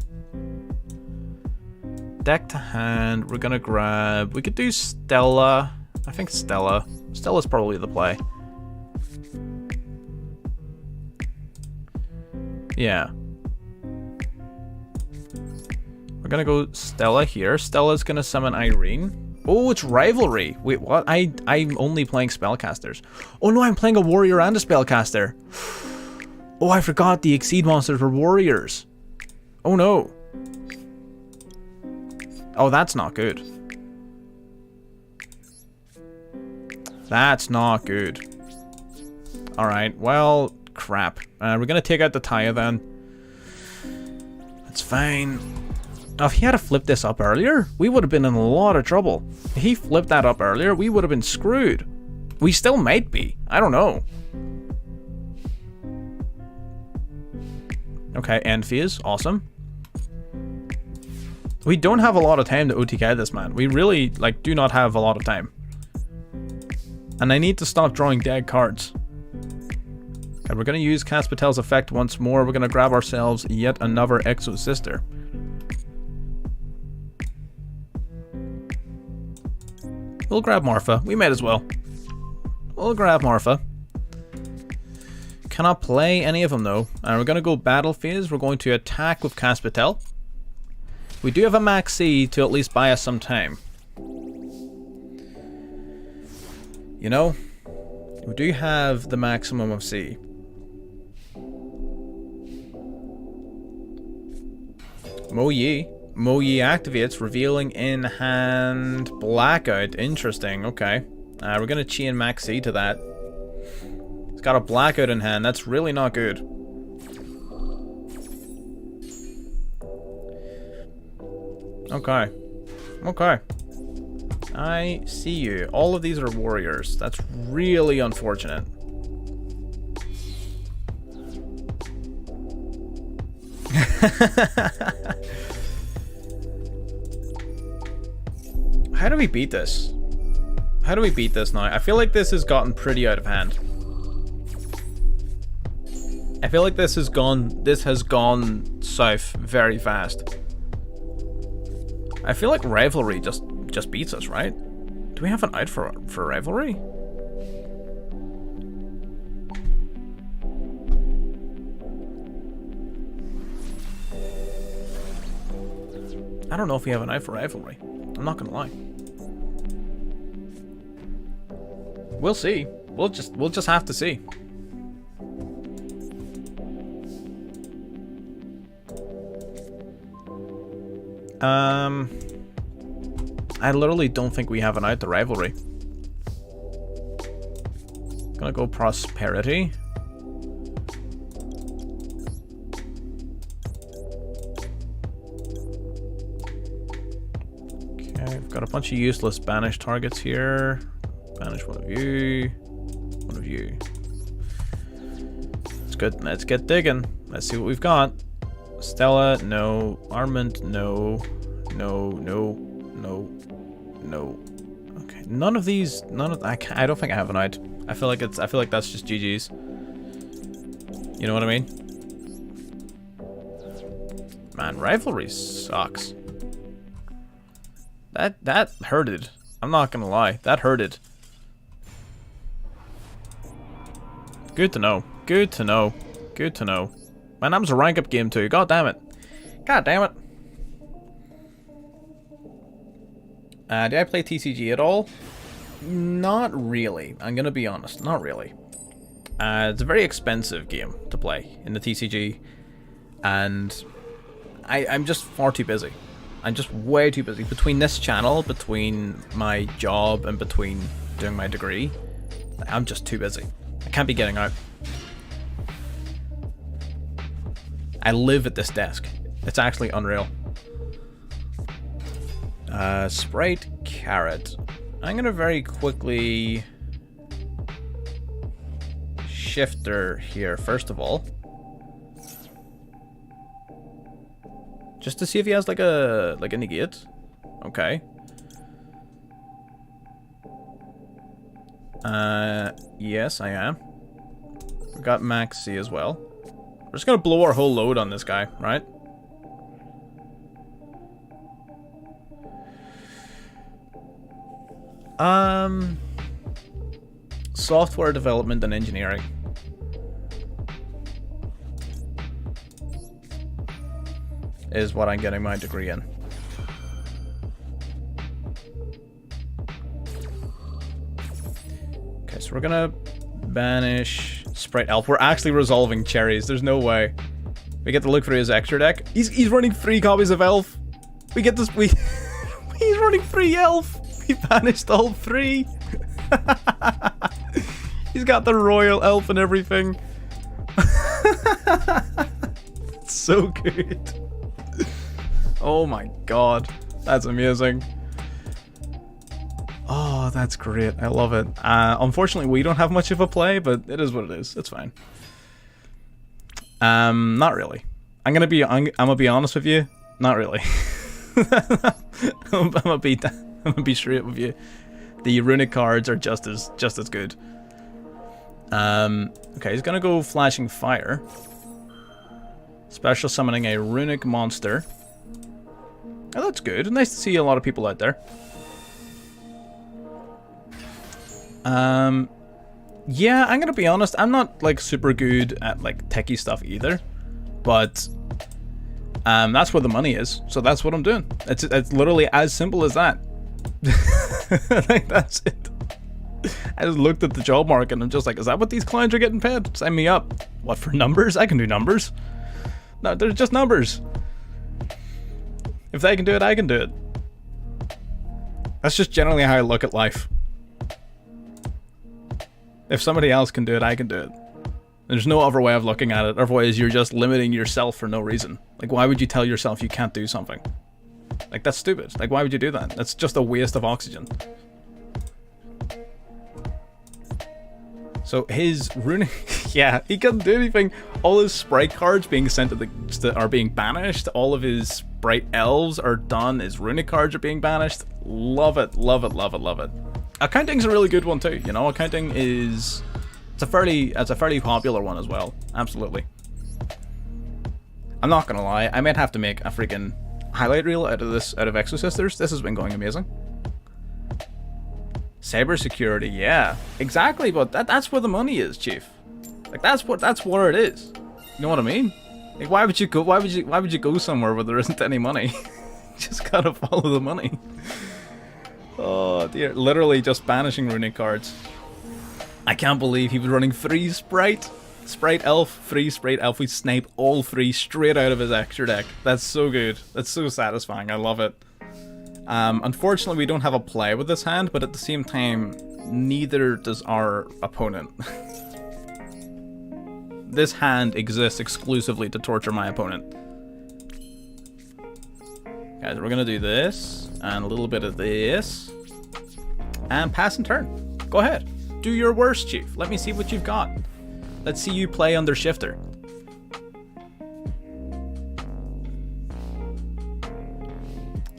Deck to hand. We're gonna grab. We could do Stella. I think Stella. Stella's probably the play. Yeah. We're gonna go Stella here. Stella's gonna summon Irene. Oh, it's Rivalry. Wait, what? I'm only playing spellcasters. Oh no, I'm playing a warrior and a spellcaster. Oh, I forgot the Exceed monsters were warriors. Oh no. Oh, that's not good. That's not good. Alright, well, crap. We're gonna take out the Taya then. That's fine. Now, if he had to flip this up earlier, we would have been in a lot of trouble. If he flipped that up earlier, we would have been screwed. We still might be. I don't know. Okay, end phase. Awesome. We don't have a lot of time to OTK this, man. We really, like, do not have a lot of time. And I need to stop drawing dead cards. And we're going to use Cast Patel's effect once more. We're going to grab ourselves yet another Exo Sister. We'll grab Marfa. We might as well. We'll grab Marfa. Cannot play any of them though. And we're going to go battle phase. We're going to attack with Cast Patel. We do have a max C to at least buy us some time. You know, we do have the maximum of C. Mo Yi activates, revealing in hand Blackout. Interesting, okay. We're going to chain max C to that. It's got a Blackout in hand. That's really not good. Okay. Okay. I see you. All of these are warriors. That's really unfortunate. How do we beat this? How do we beat this now? I feel like this has gotten pretty out of hand. I feel like this has gone south very fast. I feel like Rivalry just beats us, right? Do we have an out for Rivalry? I don't know if we have an out for Rivalry. I'm not gonna lie. We'll see. We'll just have to see. I literally don't think we have an out to Rivalry. Gonna go Prosperity. Okay, we've got a bunch of useless banish targets here. Banish one of you. One of you. It's good. Let's get digging. Let's see what we've got. Stella, no. Armand, no. No, no, no, no. Okay, none of these. I don't think I have an out. I feel like that's just GG's. You know what I mean? Man, Rivalry sucks. That hurted. I'm not gonna lie. That hurted. Good to know. Good to know. Good to know. Man, that was a rank up game too. God damn it. God damn it. Did I play TCG at all? Not really. I'm gonna be honest. Not really. It's a very expensive game to play in the TCG. And I'm just far too busy. I'm just way too busy. Between this channel, between my job, and between doing my degree, I'm just too busy. I can't be getting out. I live at this desk. It's actually unreal. Sprite carrot. I'm gonna very quickly shifter here first of all, just to see if he has like a negate. Okay. Yes, I am. We got Max C as well. We're just gonna blow our whole load on this guy, right? Software development and engineering. Is what I'm getting my degree in. Okay, so we're gonna banish Sprite Elf. We're actually resolving cherries. There's no way. We get to look through his extra deck. He's running 3 copies of Elf. We get this. He's running 3 Elf. He banished all 3. He's got the royal elf and everything. It's so good. Oh my god. That's amazing. Oh, that's great. I love it. Unfortunately, we don't have much of a play, but it is what it is. It's fine. Not really. I'm gonna be honest with you. Not really. I'm gonna be straight with you. The runic cards are just as good. Okay, he's gonna go flashing fire. Special summoning a runic monster. Oh, that's good. Nice to see a lot of people out there. Yeah, I'm gonna be honest. I'm not like super good at like techie stuff either, but that's where the money is. So that's what I'm doing. It's literally as simple as that. Like, that's it. I just looked at the job market and I'm just like, is that what these clients are getting paid? Sign me up. What, for numbers? I can do numbers. No, they're just numbers. If they can do it, I can do it. That's just generally how I look at life. If somebody else can do it, I can do it. There's no other way of looking at it. Otherwise, you're just limiting yourself for no reason. Like, why would you tell yourself you can't do something? Like, that's stupid. Like, why would you do that? That's just a waste of oxygen. So his runic, yeah, he can't do anything. All his sprite cards being sent to are being banished. All of his sprite elves are done. His runic cards are being banished. Love it, love it, love it, love it. Accounting's a really good one too. You know, accounting is it's a fairly popular one as well. Absolutely. I'm not gonna lie. I might have to make a freaking highlight reel out of Exosisters. This has been going amazing. Cybersecurity, yeah, exactly. But that's where the money is, Chief. Like that's where it is. You know what I mean? Like, why would you go somewhere where there isn't any money? You just gotta follow the money. Oh dear, literally just banishing runic cards. I can't believe he was running 3 Sprite Elf, 3 Sprite Elf. We snipe all 3 straight out of his extra deck. That's so good. That's so satisfying. I love it. Unfortunately, we don't have a play with this hand, but at the same time, neither does our opponent. This hand exists exclusively to torture my opponent. Guys, we're gonna do this, and a little bit of this, and pass and turn. Go ahead. Do your worst, Chief. Let me see what you've got. Let's see you play under Shifter.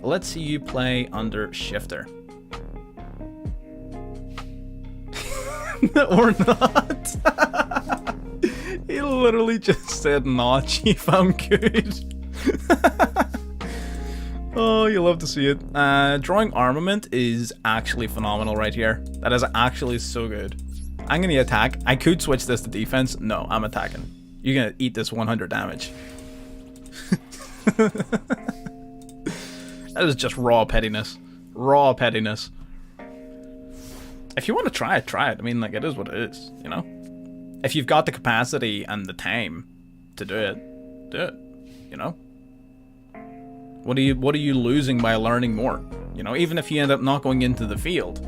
Let's see you play under Shifter. Or not. He literally just said, nah, Chief, I'm good. Oh, you love to see it. Drawing Armament is actually phenomenal right here. That is actually so good. I'm gonna attack. I could switch this to defense. No, I'm attacking. You're gonna eat this 100 damage. That is just raw pettiness. Raw pettiness. If you want to try it, try it. I mean, like, it is what it is, you know? If you've got the capacity and the time to do it, you know? What are you losing by learning more? You know, even if you end up not going into the field,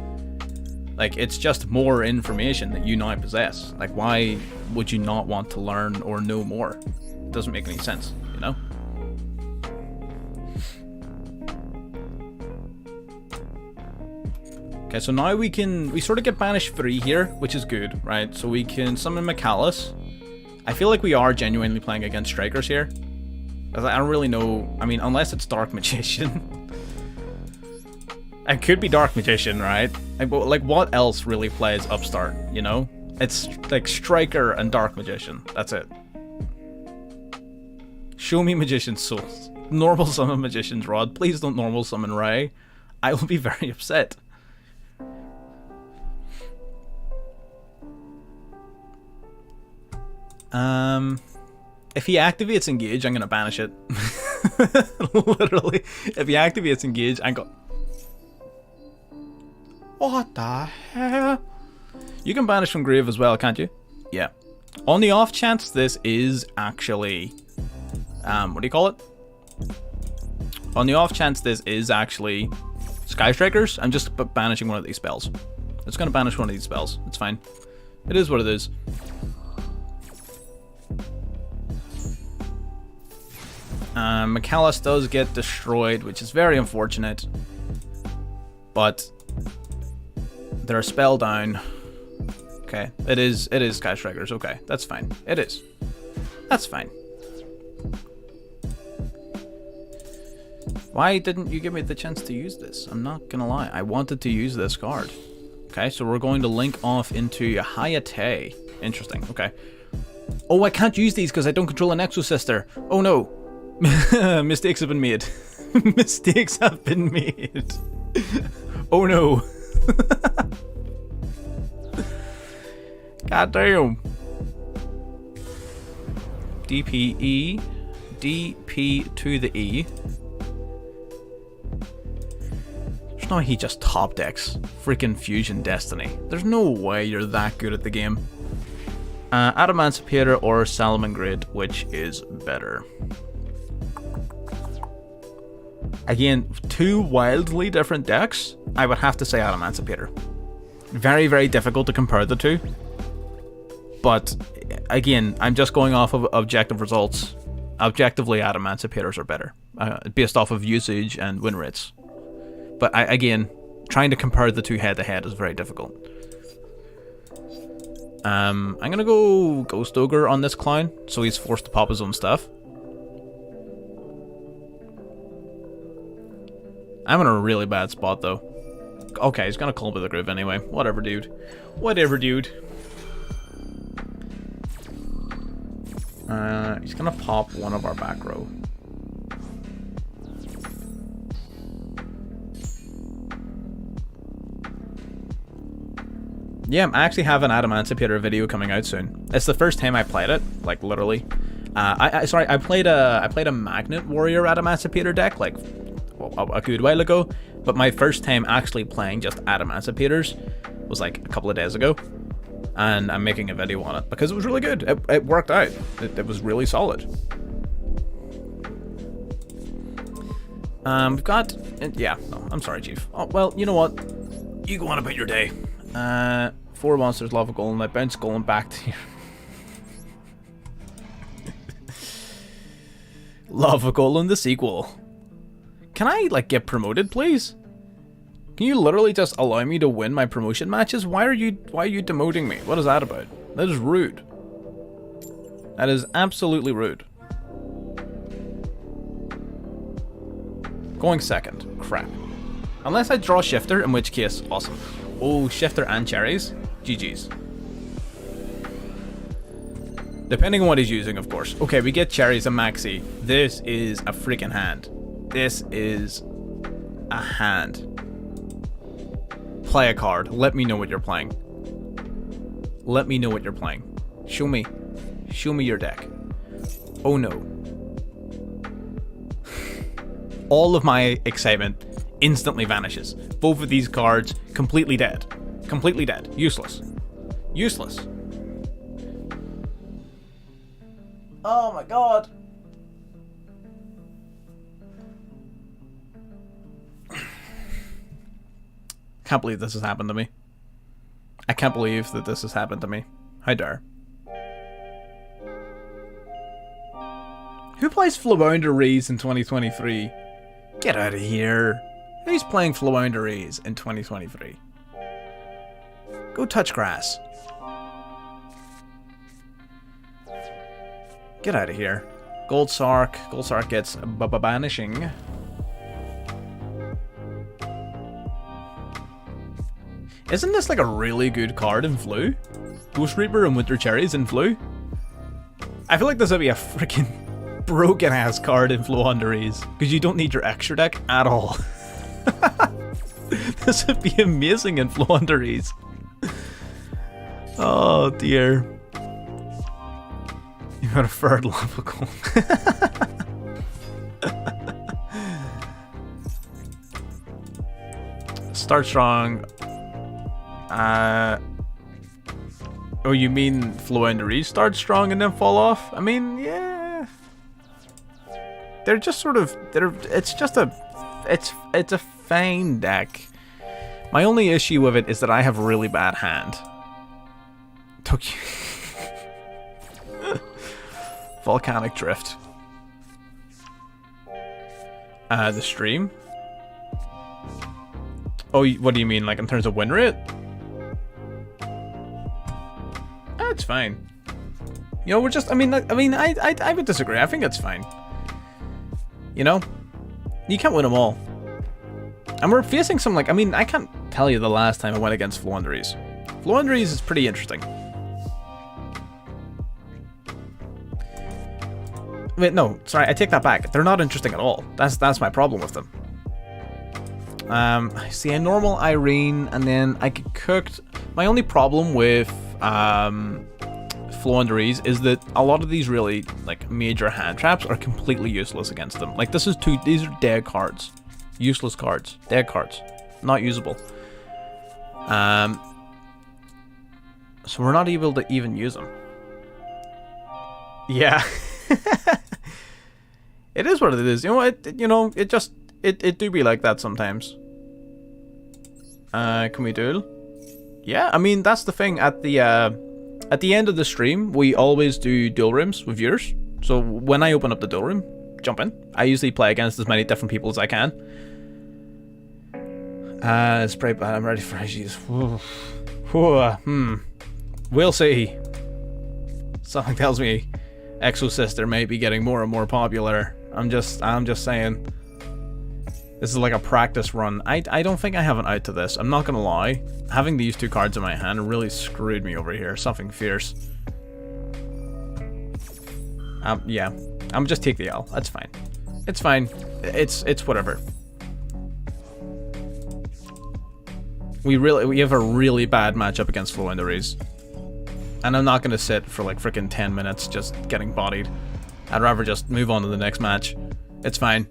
Like, it's just more information that you now possess. Like, why would you not want to learn or know more? It doesn't make any sense, you know? Okay, so now we sort of get banished 3 here, which is good, right? So we can summon Macallus. I feel like we are genuinely playing against strikers here. I don't really know, I mean, unless it's Dark Magician. It could be Dark Magician, right? Like, what else really plays Upstart, you know? It's like Striker and Dark Magician. That's it. Show me Magician's Souls. Normal summon Magician's Rod. Please don't normal summon Ray. I will be very upset. If he activates Engage, I'm gonna banish it. Literally. If he activates Engage, I'm go. What the hell? You can banish from Grave as well, can't you? Yeah. On the off chance this is actually... what do you call it? On the off chance this is actually Sky Strikers, I'm just banishing one of these spells. I'm just gonna banish one of these spells. It's fine. It is what it is. Macallus does get destroyed, which is very unfortunate. But they're a spell down. Okay, it is Sky Strikers. Okay, that's fine. It is. That's fine. Why didn't you give me the chance to use this? I'm not gonna lie. I wanted to use this card. Okay, so we're going to link off into Hayate. Interesting. Okay. Oh, I can't use these because I don't control an Exosister. Oh no. Mistakes have been made. Mistakes have been made. Oh no. God damn. DPE. DP to the E. There's no way he just top decks freaking Fusion Destiny. There's no way you're that good at the game. Adamancipator or Salamangreat, which is better? Again, 2 wildly different decks. I would have to say Adamancipator. Very, very difficult to compare the two. But again, I'm just going off of objective results. Objectively, Adamancipators are better, based off of usage and win rates. But again, trying to compare the two head to head is very difficult. I'm gonna go Ghost Ogre on this clown, so he's forced to pop his own stuff. I'm in a really bad spot though. Okay, he's gonna call with the groove anyway. Whatever, dude. Whatever, dude. He's gonna pop one of our back row. Yeah, I actually have an Adamancipator video coming out soon. It's the first time I played it, like literally. I played a Magnet Warrior Adamancipator deck like a good while ago, but my first time actually playing just Adamancipators was like a couple of days ago, and I'm making a video on it because it was really good. It worked out. It was really solid. We've got yeah. Oh, I'm sorry, Chief. Oh well, you know what? You go on about your day. 4 monsters, Lava Golem. I bounce Golem back to you. Lava Golem the sequel. Can I like get promoted, please? Can you literally just allow me to win my promotion matches? Why are you demoting me? What is that about? That is rude. That is absolutely rude. Going second. Crap. Unless I draw Shifter, in which case, awesome. Oh, Shifter and Cherries? GG's. Depending on what he's using, of course. Okay, we get Cherries and Maxi. This is a freaking hand. This is a hand. Play a card. Let me know what you're playing. Let me know what you're playing. Show me. Show me your deck. Oh no. All of my excitement instantly vanishes. Both of these cards completely dead. Completely dead. Useless. Useless. Oh my god. Can't believe this has happened to me. can't believe that this has happened to me. How dare. Who plays Flounderies in 2023? Get out of here. Who's playing Flounderies in 2023? Go touch grass. Get out of here. Gold Sark. Gold Sark gets banishing. Isn't this like a really good card in Flu? Ghost Reaper and Winter Cherries in Flu? I feel like this would be a freaking broken ass card in Flounderies, because you don't need your extra deck at all. This would be amazing in Flounderies. Oh dear. You got a third lava gold. Start strong. Oh, you mean Flounderies start strong and then fall off? I mean, yeah. They're just sort of, it's a fine deck. My only issue with it is that I have a really bad hand. Tokyo. Volcanic Drift. The stream? Oh, what do you mean, like in terms of win rate? It's fine. You know, we're just, I would disagree. I think it's fine. You know? You can't win them all. And we're facing some, like, I can't tell you the last time I went against Flounderies. Flounderies is pretty interesting. Wait, no, sorry, I take that back. They're not interesting at all. That's my problem with them. See, a normal Irene, and then I get cooked. My only problem with Flounderies is that a lot of these really, like, major hand traps are completely useless against them. Like, these are dead cards. Useless cards. Dead cards. Not usable. So we're not able to even use them. Yeah. It is what it is. It do be like that sometimes. Can we duel? Yeah, I mean, that's the thing. At the end of the stream, we always do duel rooms with viewers. So when I open up the duel room, jump in. I usually play against as many different people as I can. Spray bad. I'm ready for Regis. We'll see. Something tells me Exo Sister may be getting more and more popular. I'm just saying. This is like a practice run. I don't think I have an out to this. I'm not gonna lie. Having these two cards in my hand really screwed me over here. Something fierce. Yeah. I'm just take the L. That's fine. It's fine. It's whatever. We have a really bad matchup against Flounderies. And I'm not gonna sit for like freaking 10 minutes just getting bodied. I'd rather just move on to the next match. It's fine.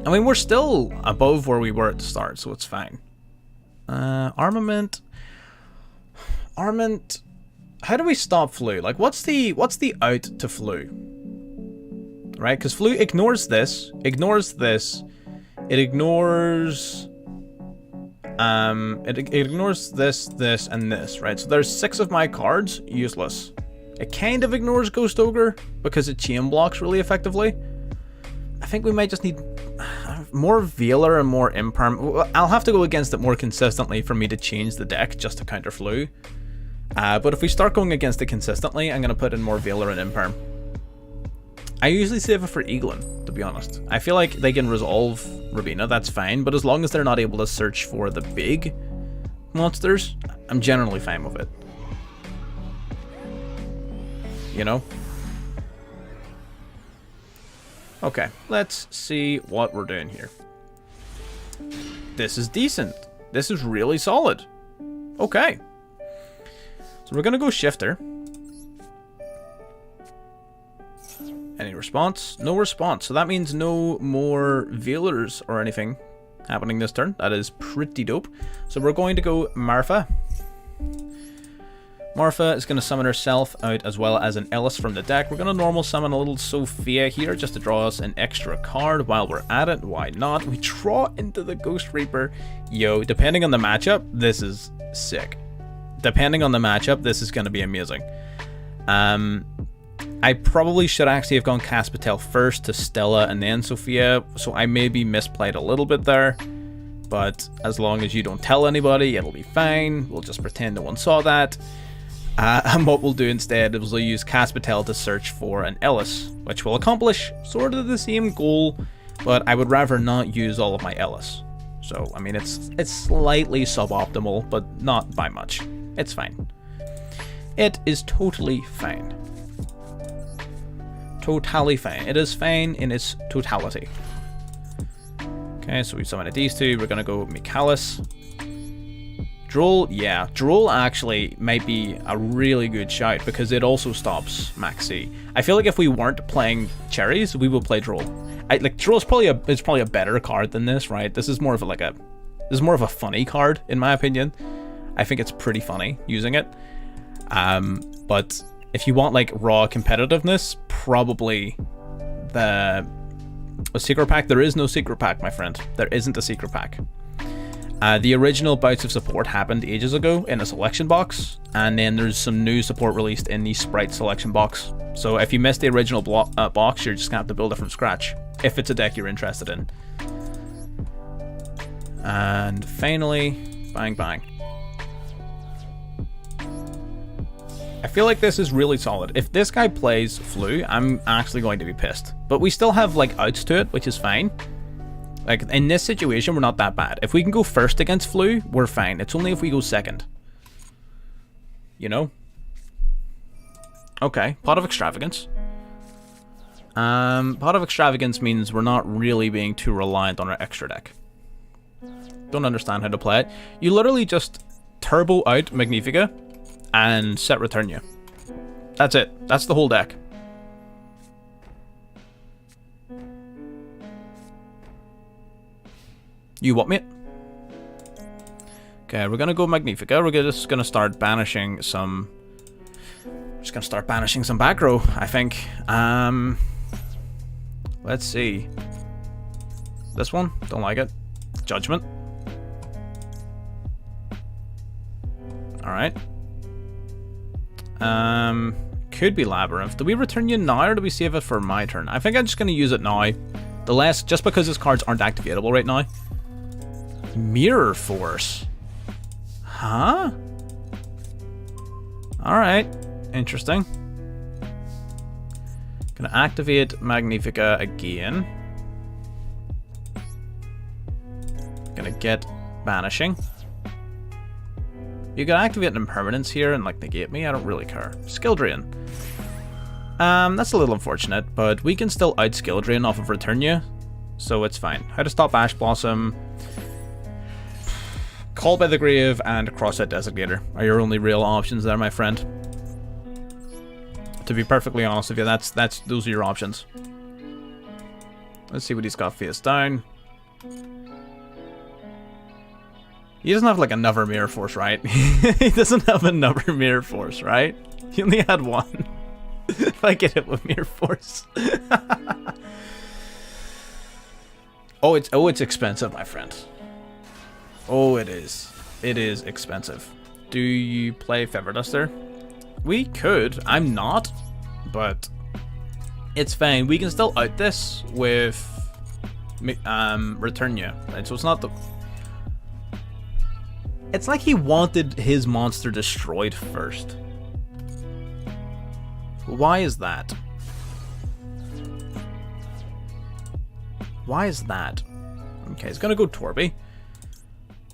I mean, we're still above where we were at the start, so it's fine. Armament. How do we stop Flu? Like, what's the out to Flu? Right? Because Flu ignores this, ignores this, it ignores this, and this, right? So there's 6 of my cards useless. It kind of ignores Ghost Ogre because it chain blocks really effectively. I think we might just need more Veiler and more Imperm. I'll have to go against it more consistently for me to change the deck just to counter Flu. But if we start going against it consistently, I'm going to put in more Veiler and Imperm. I usually save it for Eaglin, to be honest. I feel like they can resolve Rabina, that's fine, but as long as they're not able to search for the big monsters, I'm generally fine with it. You know? Okay, let's see what we're doing here. This is decent. This is really solid. Okay. So we're gonna go Shifter. Any response? No response. So that means no more Veilers or anything happening this turn. That is pretty dope. So we're going to go Marfa. Marfa is going to summon herself out as well as an Ellis from the deck. We're going to normal summon a little Sophia here just to draw us an extra card while we're at it. Why not? We draw into the Ghost Reaper. Yo, depending on the matchup, this is sick. depending on the matchup, this is going to be amazing. I probably should actually have gone Caspitel first to Stella and then Sophia, so I maybe misplayed a little bit there. But as long as you don't tell anybody, it'll be fine. We'll just pretend no one saw that. And what we'll do instead is we'll use Caspitel to search for an Ellis, which will accomplish sort of the same goal, but I would rather not use all of my Ellis. So, I mean, it's slightly suboptimal, but not by much. It's fine. It is totally fine. Totally fine. It is fine in its totality. Okay, so we summoned these two. We're gonna go Michalis. Duel, yeah. Duel actually might be a really good shout because it also stops Maxi. I feel like if we weren't playing cherries, we would play Duel. Like Duel's probably a better card than this, right? This is more of a funny card in my opinion. I think it's pretty funny using it. But if you want like raw competitiveness, probably a secret pack. There is no secret pack, my friend. There isn't a secret pack. The original bouts of support happened ages ago in a selection box, and then there's some new support released in the Sprite selection box. So if you missed the original box, you're just gonna have to build it from scratch, if it's a deck you're interested in. And finally, bang bang. I feel like this is really solid. If this guy plays Flu, I'm actually going to be pissed. But we still have like outs to it, which is fine. Like in this situation, we're not that bad. If we can go first against Flu, we're fine. It's only if we go second. You know? Okay, Pot of Extravagance. Pot of Extravagance means we're not really being too reliant on our extra deck. Don't understand how to play it. You literally just turbo out Magnifica and set Returnia. That's it. That's the whole deck. You what, mate? Okay, we're gonna go Magnifica. We're just gonna start banishing some... Just gonna start banishing some back row, I think. Let's see. This one? Don't like it. Judgment. Alright. Could be Labyrinth. Do we return you now or do we save it for my turn? I think I'm just gonna use it now. Just because his cards aren't activatable right now. Mirror Force. Huh? Alright. Interesting. Gonna activate Magnifica again. Gonna get Banishing. You can activate an impermanence here and like negate me. I don't really care. Skill Drain. That's a little unfortunate, but we can still out Skill Drain off of Returnia, so it's fine. How to stop Ash Blossom. Call by the Grave and Crosshead Designator are your only real options there, my friend. To be perfectly honest with you, those are your options. Let's see what he's got face down. He doesn't have like another Mirror Force, right? He doesn't have another Mirror Force, right? He only had one. If I get it with Mirror Force. Oh, it's expensive, my friend. Oh, it is. It is expensive. Do you play Feather Duster? We could. I'm not, but it's fine. We can still out this with Returnia, right? So it's not the... It's like he wanted his monster destroyed first. Why is that? Why is that? Okay, he's gonna go Torby.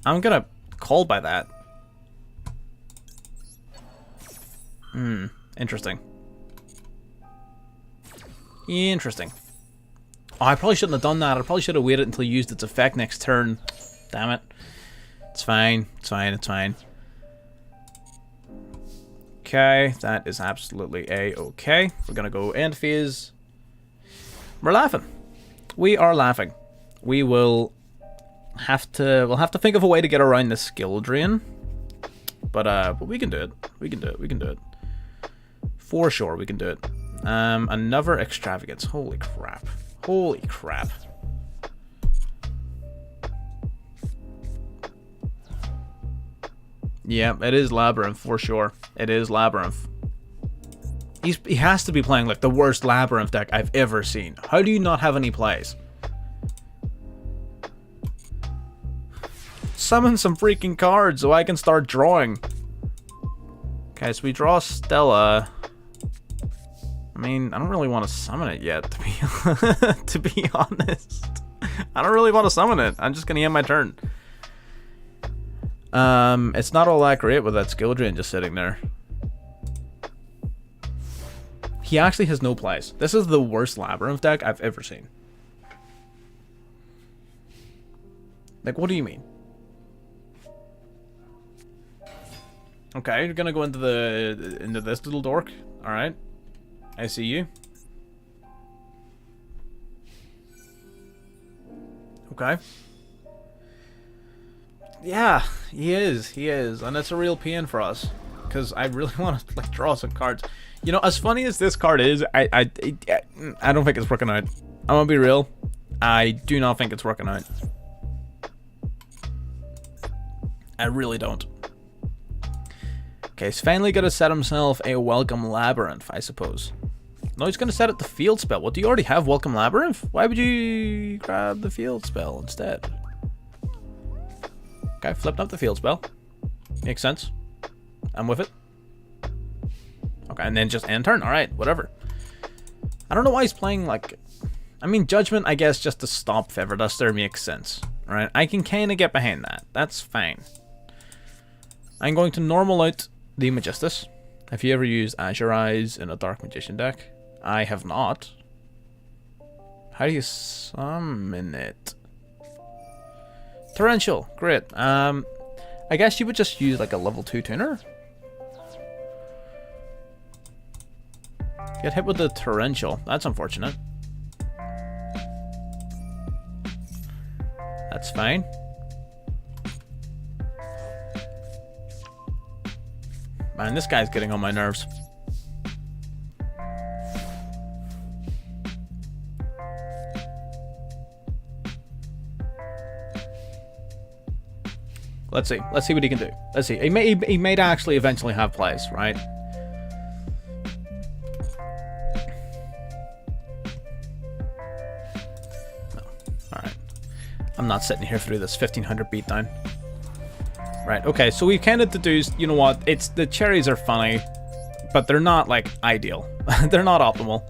I'm gonna call by that. Interesting. Interesting. Oh, I probably shouldn't have done that. I probably should have waited until he used its effect next turn. Damn it. It's fine. It's fine. It's fine. Okay, that is absolutely a-okay. We're gonna go end phase. We're laughing. We are laughing. We'll have to think of a way to get around the skill drain. But we can do it. We can do it. We can do it. For sure, we can do it. Another Extravagance. Holy crap. Holy crap. Yeah, it is Labyrinth for sure. It is Labyrinth. He has to be playing like the worst Labyrinth deck I've ever seen. How do you not have any plays? Summon some freaking cards so I can start drawing. Okay, so we draw Stella. I mean, I don't really want to summon it yet, to be honest. I don't really want to summon it. I'm just gonna end my turn. It's not all that great with that skill drain just sitting there. He actually has no plays. This is the worst Labyrinth deck I've ever seen. Like, what do you mean? Okay, you're gonna go into this little dork. All right, I see you. Okay. Yeah, he is, and it's a real pain for us because I really want to like draw some cards. You know, as funny as this card is, I don't think it's working out. I'm gonna be real. I do not think it's working out. I really don't. Okay, he's finally gonna set himself a Welcome Labyrinth, I suppose. No, he's gonna set it the field spell. What, do you already have Welcome Labyrinth? Why would you grab the field spell instead? Okay, flipped up the field spell. Makes sense. I'm with it. Okay, and then just end turn. Alright, whatever. I don't know why he's playing like... I mean, Judgment, I guess, just to stop Feather Duster makes sense. Alright, I can kind of get behind that. That's fine. I'm going to normal out the Magistus. Have you ever used Azure Eyes in a Dark Magician deck? I have not. How do you summon it? Torrential, great. I guess you would just use like a level 2 tuner. Get hit with the Torrential. That's unfortunate. That's fine. Man, this guy's getting on my nerves. Let's see. Let's see what he can do. Let's see. He may actually eventually have plays, right? No. Alright. I'm not sitting here through this 1500 beatdown. Right, okay, so we kind of deduced, you know what, it's the cherries are funny, but they're not, like, ideal. They're not optimal.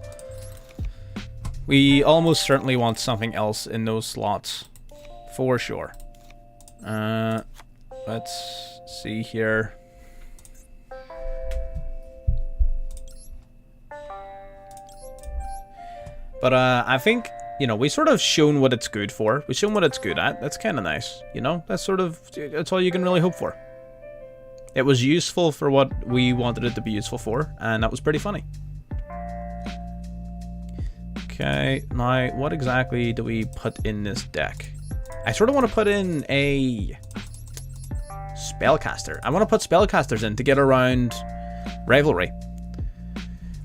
We almost certainly want something else in those slots. For sure. Let's see here. But, I think... You know, we sort of shown what it's good for. We've shown what it's good at. That's kind of nice. You know, that's all you can really hope for. It was useful for what we wanted it to be useful for, and that was pretty funny. Okay, now, what exactly do we put in this deck? I sort of want to put in a Spellcaster. I want to put Spellcasters in to get around Rivalry.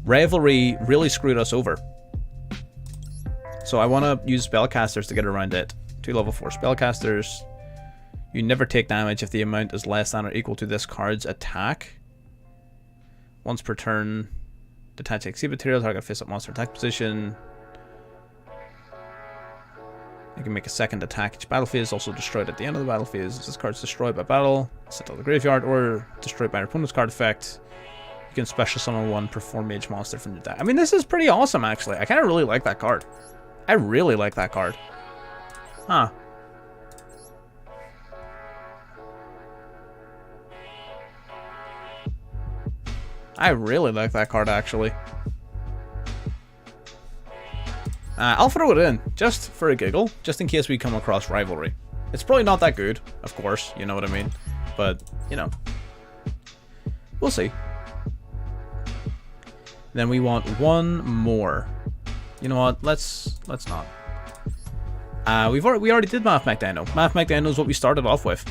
Rivalry really screwed us over. So I want to use Spellcasters to get around it. 2 level 4 Spellcasters. You never take damage if the amount is less than or equal to this card's attack. Once per turn, detach XC material, target face-up monster attack position. You can make a second attack each battle phase, also destroyed at the end of the battle phase. If this card's destroyed by battle, set to the graveyard, or destroyed by your opponent's card effect, you can special summon 1 perform mage monster from your deck. I mean, this is pretty awesome, actually. I kind of really like that card. I really like that card. Huh. I really like that card, actually. I'll throw it in, just for a giggle, just in case we come across Rivalry. It's probably not that good, of course, you know what I mean? But, you know. We'll see. Then we want 1 more. You know what? Let's not. We already did Mathmech Dino. Mathmech Dino is what we started off with,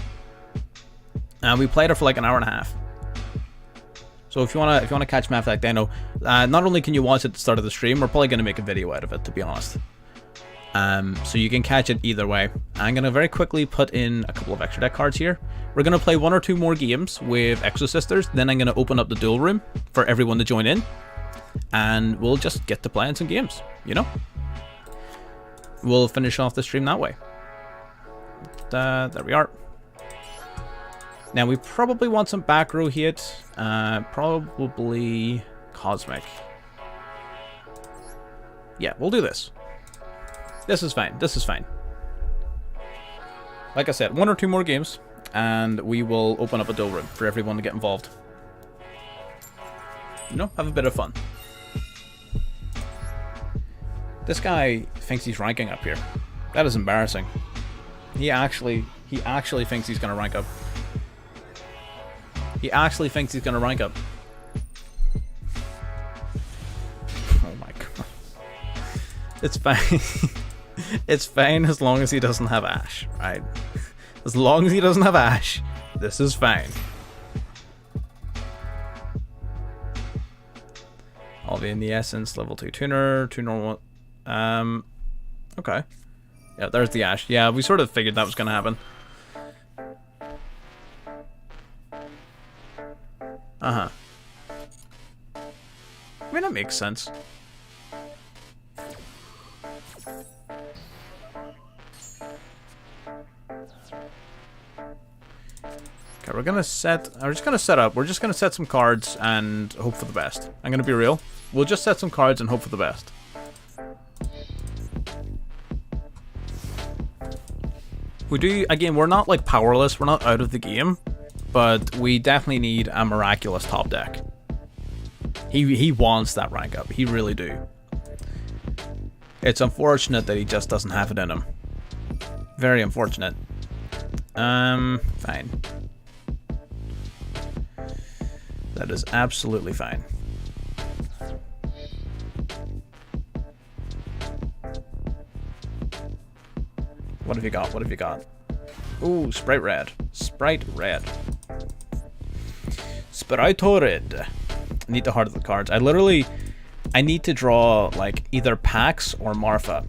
and we played it for like an hour and a half. So if you wanna catch Mathmech Dino, not only can you watch it at the start of the stream, we're probably gonna make a video out of it. To be honest, So you can catch it either way. I'm going to very quickly put in a couple of extra deck cards here. We're going to play 1 or 2 more games with Exo Sisters. Then I'm going to open up the duel room for everyone to join in. And we'll just get to playing some games, you know? We'll finish off the stream that way. There we are. Now we probably want some back row hit. Probably Cosmic. Yeah, we'll do this. This is fine. This is fine. Like I said, 1 or 2 more games, and we will open up a duel room for everyone to get involved. You know, have a bit of fun. This guy thinks he's ranking up here. That is embarrassing. He actually thinks he's gonna rank up. He actually thinks he's gonna rank up. Oh my god. It's fine. It's fine as long as he doesn't have Ash, right? As long as he doesn't have Ash, this is fine. I'll be in the Essence, level 2 tuner, 2 normal. Okay. Yeah, there's the Ash. Yeah, we sort of figured that was going to happen. Uh-huh. I mean, that makes sense. Okay, we're just gonna set up. We're just gonna set some cards and hope for the best. I'm gonna be real. We'll just set some cards and hope for the best. We do, again, we're not like powerless, we're not out of the game, but we definitely need a miraculous top deck. He wants that rank up, he really do. It's unfortunate that he just doesn't have it in him. Very unfortunate. Fine. That is absolutely fine. What have you got? What have you got? Ooh, Sprite Red. Sprite Red. Sprite Red. I need to harden the cards. I need to draw, like, either Pax or Marfa.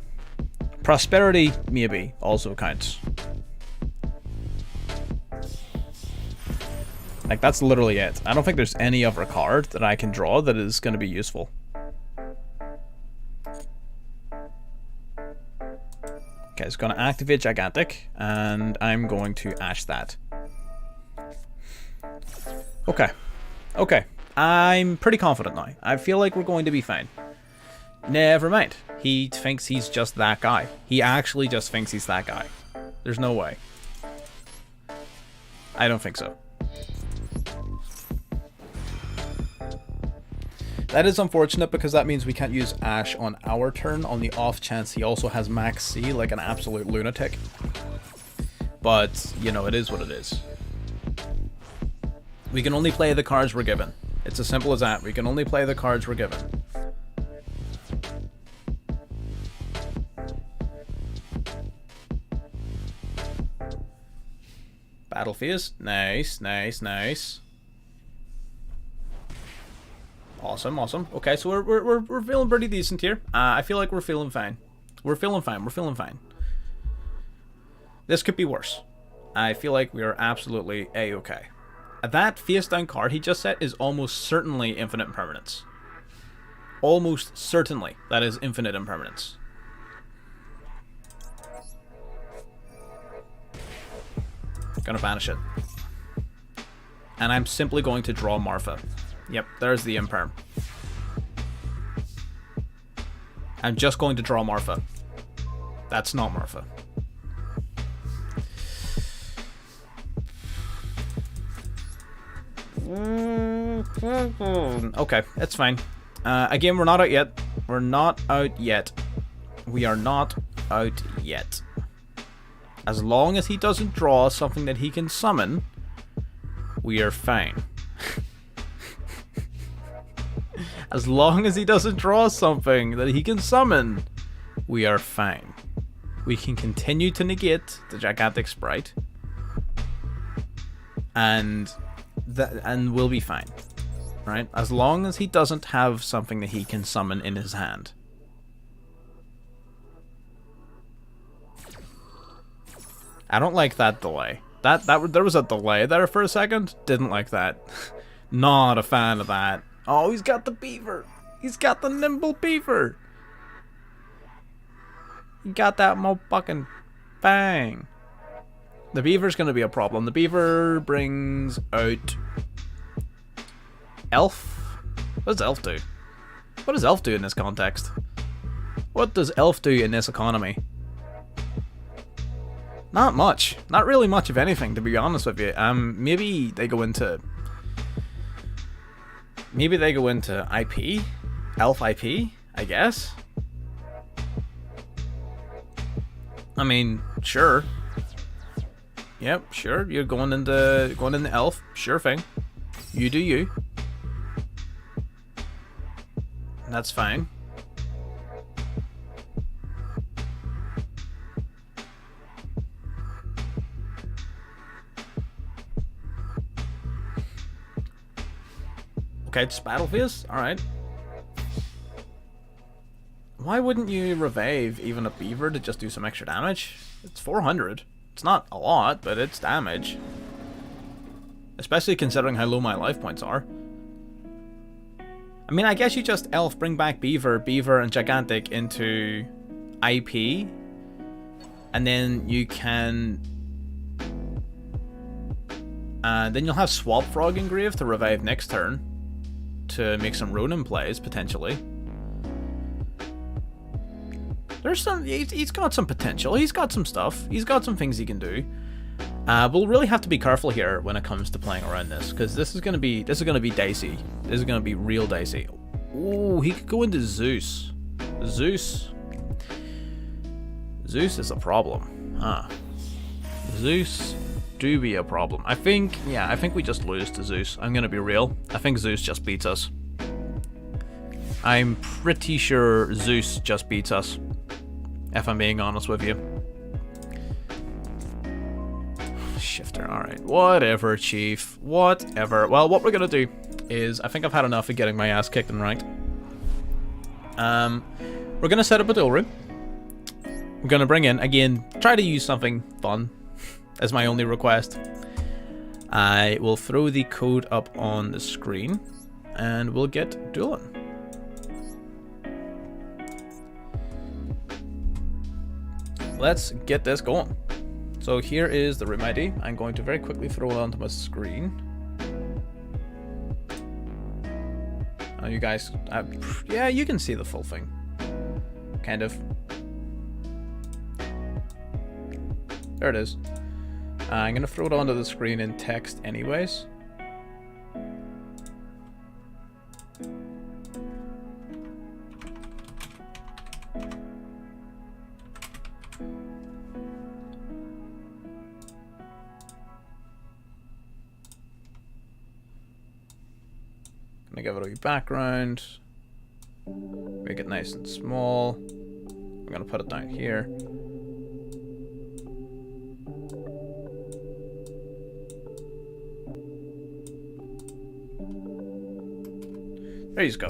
Prosperity, maybe, also counts. Like, that's literally it. I don't think there's any other card that I can draw that is going to be useful. Okay, it's going to activate Gigantic, and I'm going to Ash that. Okay. Okay. I'm pretty confident now. I feel like we're going to be fine. Never mind. He thinks he's just that guy. He actually just thinks he's that guy. There's no way. I don't think so. That is unfortunate because that means we can't use Ash on our turn on the off chance he also has Max C like an absolute lunatic. But, you know, it is what it is. We can only play the cards we're given. It's as simple as that. We can only play the cards we're given. Battle phase. Nice, nice, nice. Awesome, awesome. Okay, so we're feeling pretty decent here. I feel like we're feeling fine. We're feeling fine. We're feeling fine. This could be worse. I feel like we are absolutely A-okay. That face down card he just set is almost certainly infinite impermanence. Almost certainly that is infinite impermanence. Gonna banish it. And I'm simply going to draw Marfa. Yep, there's the imperm. I'm just going to draw Marfa. That's not Marfa. Okay, it's fine. Again, we're not out yet. We're not out yet. We are not out yet. As long as he doesn't draw something that he can summon, we are fine. As long as he doesn't draw something that he can summon, we are fine. We can continue to negate the Gigantic Sprite, and we'll be fine, right? As long as he doesn't have something that he can summon in his hand. I don't like that delay. There was a delay there for a second. Didn't like that. Not a fan of that. Oh, he's got the beaver. He's got the nimble beaver. He got that motherfucking bang. The beaver's gonna be a problem. The beaver brings out Elf. What does Elf do? What does Elf do in this context? What does Elf do in this economy? Not much. Not really much of anything, to be honest with you. Maybe they go into IP? Elf IP, I guess? I mean, sure. Yep, sure. You're going into Elf. Sure thing. You do you. That's fine. Okay, it's battle phase? Alright. Why wouldn't you revive even a beaver to just do some extra damage? It's 400. It's not a lot, but it's damage. Especially considering how low my life points are. I mean, I guess you just Elf, bring back Beaver, and Gigantic into IP. And then you can... then you'll have Swap Frog engraved to revive next turn. To make some Ronin plays, potentially. There's some... He's got some potential. He's got some stuff. He's got some things he can do. We'll really have to be careful here when it comes to playing around this, because this is gonna be dicey. This is gonna be real dicey. Ooh, he could go into Zeus. Zeus is a problem, huh? Zeus do be a problem. I think we just lose to Zeus. I'm gonna be real. I think Zeus just beats us. I'm pretty sure Zeus just beats us, if I'm being honest with you. Shifter, alright. Whatever, Chief. Whatever. Well, what we're gonna do is, I think I've had enough of getting my ass kicked in ranked. We're gonna set up a duel room. We're gonna bring in, again, try to use something fun as my only request. I will throw the code up on the screen, and we'll get dueling. Let's get this going. So here is the room ID. I'm going to very quickly throw it onto my screen. Oh, you guys, yeah, you can see the full thing. Kind of. There it is. I'm gonna throw it onto the screen in text anyways. Gonna give it a wee background. Make it nice and small. I'm gonna put it down here. There you go.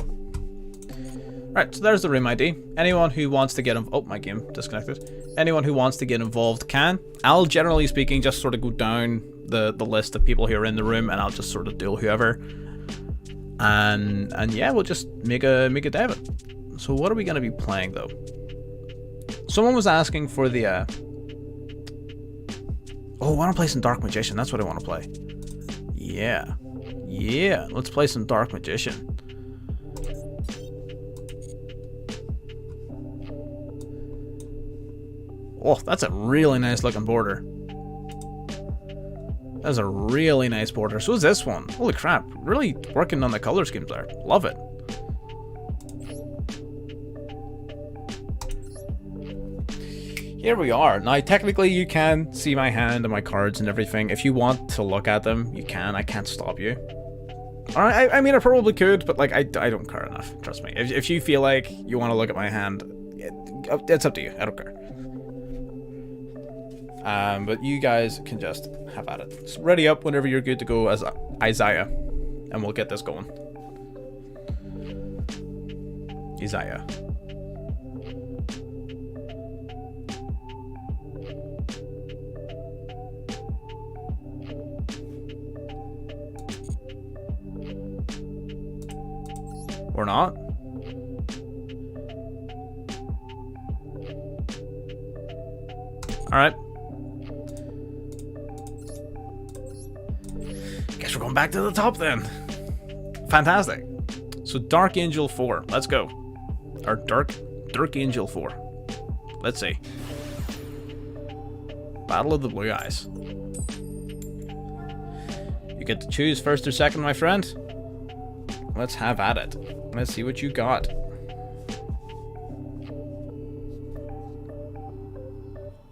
Right, so there's the room ID. Anyone who wants to get involved... Oh, my game disconnected. Anyone who wants to get involved can. I'll, generally speaking, just sort of go down the list of people who are in the room, and I'll just sort of duel whoever. And yeah, we'll just make a David. So what are we going to be playing, though? Someone was asking for the... Oh, I want to play some Dark Magician. That's what I want to play. Yeah. Yeah, let's play some Dark Magician. Oh, that's a really nice looking border. That's a really nice border. So is this one. Holy crap. Really working on the color schemes there. Love it. Here we are. Now, technically, you can see my hand and my cards and everything. If you want to look at them, you can. I can't stop you. Alright, I mean, I probably could, but, like, I don't care enough. Trust me. If you feel like you want to look at my hand, it's up to you. I don't care. But you guys can just have at it. So ready up whenever you're good to go as Isaiah. And we'll get this going. Isaiah. Or not. Alright. Guess we're going back to the top then. Fantastic. So Dark Angel 4. Let's go. Or Dark Angel 4. Let's see. Battle of the Blue Eyes. You get to choose first or second, my friend. Let's have at it. Let's see what you got.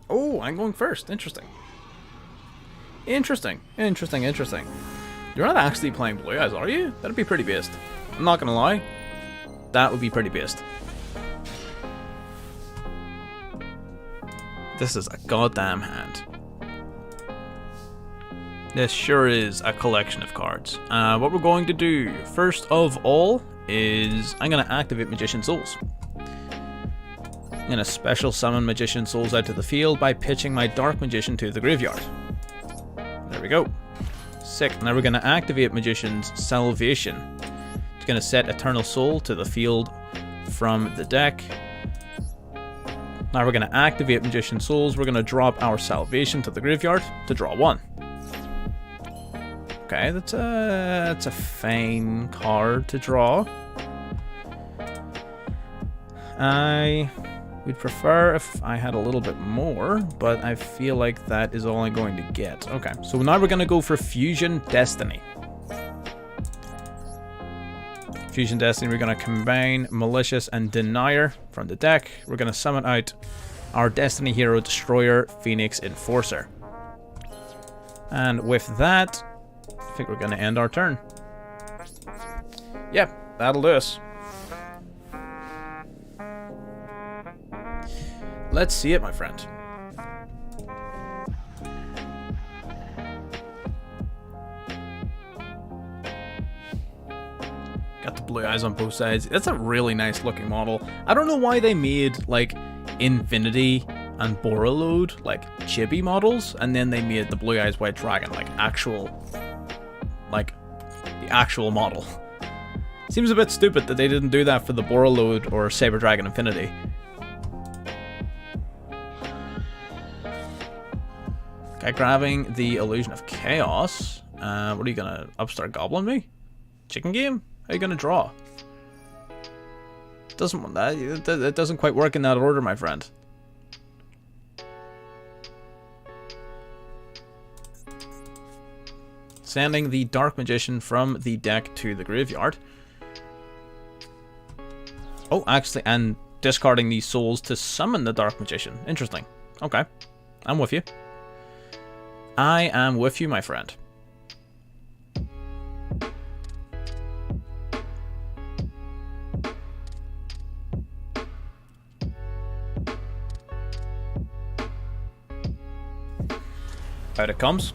Oh, I'm going first. Interesting. Interesting. You're not actually playing Blue Eyes, are you? That'd be pretty based. I'm not gonna lie. That would be pretty based. This is a goddamn hand. This sure is a collection of cards. What we're going to do, first of all, is I'm going to activate Magician Souls. I'm going to special summon Magician Souls out to the field by pitching my Dark Magician to the graveyard. There we go. Sick. Now we're going to activate Magician's Salvation. It's going to set Eternal Soul to the field from the deck. Now we're going to activate Magician Souls. We're going to drop our Salvation to the graveyard to draw 1. Okay, that's a fine card to draw. I would prefer if I had a little bit more, but I feel like that is all I'm going to get. Okay, so now we're going to go for Fusion Destiny. Fusion Destiny, we're going to combine Malicious and Denier from the deck. We're going to summon out our Destiny Hero Destroyer Phoenix Enforcer. And with that, I think we're going to end our turn. Yep, that'll do us. Let's see it, my friend. Got the blue eyes on both sides. That's a really nice looking model. I don't know why they made like Infinity and Borreload like chibi models, and then they made the blue eyes white dragon like the actual model. Seems a bit stupid that they didn't do that for the Borreload or Saber Dragon Infinity. Okay, grabbing the Illusion of Chaos. What are you gonna upstart goblin me? Chicken game? How are you gonna draw? It doesn't quite work in that order, my friend. Sending the Dark Magician from the deck to the graveyard. Oh, actually, and discarding these souls to summon the Dark Magician. Interesting. Okay, I'm with you. I am with you, my friend. Out it comes.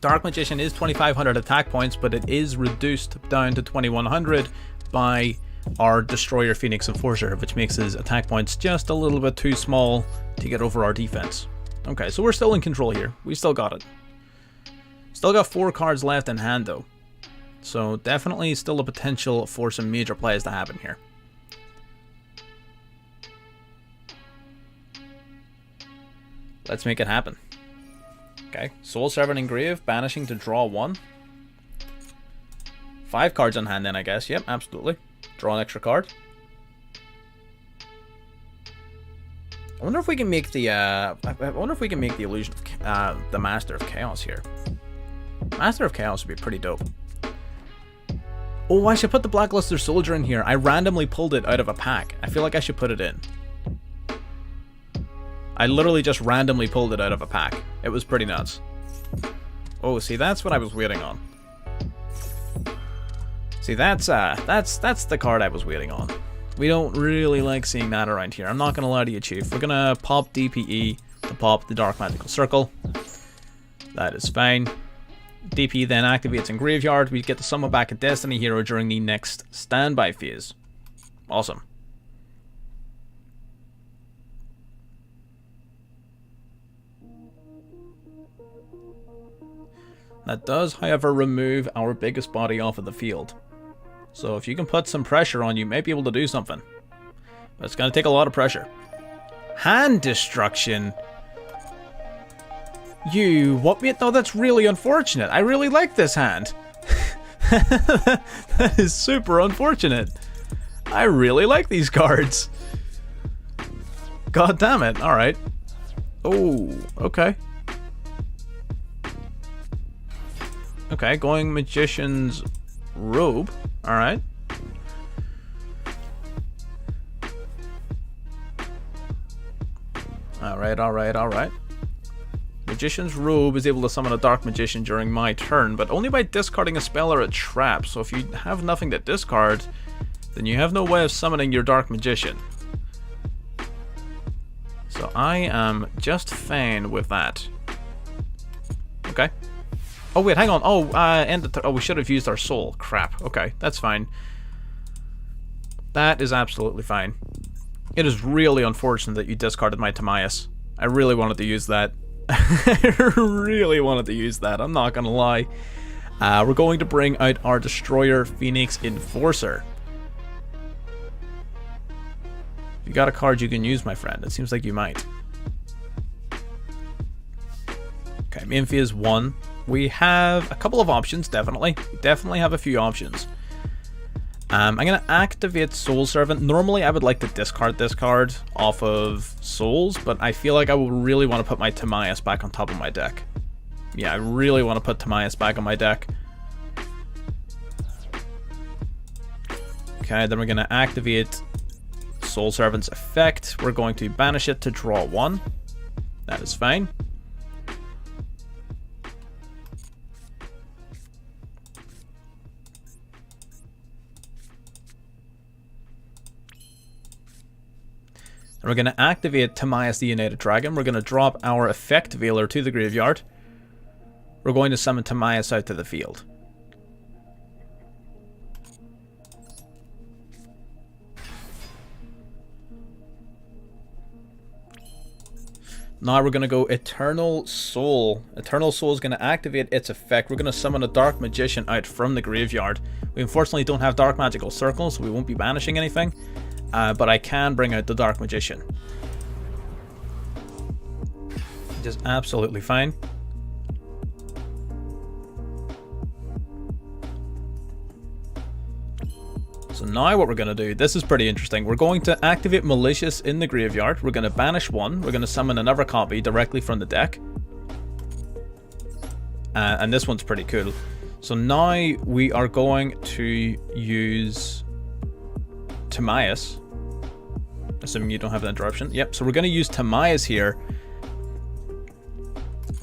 Dark Magician is 2,500 attack points, but it is reduced down to 2,100 by our Destroyer Phoenix Enforcer, which makes his attack points just a little bit too small to get over our defense. Okay, so we're still in control here. We still got it. Still got 4 cards left in hand, though. So definitely still a potential for some major plays to happen here. Let's make it happen. Okay, Soul Servant Engrave, banishing to draw 1. 5 cards on hand then, I guess. Yep, absolutely. Draw an extra card. I wonder if we can make the illusion of the Master of Chaos here. Master of Chaos would be pretty dope. Oh, I should put the Blackluster Soldier in here. I randomly pulled it out of a pack. I feel like I should put it in. I literally just randomly pulled it out of a pack. It was pretty nuts. Oh, see, that's what I was waiting on. See, that's the card I was waiting on. We don't really like seeing that around here. I'm not gonna lie to you, Chief. We're gonna pop DPE to pop the Dark Magical Circle. That is fine. DPE then activates in Graveyard. We get to summon back a Destiny Hero during the next standby phase. Awesome. That does, however, remove our biggest body off of the field. So if you can put some pressure on, you may be able to do something. But it's going to take a lot of pressure. Hand destruction? You, what? No, that's really unfortunate. I really like this hand. That is super unfortunate. I really like these cards. God damn it. Alright. Oh, okay. Okay, going Magician's Robe. Alright. Alright. Magician's Robe is able to summon a Dark Magician during my turn, but only by discarding a spell or a trap. So if you have nothing to discard, then you have no way of summoning your Dark Magician. So I am just fine with that. Okay. Oh wait, hang on. Oh, we should have used our soul. Crap. Okay, that's fine. That is absolutely fine. It is really unfortunate that you discarded my Timaeus. I really wanted to use that. I really wanted to use that. I'm not gonna lie. We're going to bring out our Destroyer Phoenix Enforcer. If you got a card you can use, my friend, it seems like you might. Okay, Minfi is 1. We have a couple of options, definitely. We definitely have a few options. I'm going to activate Soul Servant. Normally, I would like to discard this card off of Souls, but I feel like I would really want to put my Timaeus back on top of my deck. Yeah, I really want to put Timaeus back on my deck. Okay, then we're going to activate Soul Servant's effect. We're going to banish it to draw 1. That is fine. And we're going to activate Timaeus the United Dragon. We're going to drop our Effect Veiler to the graveyard. We're going to summon Timaeus out to the field. Now we're going to go Eternal Soul. Eternal Soul is going to activate its effect. We're going to summon a Dark Magician out from the graveyard. We unfortunately don't have Dark Magical Circles, so we won't be banishing anything. But I can bring out the Dark Magician. Which is absolutely fine. So now what we're going to do, this is pretty interesting. We're going to activate Malicious in the graveyard. We're going to banish 1. We're going to summon another copy directly from the deck. And this one's pretty cool. So now we are going to use Timaeus. Assuming you don't have an interruption. Yep, so we're going to use Timaeus here.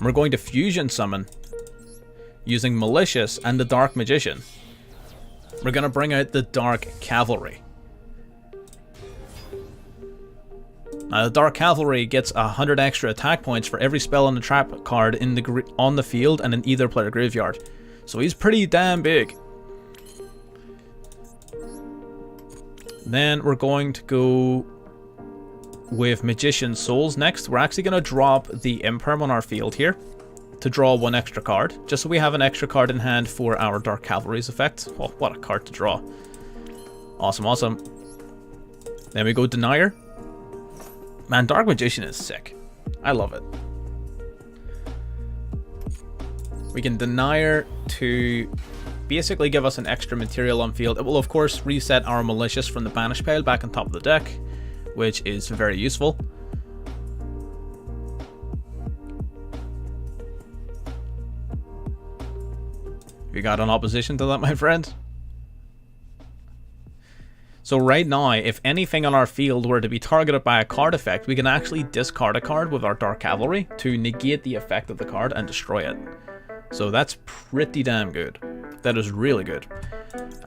We're going to fusion summon using Malicious and the Dark Magician. We're going to bring out the Dark Cavalry. Now, the Dark Cavalry gets 100 extra attack points for every spell on the trap card in on the field and in either player graveyard. So he's pretty damn big. Then we're going to go with Magician's Souls next. We're actually going to drop the Imperm on our field here to draw 1 extra card, just so we have an extra card in hand for our Dark Cavalry's effect. Oh, what a card to draw. Awesome, awesome. Then we go Denier. Man, Dark Magician is sick. I love it. We can Denier to basically give us an extra material on field. It will, of course, reset our Malicious from the banish pile back on top of the deck, which is very useful. You got an opposition to that, my friend? So right now, if anything on our field were to be targeted by a card effect, we can actually discard a card with our Dark Cavalry to negate the effect of the card and destroy it. So that's pretty damn good. That is really good.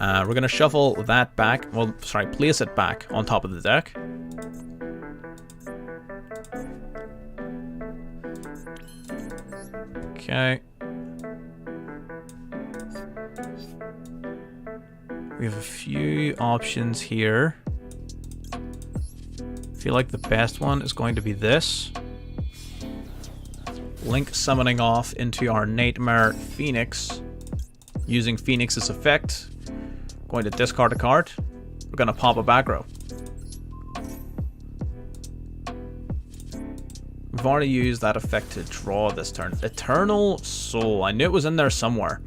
We're going to shuffle that back. Well, sorry, place it back on top of the deck. Okay. We have a few options here. I feel like the best one is going to be this. Link summoning off into our Nightmare Phoenix using Phoenix's effect. Going to discard a card. We're going to pop a back row. We've already used that effect to draw this turn. Eternal Soul. I knew it was in there somewhere.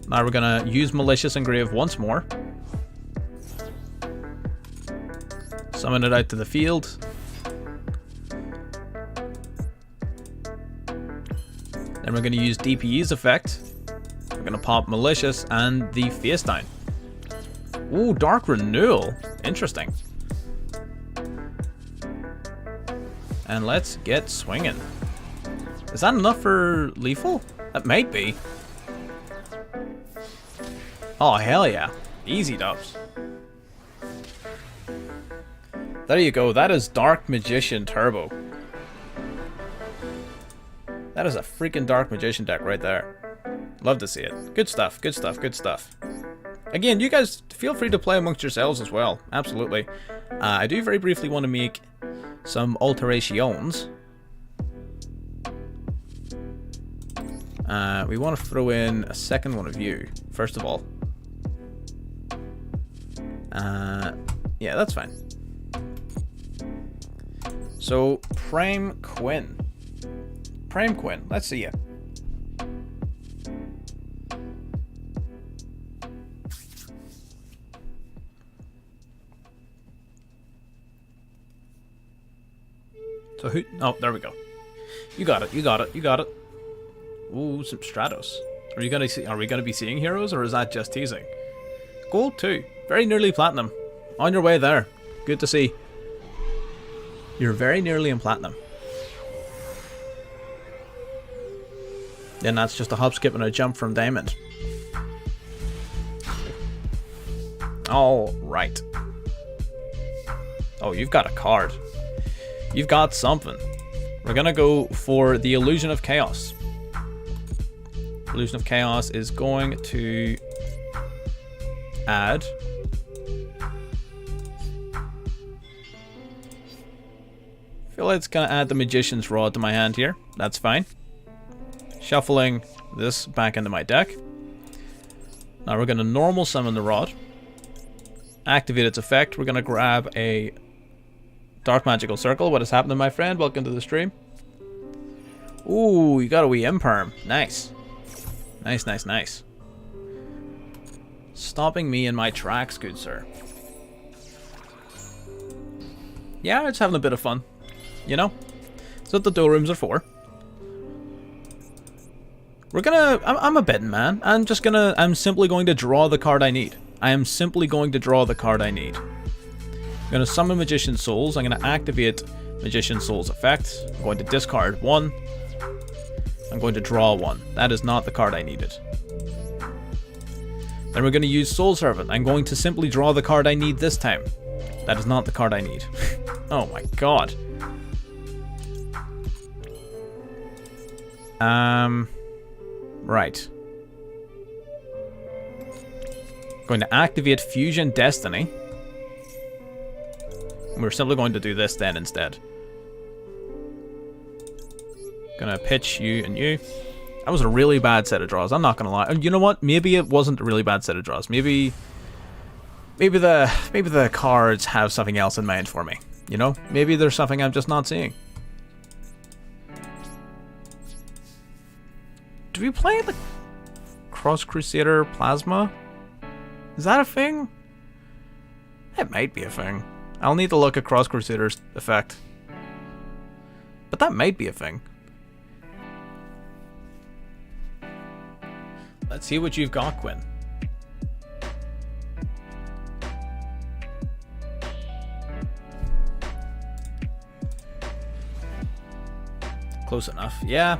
Now we're going to use Malicious Engrave once more. Summon it out to the field. Then we're going to use DPE's effect. We're going to pop Malicious and the face down. Ooh, Dark Renewal. Interesting. And let's get swinging. Is that enough for lethal? That might be. Oh, hell yeah. Easy dubs. There you go. That is Dark Magician Turbo. That is a freaking Dark Magician deck right there. Love to see it. Good stuff, good stuff, good stuff. Again, you guys feel free to play amongst yourselves as well. Absolutely. I do very briefly want to make some alterations. We want to throw in a second one of you, first of all. Yeah, that's fine. So, Prime Quinn. Prime Quinn, let's see ya. So who? Oh, there we go. You got it. You got it. You got it. Ooh, some Stratos. Are you gonna see? Are we gonna be seeing heroes, or is that just teasing? Gold 2. Very nearly platinum. On your way there. Good to see. You're very nearly in platinum. Then that's just a hop, skip, and a jump from diamond. All right. Oh, you've got a card. You've got something. We're gonna go for the Illusion of Chaos. Illusion of Chaos is going to add I feel like it's gonna add the Magician's Rod to my hand here. That's fine. Shuffling this back into my deck. Now we're gonna normal summon the rod. Activate its effect. We're gonna grab a Dark Magical Circle. What is happening, my friend? Welcome to the stream. Ooh, you got a wee imperm. Nice. Nice, nice, nice. Stopping me in my tracks, good sir. Yeah, it's having a bit of fun. You know? That's what the duel rooms are for. We're gonna... I'm a betting man. I'm simply going to draw the card I need. I am simply going to draw the card I need. I'm going to summon Magician Souls. I'm going to activate Magician Souls effect. I'm going to discard 1. I'm going to draw 1. That is not the card I needed. Then we're going to use Soul Servant. I'm going to simply draw the card I need this time. That is not the card I need. Oh my god. Right. Going to activate Fusion Destiny. We're simply going to do this then instead. Gonna pitch you and you. That was a really bad set of draws, I'm not gonna lie. And you know what? Maybe it wasn't a really bad set of draws. Maybe the cards have something else in mind for me. You know? Maybe there's something I'm just not seeing. Do we play the Cross Crusader Plasma? Is that a thing? It might be a thing. I'll need to look at Cross Crusader's effect. But that might be a thing. Let's see what you've got, Quinn. Close enough, yeah.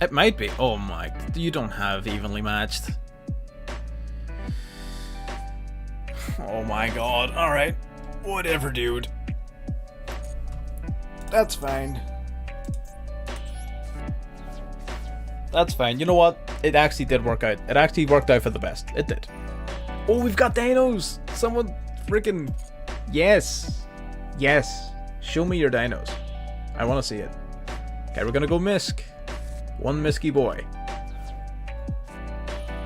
It might be. Oh my, you don't have evenly matched. Oh my god, alright. Whatever, dude. That's fine. That's fine. You know what? It actually did work out. It actually worked out for the best. It did. Oh, we've got dinos! Someone freaking... Yes. Yes. Show me your dinos. I want to see it. Okay, we're gonna go Misk. One Misky boy.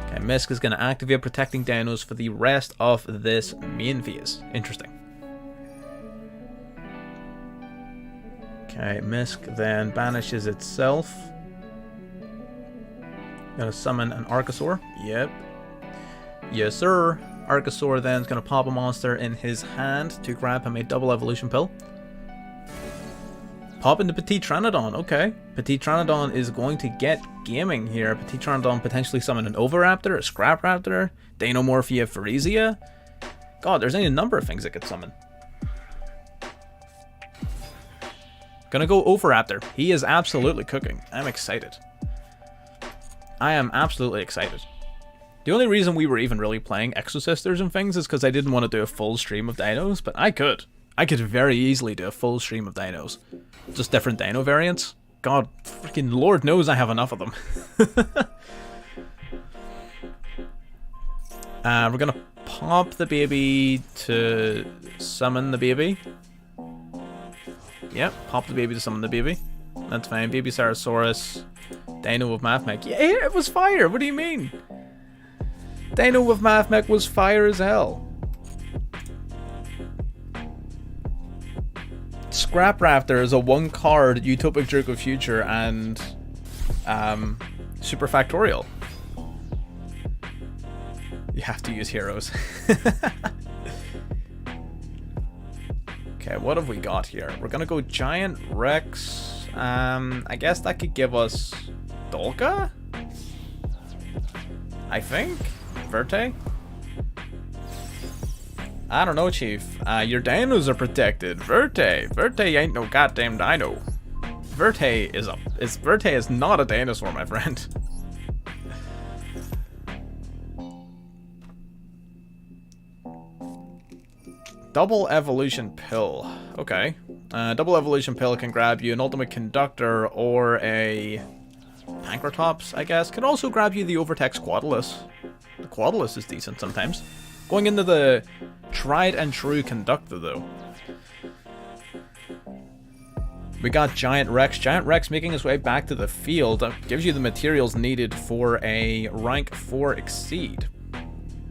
Okay, Misk is gonna activate protecting dinos for the rest of this main phase. Interesting. Okay, Misk then banishes itself. Gonna summon an Archosaur. Yep. Yes, sir. Archosaur then is gonna pop a monster in his hand to grab him a double evolution pill. Pop into Petit Tranodon. Okay. Petit Tranodon is going to get gaming here. Petit Tranodon potentially summon an Oviraptor, a Scrap Raptor, Dinomorphia Pharesia. God, there's any number of things it could summon. Gonna go Oviraptor. He is absolutely cooking. I'm excited. I am absolutely excited. The only reason we were even really playing Exosisters and things is because I didn't want to do a full stream of dinos, but I could. I could very easily do a full stream of dinos. Just different dino variants. God, freaking Lord knows I have enough of them. We're gonna pop the baby to summon the baby. Yep, pop the baby to summon the baby. That's fine. Baby Sarosaurus. Dino with Mathmech. Yeah, it was fire. What do you mean? Dino with Mathmech was fire as hell. Scrap Raptor is a one card Utopic Jerk of Future and Super Factorial. You have to use heroes. Okay, what have we got here? We're gonna go Giant Rex. I guess that could give us Dolka? I think? Verte? I don't know, Chief. Your dinos are protected. Verte ain't no goddamn dino. Verte is not a dinosaur, my friend. Double evolution pill. Okay. Double evolution pill can grab you an ultimate conductor or a Pancratops, I guess. Can also grab you the Overtex Quadulus. The Quadulus is decent sometimes. Going into the tried and true conductor though. We got Giant Rex. Giant Rex making his way back to the field. Gives you the materials needed for a rank 4 exceed.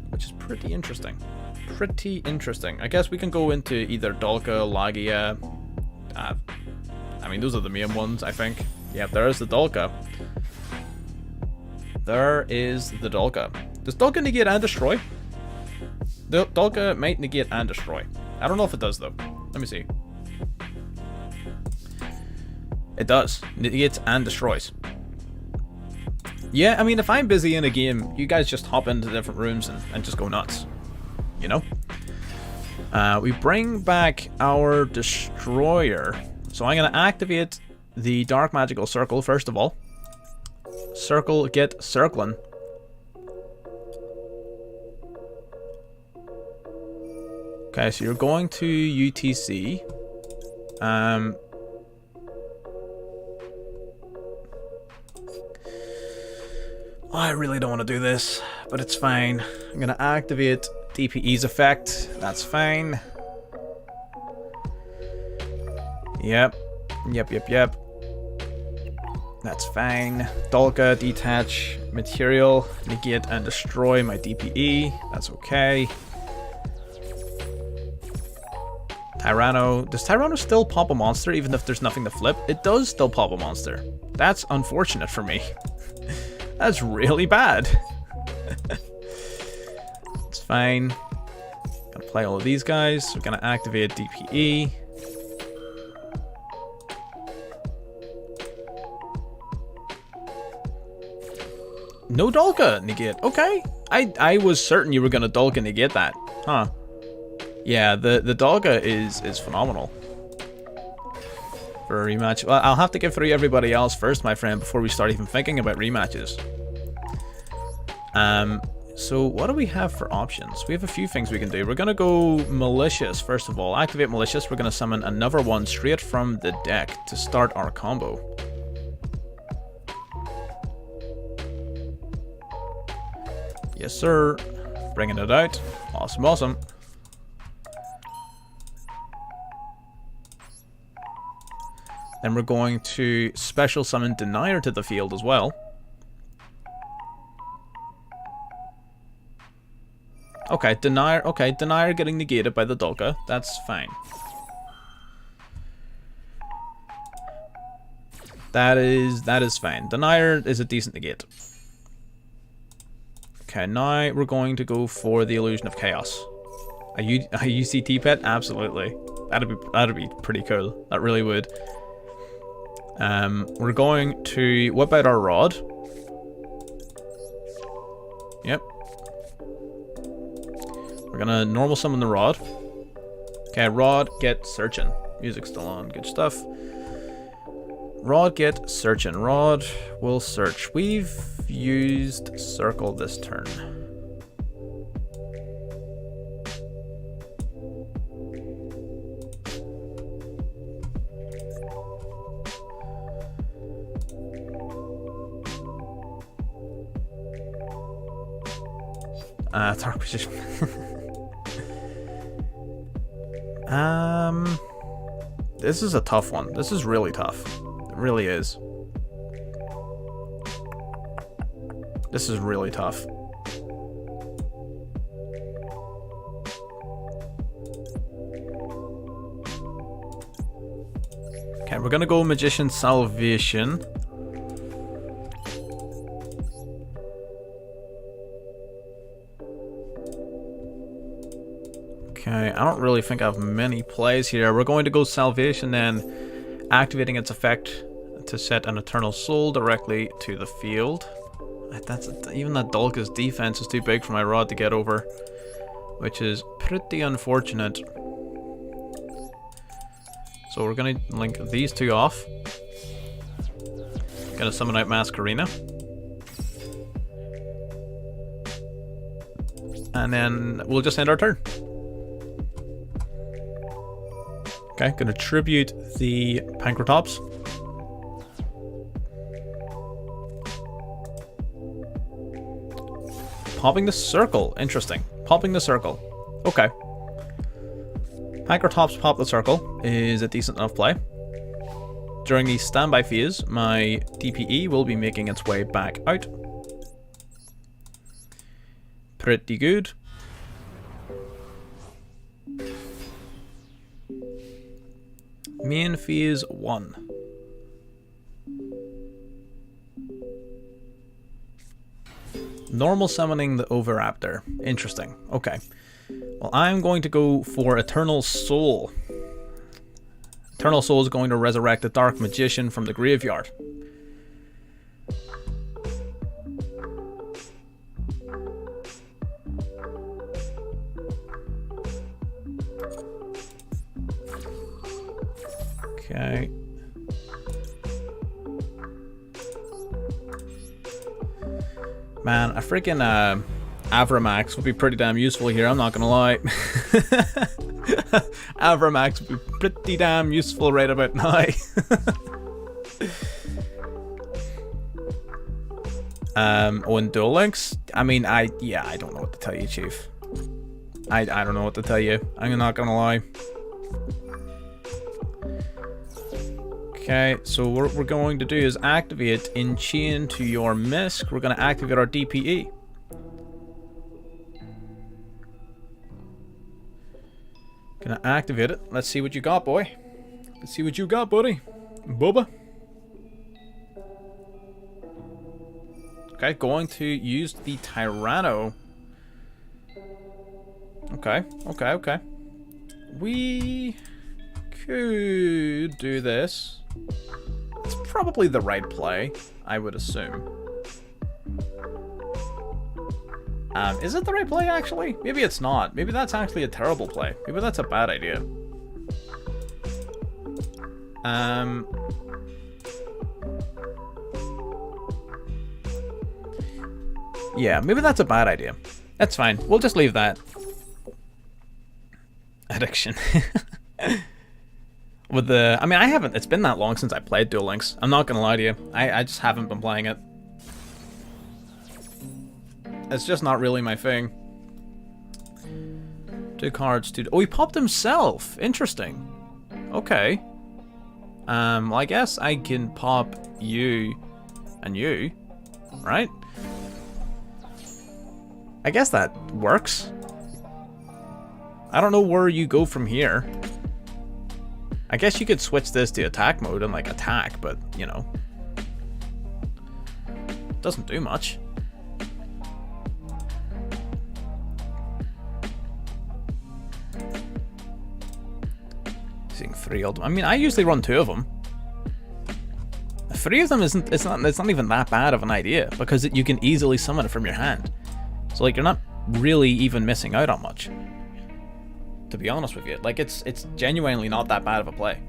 Which is pretty interesting. Pretty interesting. I guess we can go into either Dolka, Lagia. I mean, those are the main ones, I think. Yep, there is the Dolka. There is the Dolka. Does Dolka negate and destroy? The Dolka might negate and destroy. I don't know if it does, though. Let me see. It does. Negates and destroys. Yeah, I mean, if I'm busy in a game, you guys just hop into different rooms and just go nuts. You know? We bring back our Destroyer. So I'm going to activate the Dark Magical Circle, first of all. Circle, get circling. Okay, so you're going to UTC. I really don't want to do this, but it's fine. I'm going to activate DPE's effect. That's fine. Yep. That's fine. Dolka, detach material, negate and destroy my DPE. That's okay. Tyranno. Does Tyranno still pop a monster even if there's nothing to flip? It does still pop a monster. That's unfortunate for me. That's really bad. It's fine. Gonna play all of these guys. We're gonna activate DPE. No Dolka negate. Okay. I was certain you were gonna Dolka negate that. Huh. Yeah, the Dolka is phenomenal. For a rematch. Well, I'll have to get through everybody else first, my friend, before we start even thinking about rematches. So what do we have for options? We have a few things we can do. We're gonna go Malicious, first of all. Activate Malicious. We're gonna summon another one straight from the deck to start our combo. Yes, sir. Bringing it out. Awesome, awesome. Then we're going to special summon Denier to the field as well. Okay, Denier getting negated by the Dolka. That's fine. That is fine. Denier is a decent negate. Okay, now we're going to go for the Illusion of Chaos. A UCT pet? Absolutely. That'd be pretty cool. That really would. We're going to whip out our rod. Yep. We're gonna normal summon the rod. Okay, rod, get searching. Music's still on. Good stuff. Rod, get searching. Rod will search. We've used circle this turn. Dark position. This is a tough one. This is really tough. It really is. This is really tough. Okay, we're gonna go Magician Salvation. Okay, I don't really think I have many plays here. We're going to go Salvation, then activating its effect to set an Eternal Soul directly to the field. Even that Dolka's defense is too big for my rod to get over, which is pretty unfortunate. So we're going to link these two off. Gonna summon out Masquerena. And then we'll just end our turn. Okay, gonna tribute the Pancratops. Popping the circle. Interesting. Popping the circle. Okay. Pancratops pop the circle is a decent enough play. During the standby phase, my DPE will be making its way back out. Pretty good. Main phase 1. Normal summoning the Oviraptor. Interesting. Okay. Well, I'm going to go for Eternal Soul. Eternal Soul is going to resurrect the Dark Magician from the graveyard. Okay. Man, a freaking Avramax would be pretty damn useful here, I'm not gonna lie. Avramax would be pretty damn useful right about now. Oh, and Duel Links? I mean, I don't know what to tell you, Chief. I don't know what to tell you. I'm not gonna lie. Okay, so what we're going to do is activate Enchain to your Misc. We're going to activate our DPE. Gonna activate it. Let's see what you got, boy. Let's see what you got, buddy. Bubba. Okay, going to use the Tyranno. Okay. We could do this. It's probably the right play, I would assume. Is it the right play, actually? Maybe it's not. Maybe that's actually a terrible play. Maybe that's a bad idea. Yeah, maybe that's a bad idea. That's fine. We'll just leave that. Addiction. With the... I mean, I haven't... It's been that long since I played Duel Links. I'm not gonna lie to you. I just haven't been playing it. It's just not really my thing. 2 cards, 2... Oh, he popped himself! Interesting. Okay. Well, I guess I can pop you and you, right? I guess that works. I don't know where you go from here. I guess you could switch this to attack mode and like attack, but you know, doesn't do much. Seeing 3 of them. I mean, I usually run 2 of them. 3 of them isn't. It's not even that bad of an idea because you can easily summon it from your hand. So like you're not really even missing out on much. To be honest with you, like it's genuinely not that bad of a play.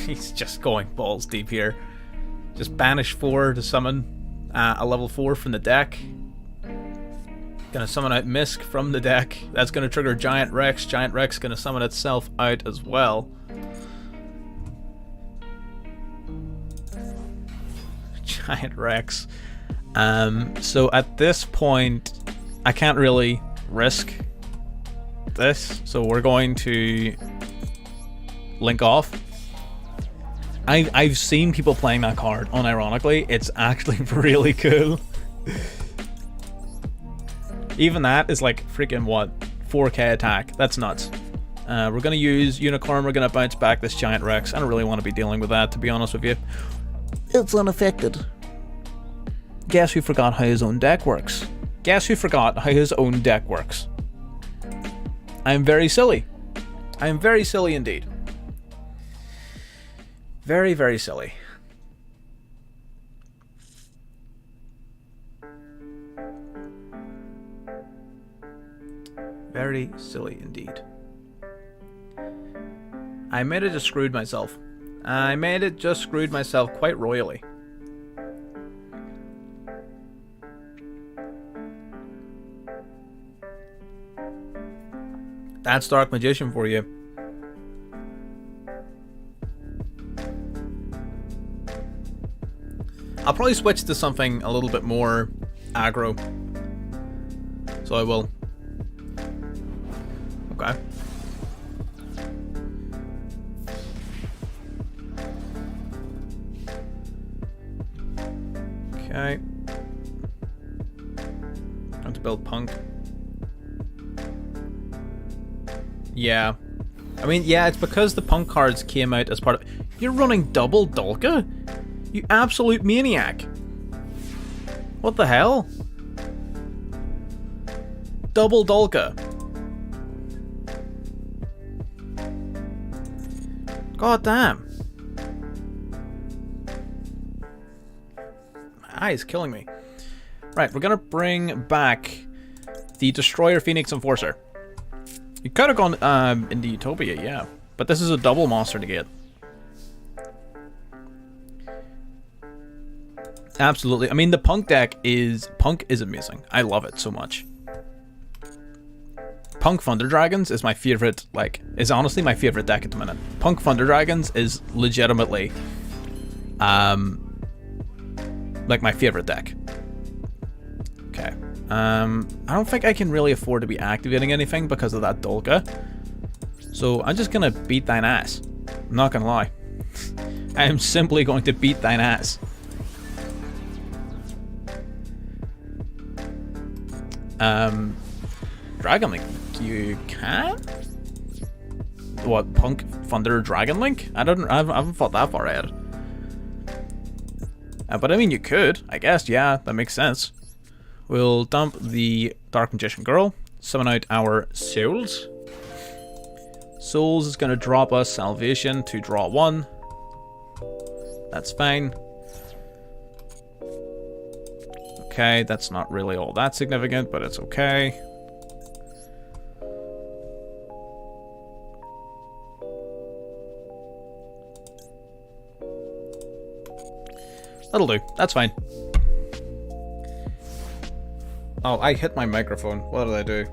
He's just going balls deep here. Just banish 4 to summon a level 4 from the deck. Gonna summon out Misk from the deck. That's gonna trigger Giant Rex. Giant Rex gonna summon itself out as well. Giant Rex. So at this point, I can't really risk this. So we're going to link off. I've seen people playing that card, unironically. It's actually really cool. Even that is like freaking what? 4k attack. That's nuts. We're going to use Unicorn. We're going to bounce back this Giant Rex. I don't really want to be dealing with that, to be honest with you. It's unaffected. Guess who forgot how his own deck works? Guess who forgot how his own deck works? I'm very silly. I am very silly indeed. Very, very silly. Very silly indeed. I may have just screwed myself. I may have just screwed myself quite royally. That's Dark Magician for you. I'll probably switch to something a little bit more aggro. So I will. Okay. Okay. Time to build Punk. Yeah. I mean, yeah, it's because the Punk cards came out as part of... You're running double Dolka? You absolute maniac. What the hell? Double Dolka. God damn. My eye is killing me. Right, we're gonna bring back the Destroyer Phoenix Enforcer. You could have gone into Utopia, yeah. But this is a double monster to get. Absolutely. I mean, the Punk deck is... Punk is amazing. I love it so much. Punk Thunder Dragons is my favorite, like, is honestly my favorite deck at the minute. Punk Thunder Dragons is legitimately, like, my favorite deck. Okay. I don't think I can really afford to be activating anything because of that Dolka. So I'm just gonna beat thine ass. I'm not gonna lie. I am simply going to beat thine ass. Dragon Link, you can? What, Punk Thunder Dragon Link? I haven't thought that far ahead. But I mean, you could, I guess, yeah, that makes sense. We'll dump the Dark Magician Girl, summon out our Souls. Souls is going to drop us Salvation to draw 1. That's fine. Okay, that's not really all that significant, but it's okay. That'll do. That's fine. Oh, I hit my microphone. What did I do?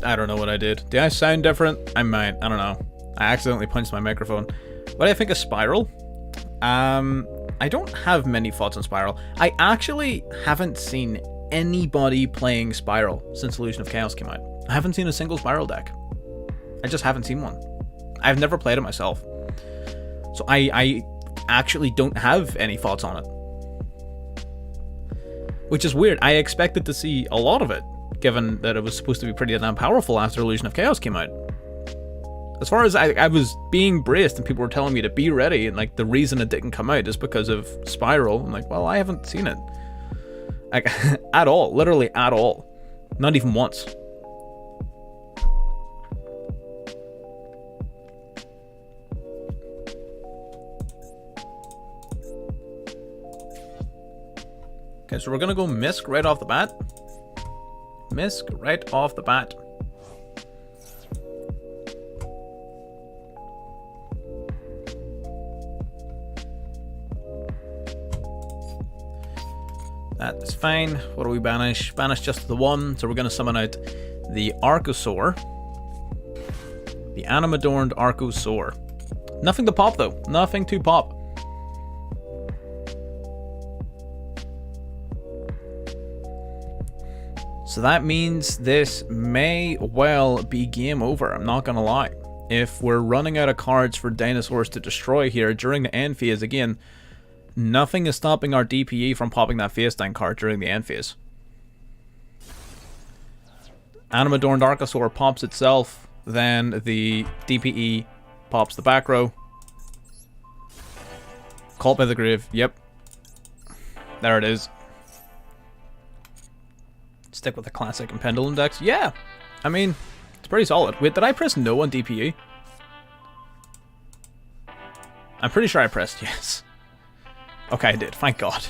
I don't know what I did. Did I sound different? I might. I don't know. I accidentally punched my microphone. What do I think of Spiral? I don't have many thoughts on Spiral. I actually haven't seen anybody playing Spiral since Illusion of Chaos came out. I haven't seen a single Spiral deck. I just haven't seen one. I've never played it myself. So I actually don't have any thoughts on it. Which is weird. I expected to see a lot of it, given that it was supposed to be pretty damn powerful after Illusion of Chaos came out. As far as I was being braced and people were telling me to be ready, and like the reason it didn't come out is because of Spiral. I'm like, well, I haven't seen it. Like, at all. Literally at all. Not even once. Okay, so we're gonna go Misk right off the bat. Misk right off the bat. That is fine. What do we banish? Banish just the one. So we're gonna summon out the Archosaur. The Animadorned Archosaur. Nothing to pop though. Nothing to pop. So that means this may well be game over, I'm not gonna lie. If we're running out of cards for dinosaurs to destroy here during the end phase, again, nothing is stopping our DPE from popping that face down card during the end phase. Animadorned Archosaur pops itself, then the DPE pops the back row. Caught by the Grave, yep. There it is. Stick with the classic and pendulum decks. Yeah, I mean, it's pretty solid. Wait, did I press no on DPE? I'm pretty sure I pressed yes. Okay, I did. Thank God.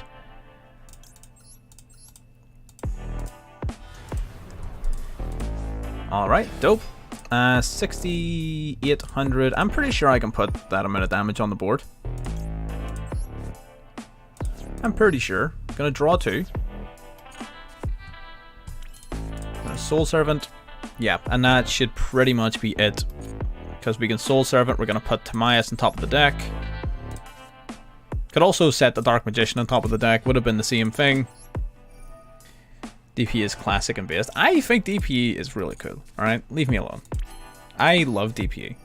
Alright, dope. 6,800. I'm pretty sure I can put that amount of damage on the board. I'm pretty sure. Gonna draw 2. Soul Servant. Yeah, and that should pretty much be it. Because we can Soul Servant, we're going to put Timaeus on top of the deck. Could also set the Dark Magician on top of the deck, would have been the same thing. DPE is classic and based. I think DPE is really cool, alright? Leave me alone. I love DPE.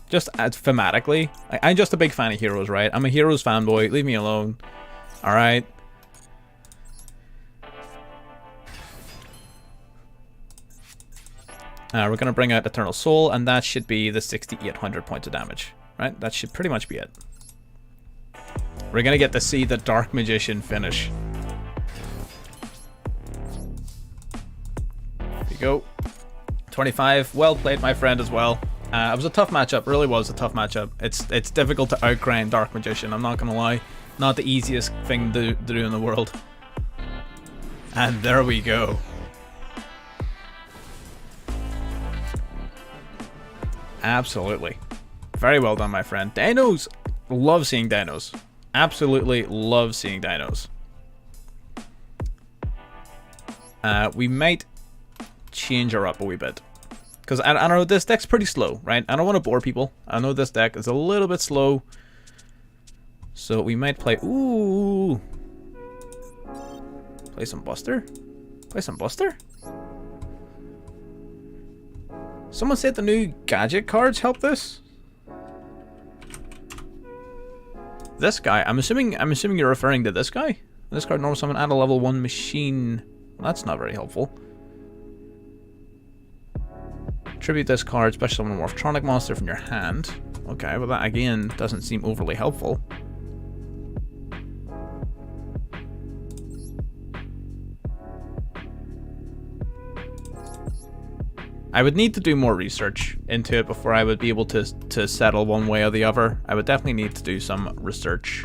Just as thematically, I'm just a big fan of Heroes, right? I'm a Heroes fanboy, leave me alone. Alright? We're going to bring out Eternal Soul, and that should be the 6,800 points of damage. Right? That should pretty much be it. We're going to get to see the Dark Magician finish. There you go. 25. Well played, my friend, as well. It was a tough matchup. Really was a tough matchup. It's difficult to outgrind Dark Magician, I'm not going to lie. Not the easiest thing to do in the world. And there we go. Absolutely. Very well done, my friend. Dinos. Love seeing dinos. Absolutely love seeing dinos. We might change her up a wee bit. Because I know this deck's pretty slow, right? I don't want to bore people. I know this deck is a little bit slow. So we might play... Ooh. Play some Buster? Play some Buster? Someone said the new gadget cards help this. This guy, I'm assuming you're referring to this guy. This card normal summon, add a level 1 machine. Well, that's not very helpful. Tribute this card, special summon a Morphtronic monster from your hand. Okay, but that again doesn't seem overly helpful. I would need to do more research into it before I would be able to settle one way or the other. I would definitely need to do some research.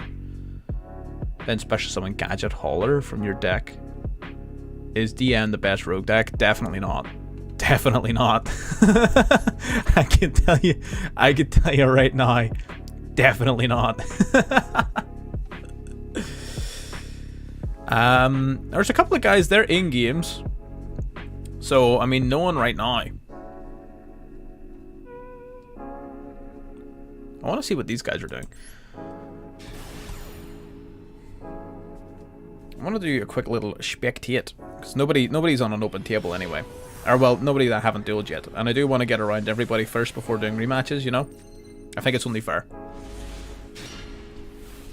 Then special summon Gadget Hauler from your deck. Is DN the best rogue deck? Definitely not. Definitely not. I can tell you right now. Definitely not. There's a couple of guys there in games. So, I mean, no one right now. I want to see what these guys are doing. I want to do a quick little spectate, because nobody's on an open table anyway. Or, well, nobody that I haven't dueled yet. And I do want to get around everybody first before doing rematches, you know? I think it's only fair.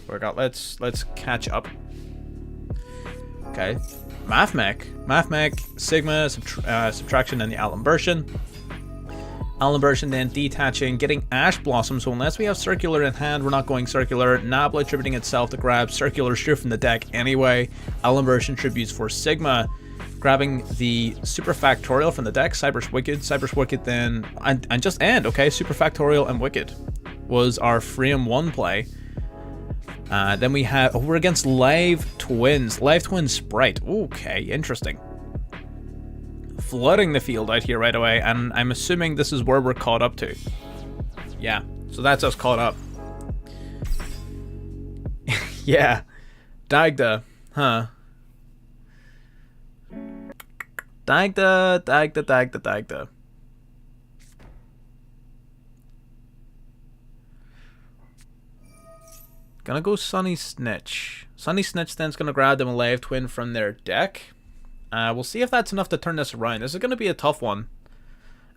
Let's catch up. Okay. Mathmech, Sigma, Subtraction, and the Alimbertion. Alimbertion then detaching, getting Ash Blossom, so unless we have Circular in hand, we're not going Circular. Nabla attributing itself to grab Circular straight from the deck anyway. Alimbertion tributes for Sigma, grabbing the Super Factorial from the deck, Cyber's Wicked then, and just end, okay? Super Factorial and Wicked was our frame 1 play. Then we have, we're against Live Twin Sprite. Okay, interesting. Flooding the field out here right away, and I'm assuming this is where we're caught up to. Yeah, so that's us caught up. Yeah, Dagda, huh? Dagda. Gonna go Sunny Snitch. Sunny Snitch then's gonna grab them a Live Twin from their deck. We'll see if that's enough to turn this around. This is gonna be a tough one.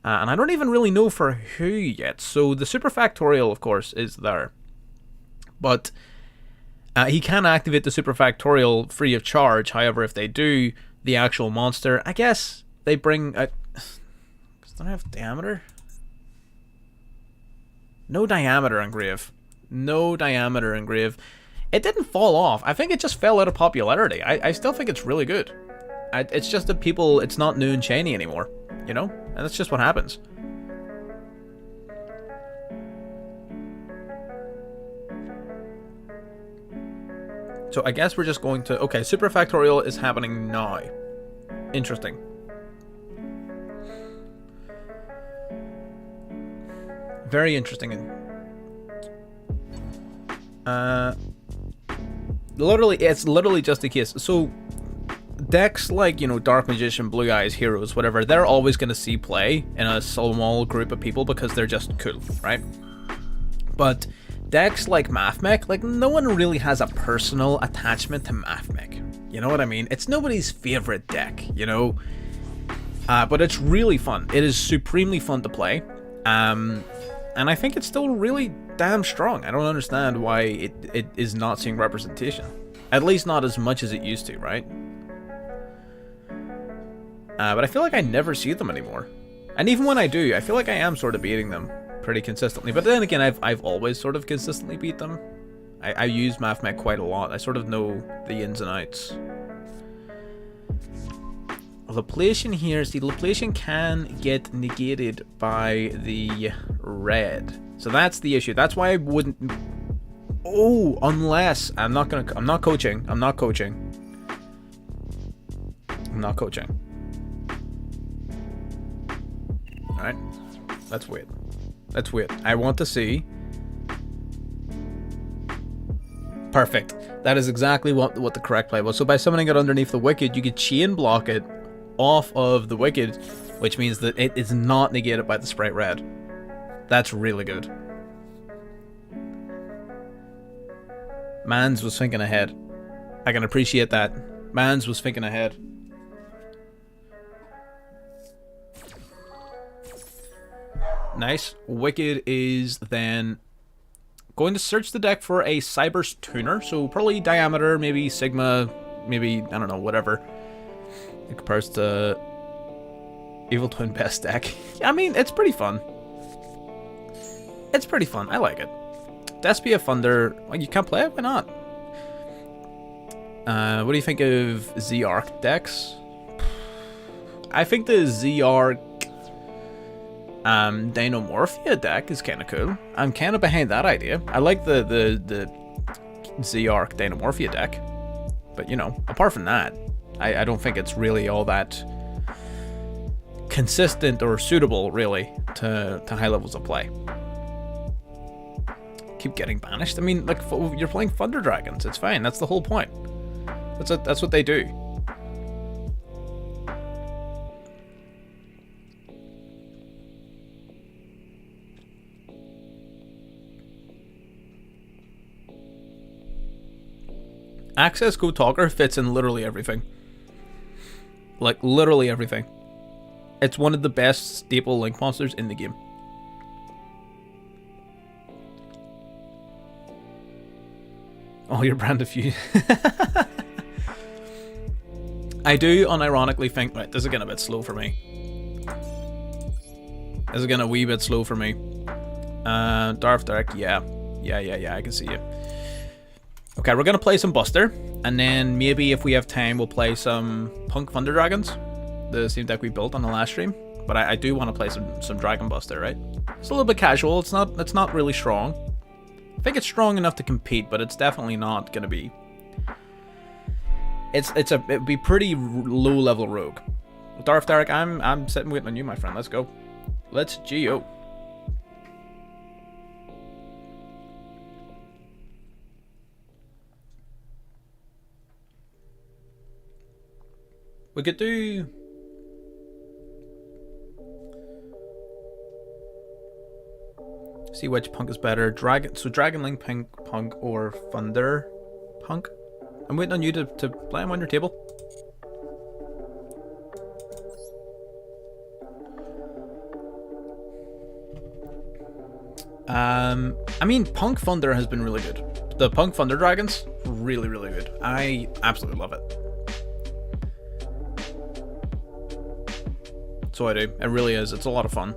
And I don't even really know for who yet. So the Super Factorial, of course, is there. But he can activate the Super Factorial free of charge. However, if they do, the actual monster, I guess they bring... Does that have diameter? No diameter engrave. No diameter engrave. It didn't fall off. I think it just fell out of popularity. I still think it's really good. It's just that people, it's not new and shiny anymore, you know? And that's just what happens. So I guess we're just going to... Okay, Super Factorial is happening now. Interesting. Very interesting. It's literally just a case. So decks like, you know, Dark Magician, Blue Eyes, Heroes, whatever, they're always going to see play in a small group of people because they're just cool, right? But decks like Mathmech, like, no one really has a personal attachment to Mathmech. You know what I mean? It's nobody's favorite deck, you know? But it's really fun. It is supremely fun to play. And I think it's still really damn strong. I don't understand why it is not seeing representation. At least not as much as it used to, right? But I feel like I never see them anymore. And even when I do, I feel like I am sort of beating them pretty consistently. But then again, I've always sort of consistently beat them. I use Mathmech quite a lot. I sort of know the ins and outs. Laplation here. See, Laplation can get negated by the red. So that's the issue. That's why I wouldn't... Oh, unless... I'm not coaching. Alright. Let's wait. I want to see... Perfect. That is exactly what the correct play was. So by summoning it underneath the Wicked, you could chain block it off of the Wicked, which means that it is not negated by the Sprite Red. That's really good. Mans was thinking ahead. I can appreciate that. Mans was thinking ahead. Nice. Wicked is then going to search the deck for a Cyber's Tuner. So probably Diameter, maybe Sigma, maybe, I don't know, whatever. It compares to Evil Twin best deck. I mean, it's pretty fun. I like it. Despia Thunder, well, you can't play it? Why not? What do you think of Z-Arc decks? I think the Z-Arc Dinomorphia deck is kind of cool. I'm kind of behind that idea. I like the Z-Arc Dinomorphia deck. But, you know, apart from that, I don't think it's really all that consistent or suitable, really, to high levels of play. Keep getting banished. I mean, like, you're playing Thunder Dragons. It's fine. That's the whole point. That's what they do. Access Code Talker fits in literally everything. Like, literally everything. It's one of the best staple Link monsters in the game. Oh, you're brand of few. I do unironically think, right, this is getting a bit slow for me. This is getting a wee bit slow for me. Darth Direct, yeah, I can see you. Okay, we're gonna play some Buster, and then maybe if we have time, we'll play some Punk Thunder Dragons, the same deck we built on the last stream. But I do want to play some Dragon Buster, right? It's a little bit casual. It's not really strong. I think it's strong enough to compete, but it's definitely not gonna be. It'd be pretty low level rogue. Darth Derek, I'm sitting waiting on you, my friend. Let's go. Let's go. We could do. See which punk is better. Dragon Link Punk or Thunder Punk. I'm waiting on you to play him on your table. I mean, Punk Thunder has been really good. The Punk Thunder Dragons, really, really good. I absolutely love it. So I do. It really is. It's a lot of fun.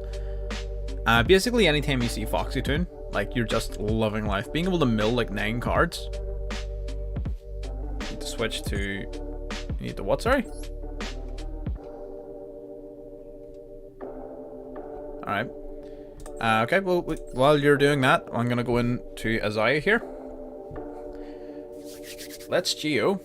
Basically, anytime you see Foxy Toon, like, you're just loving life. Being able to mill like 9 cards. Need to switch to. You need to what? Sorry. All right. Okay. Well, while you're doing that, I'm gonna go into Isaiah here. Let's Geo.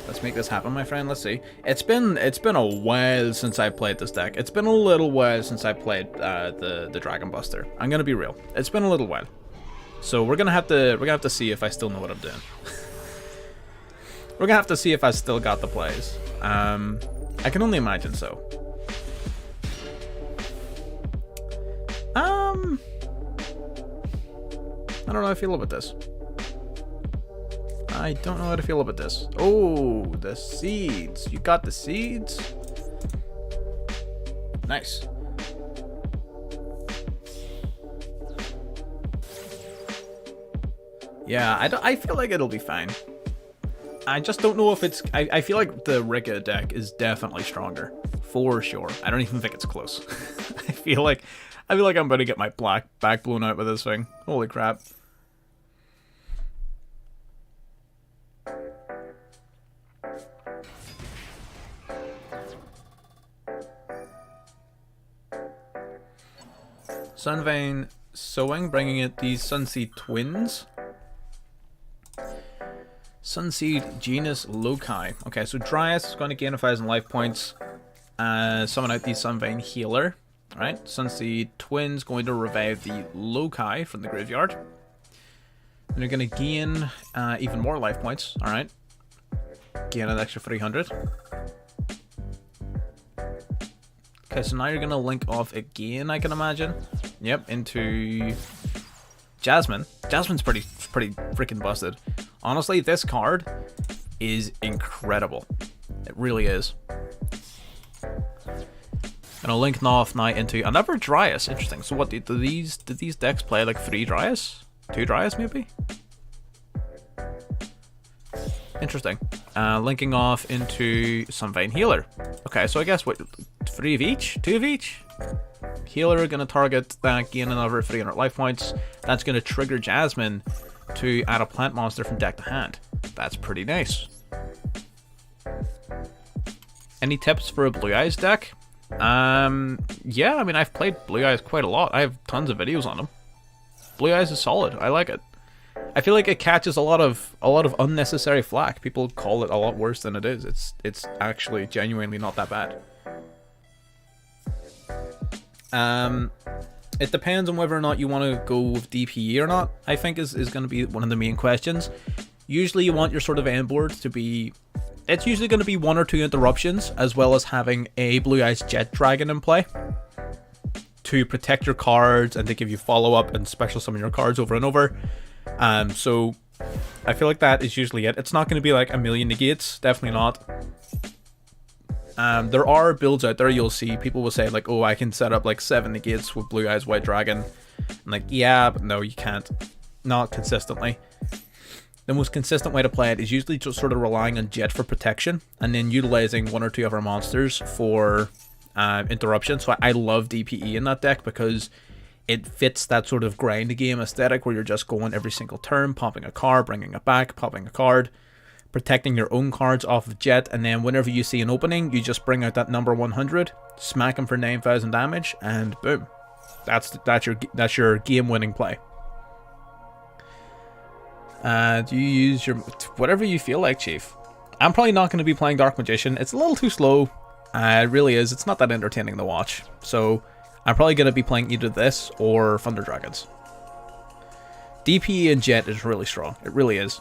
Let's make this happen, my friend. Let's see. It's been a while since I played this deck. It's been a little while since I played the Dragon Buster. I'm gonna be real. It's been a little while. So we're gonna have to see if I still know what I'm doing. We're gonna have to see if I still got the plays. I can only imagine so. I don't know how I feel about this. I don't know how to feel about this. Oh, the seeds. You got the seeds? Nice. Yeah, I feel like it'll be fine. I just don't know if it's... I feel like the Rika deck is definitely stronger. For sure. I don't even think it's close. I feel like I'm about to get my back blown out with this thing. Holy crap. Sunvein Sowing, bringing it these Sunseed Twins. Sunseed Genus Loci. Okay, so Dryas is going to gain 1,000 life points. Summon out the Sunvein Healer. Alright, Sunseed Twins going to revive the Loci from the graveyard. And they're going to gain even more life points. Alright. Gain an extra 300. Okay, so now you're going to link off again, I can imagine. Yep, into Jasmine. Jasmine's pretty freaking busted. Honestly, this card is incredible. It really is. And I'll link off now into another Dryas. Interesting. So what do these decks play? Like 3 Dryas? 2 Dryas maybe? Interesting. Linking off into Sunvein Healer. Okay, so I guess what, 3 of each? 2 of each? Healer gonna target that, gain another 300 life points. That's gonna trigger Jasmine to add a plant monster from deck to hand. That's pretty nice. Any tips for a Blue Eyes deck? Yeah, I mean, I've played Blue Eyes quite a lot. I have tons of videos on them. Blue Eyes is solid. I like it. I feel like it catches a lot of unnecessary flack. People call it a lot worse than it is. It's actually genuinely not that bad. It depends on whether or not you want to go with DPE or not, I think is going to be one of the main questions. Usually you want your sort of end board to be... It's usually going to be 1 or 2 interruptions, as well as having a Blue Eyes Jet Dragon in play to protect your cards and to give you follow-up and special summon your cards over and over. So I feel like that is usually it. It's not going to be like a million negates, definitely not. There are builds out there you'll see people will say like, oh, I can set up like 7 negates with Blue Eyes White Dragon. I'm like, yeah, but no, you can't. Not consistently. The most consistent way to play it is usually just sort of relying on Jet for protection and then utilizing 1 or 2 of our monsters for interruption. So I love DPE in that deck because it fits that sort of grind game aesthetic where you're just going every single turn, popping a card, bringing it back, popping a card, protecting your own cards off of Jet, and then whenever you see an opening, you just bring out that number 100, smack him for 9,000 damage, and boom. That's your game-winning play. Do you use your... whatever you feel like, Chief. I'm probably not going to be playing Dark Magician. It's a little too slow. It really is. It's not that entertaining to watch. So I'm probably going to be playing either this or Thunder Dragons. DP and Jet is really strong. It really is.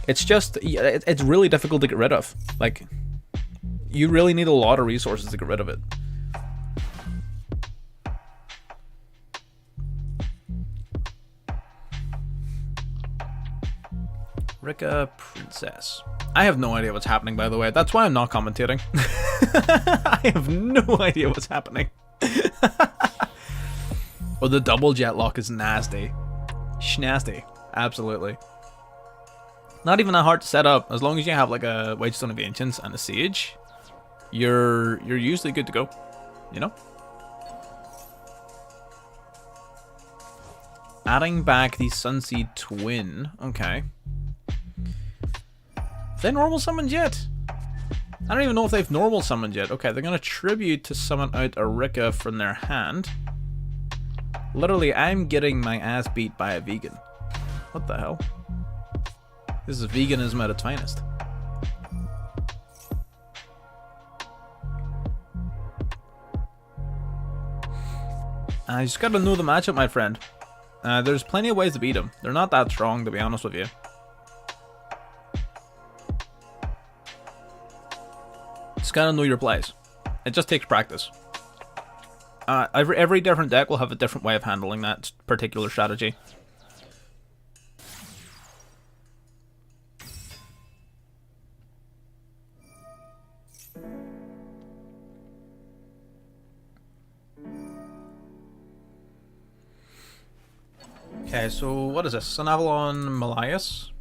It's just... it's really difficult to get rid of. Like, you really need a lot of resources to get rid of it. Rika Princess. I have no idea what's happening, by the way. That's why I'm not commentating. I have no idea what's happening. Well, the double jet lock is nasty. Schnasty. Absolutely. Not even that hard to set up. As long as you have like a Whitestone of Ancients and a Siege, you're usually good to go. You know? Adding back the Sunseed Twin. Okay. They normal summoned yet? I don't even know if they've normal summoned yet. Okay, they're gonna tribute to summon out a Rika from their hand. Literally, I'm getting my ass beat by a vegan. What the hell? This is veganism at its finest. I just gotta know the matchup, my friend. There's plenty of ways to beat them. They're not that strong, to be honest with you. Just gotta know your plays. It just takes practice. Every different deck will have a different way of handling that particular strategy. Okay, so what is this? An Avalon Malias?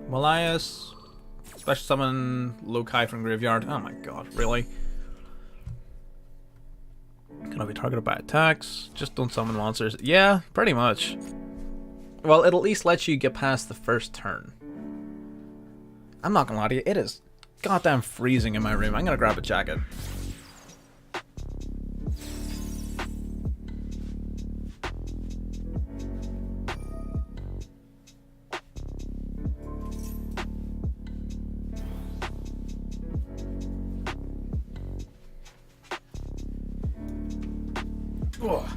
Malias. Special summon Lokai from Graveyard. Oh my god, really? Can I be targeted by attacks? Just don't summon monsters. Yeah, pretty much. Well, it at least lets you get past the first turn. I'm not gonna lie to you, it is goddamn freezing in my room. I'm gonna grab a jacket. Oh.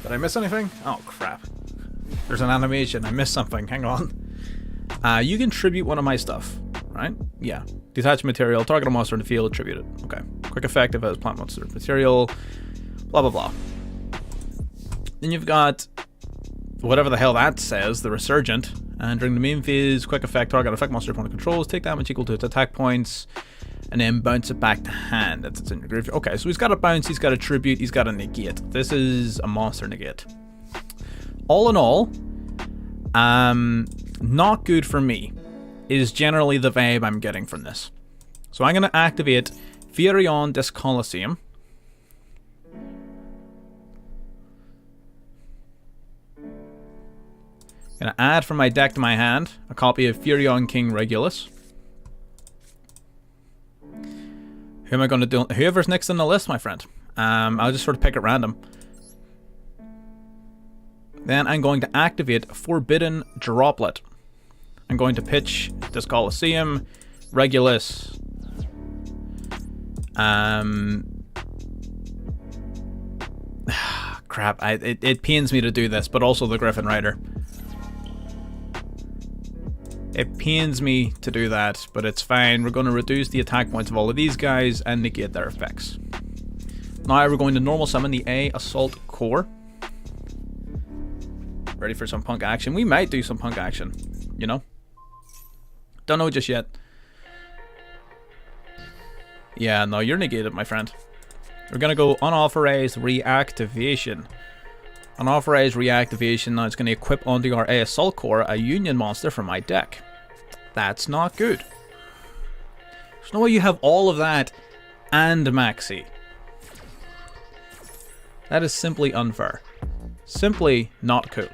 Did I miss anything? Oh crap. There's an animation. I missed something. Hang on. You can tribute one of my stuff, right? Yeah. Detach material, target a monster in the field, tribute it. Okay. Quick effect if it has plant monster material, blah blah blah. Then you've got whatever the hell that says, the Resurgent. And during the main phase, quick effect, target effect monster opponent controls, take damage equal to its attack points, and then bounce it back to hand. That's in your graveyard. Okay, so he's got a bounce, he's got a tribute, he's got a negate. This is a monster negate. All in all, not good for me is generally the vibe I'm getting from this. So I'm going to activate Furion Dis Coliseum. Going to add from my deck to my hand a copy of Furion King Regulus. Who am I going to do? Whoever's next on the list, my friend. I'll just sort of pick at random. Then I'm going to activate Forbidden Droplet. I'm going to pitch this Coliseum, Regulus. Crap, it pains me to do this, but also the Griffin Rider. It pains me to do that, but it's fine. We're going to reduce the attack points of all of these guys and negate their effects. Now we're going to normal summon the A Assault Core. Ready for some punk action. We might do some punk action, you know? Don't know just yet. Yeah, no, you're negated, my friend. We're gonna go unauthorized reactivation. Unauthorized reactivation. Now it's gonna equip onto our Assault Core a Union monster from my deck. That's not good. There's no way you have all of that and Maxi. That is simply unfair. Simply not cool.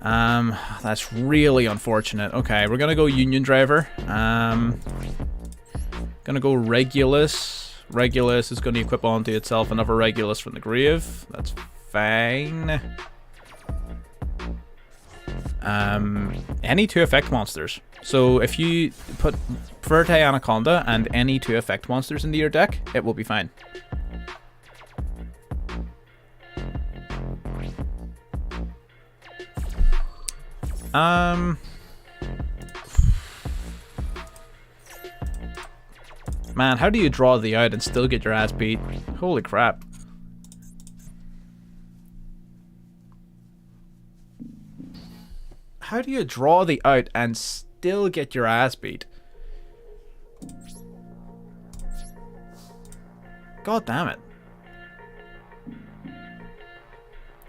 That's really unfortunate. Okay, we're gonna go Union Driver. Gonna go Regulus. Regulus is gonna equip onto itself another Regulus from the grave. That's fine. Any 2 effect monsters. So if you put Verte Anaconda and any 2 effect monsters into your deck, it will be fine. Man, how do you draw the out and still get your ass beat? Holy crap. How do you draw the out and still get your ass beat? God damn it.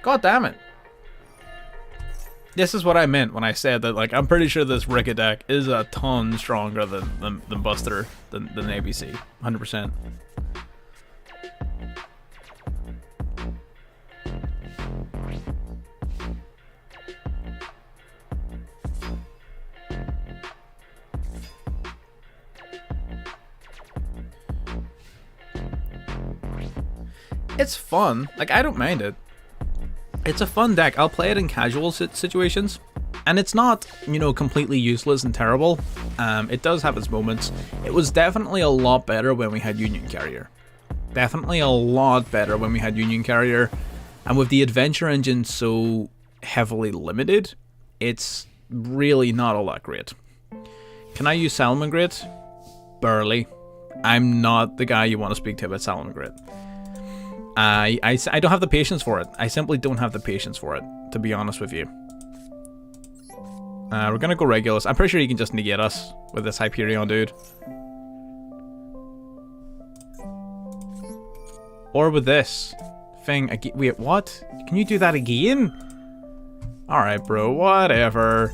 God damn it. This is what I meant when I said that, like, I'm pretty sure this Rika deck is a ton stronger than Buster, than ABC. 100%. It's fun. Like, I don't mind it. It's a fun deck. I'll play it in casual situations. And it's not, you know, completely useless and terrible. It does have its moments. It was definitely a lot better when we had Union Carrier. Definitely a lot better when we had Union Carrier. And with the adventure engine so heavily limited, it's really not all that great. Can I use Salamangreat? Barely. I'm not the guy you want to speak to about Salamangreat. I don't have the patience for it. I simply don't have the patience for it, to be honest with you. We're gonna go Regulus. I'm pretty sure you can just negate us with this Hyperion dude. Or with this thing again. Wait, what? Can you do that again? Alright, bro. Whatever.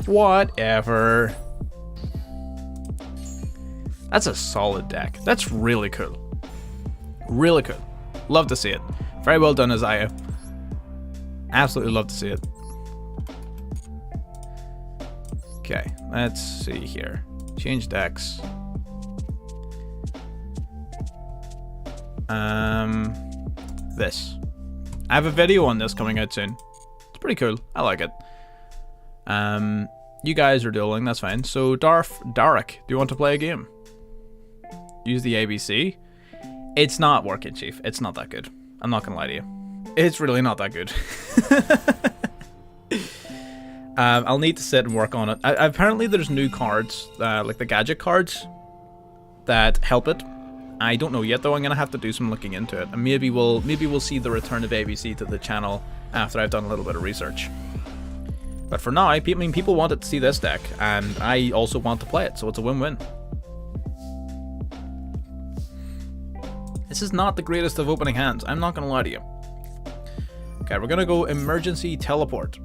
Whatever. That's a solid deck. That's really cool. Really cool. Love to see it. Very well done, Isaiah. Absolutely love to see it. Okay, let's see here. Change decks. This. I have a video on this coming out soon. It's pretty cool. I like it. You guys are dueling, that's fine. So Darek, do you want to play a game? Use the ABC. It's not working, Chief. It's not that good. I'm not gonna lie to you. It's really not that good. I'll need to sit and work on it. Apparently there's new cards, like the gadget cards, that help it. I don't know yet though. I'm gonna have to do some looking into it, and maybe we'll see the return of ABC to the channel after I've done a little bit of research. But for now, I mean, people wanted to see this deck, and I also want to play it, so it's a win-win. This is not the greatest of opening hands, I'm not gonna lie to you. Okay, we're gonna go Emergency Teleport.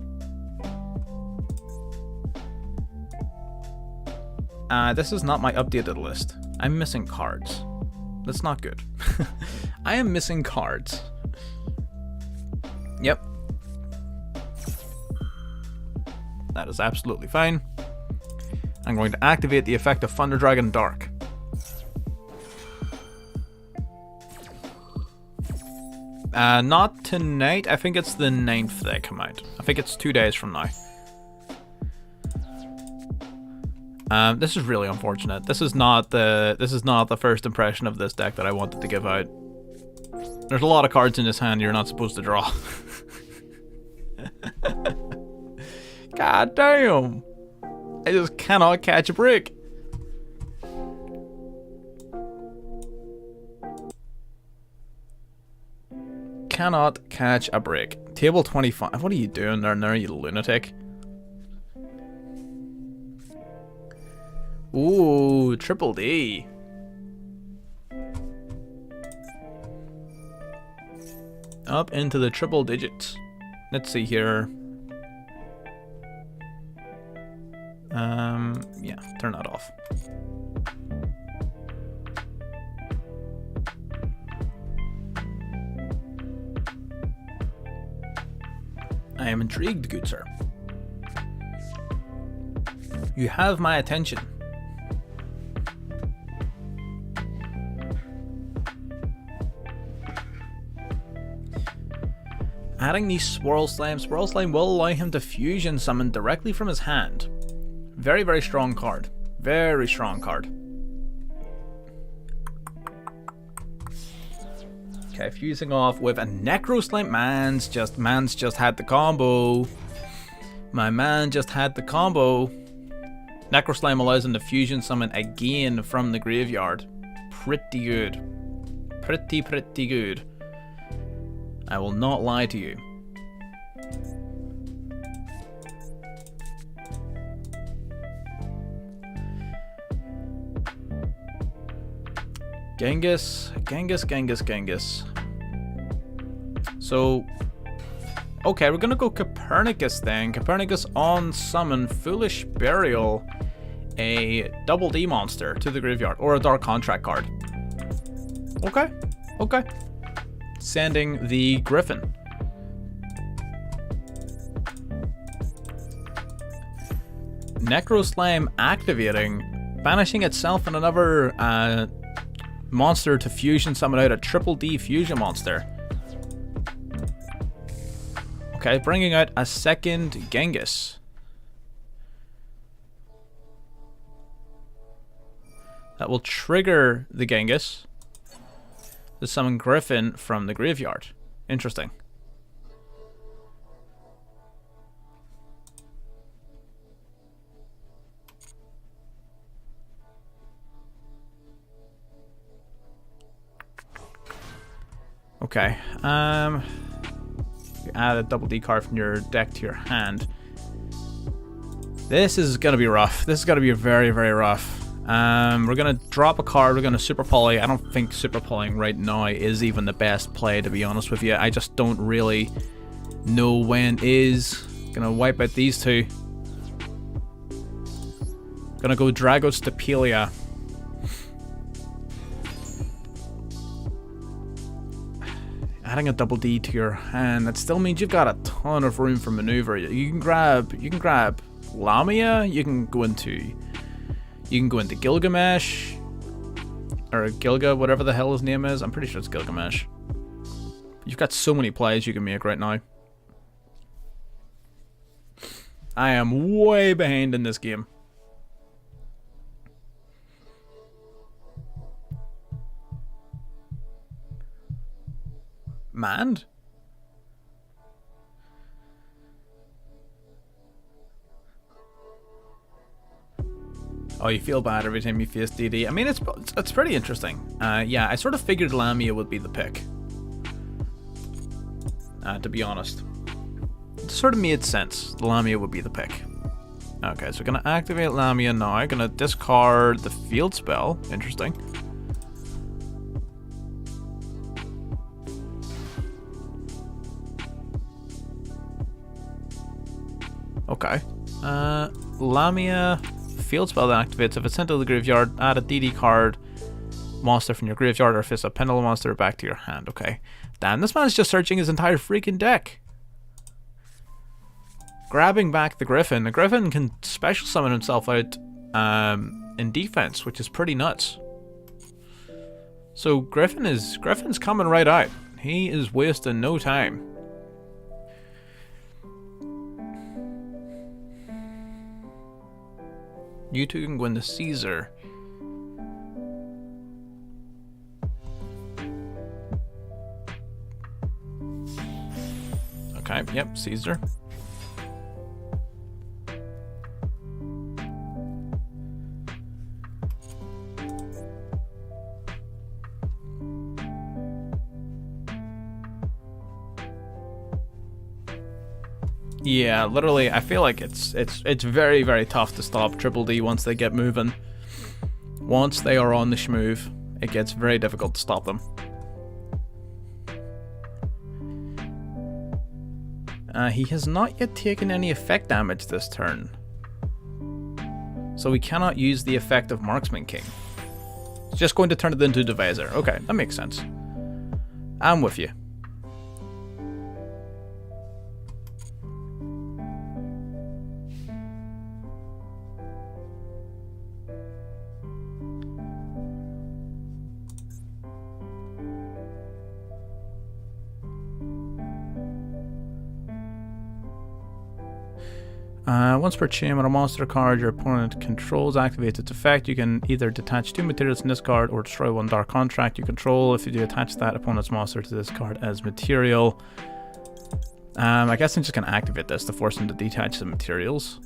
This is not my updated list. I'm missing cards. That's not good. I am missing cards. Yep. That is absolutely fine. I'm going to activate the effect of Thunder Dragon Dark. Not tonight. I think it's the 9th they come out. I think it's 2 days from now. This is really unfortunate. This is not the first impression of this deck that I wanted to give out. There's a lot of cards in this hand you're not supposed to draw. God damn! I just cannot catch a break. Cannot catch a break. Table 25. What are you doing there, you lunatic? Ooh, triple D. Up into the triple digits. Let's see here. Yeah, turn that off. I am intrigued, good sir. You have my attention. Adding the Swirl Slime. Swirl Slime will allow him to fusion summon directly from his hand. Very, very strong card. Very strong card. Okay, fusing off with a Necro Slime. Man's just had the combo. My man just had the combo. Necro Slime allows him to fusion summon again from the graveyard. Pretty good. Pretty good. I will not lie to you. Genghis. So, okay, we're gonna go Copernicus then. Copernicus on summon Foolish Burial, a double D monster to the graveyard, or a Dark Contract card. Okay. Sending the Griffin. Necro Slime activating, banishing itself and another monster to fusion summon out a triple D fusion monster. Okay, bringing out a second Genghis. That will trigger the Genghis to summon Griffin from the graveyard. Interesting. Okay, you add a double D card from your deck to your hand. This is gonna be rough. This is gonna be very, very rough. We're gonna drop a card. We're gonna super poly. I don't think super polying right now is even the best play, to be honest with you. I just don't really know when is. Gonna wipe out these two. Gonna go Dragos Stapelia. Adding a double D to your hand, that still means you've got a ton of room for maneuver. You can grab Lamia, you can go into Gilgamesh, or Gilga, whatever the hell his name is. I'm pretty sure it's Gilgamesh. You've got so many plays you can make right now. I am way behind in this game. Manned? Oh, you feel bad every time you face DD. I mean, it's pretty interesting. Yeah, I sort of figured Lamia would be the pick. To be honest. It sort of made sense. Lamia would be the pick. Okay, so we're going to activate Lamia now. Going to discard the field spell. Interesting. Okay. Lamia, field spell that activates. If it's sent to the graveyard, add a DD card monster from your graveyard or fist a pendulum monster back to your hand. Okay. Damn, this man's just searching his entire freaking deck. Grabbing back the Griffin. The Griffin can special summon himself out in defense, which is pretty nuts. So Griffin's coming right out. He is wasting no time. You two can go into Caesar. Okay, yep, Caesar. Yeah, literally, I feel like it's very, very tough to stop Triple D once they get moving. Once they are on the schmoove, it gets very difficult to stop them. He has not yet taken any effect damage this turn, so we cannot use the effect of Marksman King. It's just going to turn it into Divisor. Okay, that makes sense. I'm with you. Once per chain, when a monster card your opponent controls activates its effect, you can either detach 2 materials in this card or destroy 1 dark contract you control. If you do attach that opponent's monster to this card as material. I guess I'm just going to activate this to force him to detach the materials.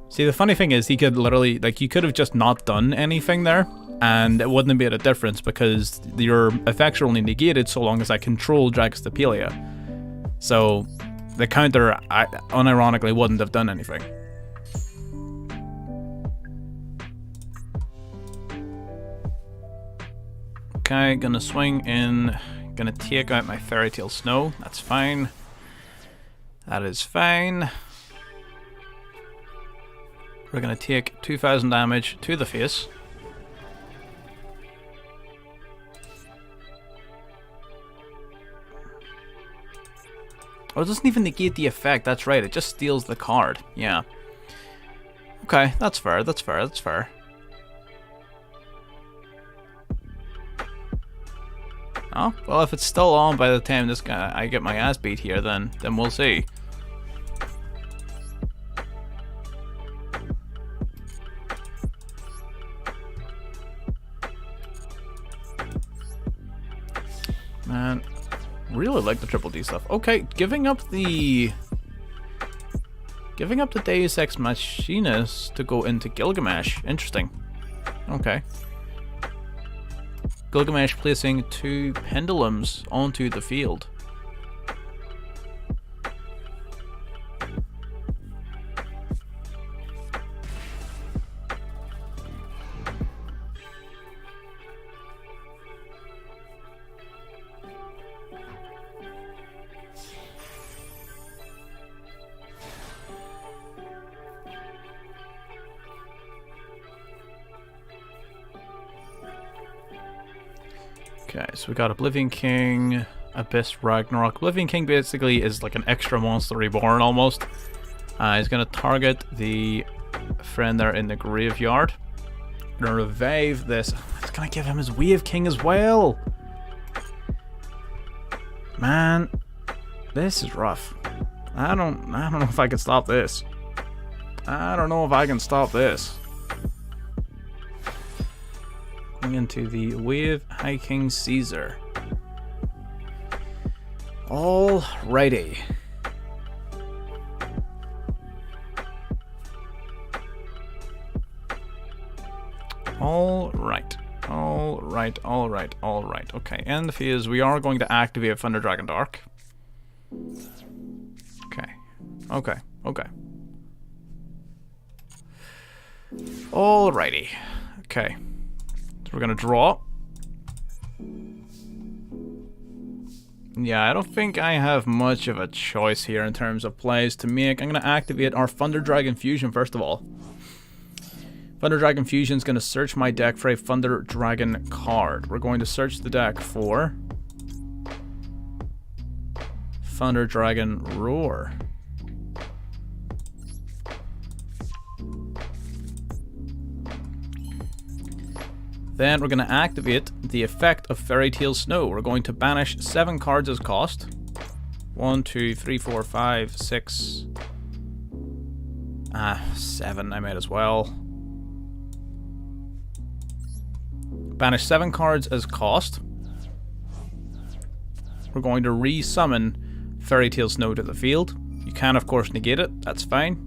See, the funny thing is, he could literally, like, you could have just not done anything there, and it wouldn't have made a difference because your effects are only negated so long as I control Dragostapelia. So the counter, unironically, wouldn't have done anything. Okay, gonna swing in, gonna take out my Fairy Tale Snow. That's fine. That is fine. We're gonna take 2,000 damage to the face. Oh, it doesn't even negate the effect, that's right, it just steals the card. Yeah. Okay, that's fair, that's fair, that's fair. Oh, well, if it's still on by the time this guy I get my ass beat here, then we'll see. Man, really like the Triple D stuff. Okay, giving up the Deus Ex Machinus to go into Gilgamesh. Interesting. Okay. Gilgamesh placing 2 pendulums onto the field. Okay, so we got Oblivion King, Abyss Ragnarok. Oblivion King basically is like an extra monster reborn almost. He's going to target the friend there in the graveyard. Going to revive this. It's going to give him his Wave King as well. Man, this is rough. I don't know if I can stop this. I don't know if I can stop this. Into the Wave High King Caesar. Alrighty. Alright. Okay, and the phase, we are going to activate Thunder Dragon Dark. Okay. Alrighty. Okay. So we're gonna draw. Yeah, I don't think I have much of a choice here in terms of plays to make. I'm gonna activate our Thunder Dragon Fusion first of all. Thunder Dragon Fusion is gonna search my deck for a Thunder Dragon card. We're going to search the deck for Thunder Dragon Roar. Then we're going to activate the effect of Fairy Tale Snow. We're going to banish 7 cards as cost. 1, 2, 3, 4, 5, 6. 7, I might as well. Banish 7 cards as cost. We're going to re-summon Fairy Tale Snow to the field. You can, of course, negate it. That's fine.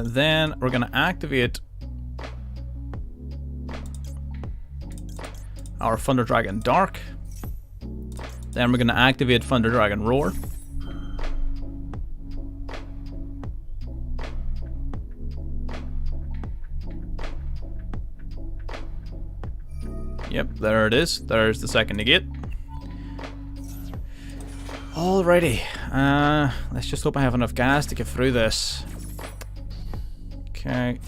Then we're going to activate our Thunder Dragon Dark. Then we're going to activate Thunder Dragon Roar. Yep, there it is. There's the second negate. Alrighty. Let's just hope I have enough gas to get through this. Okay.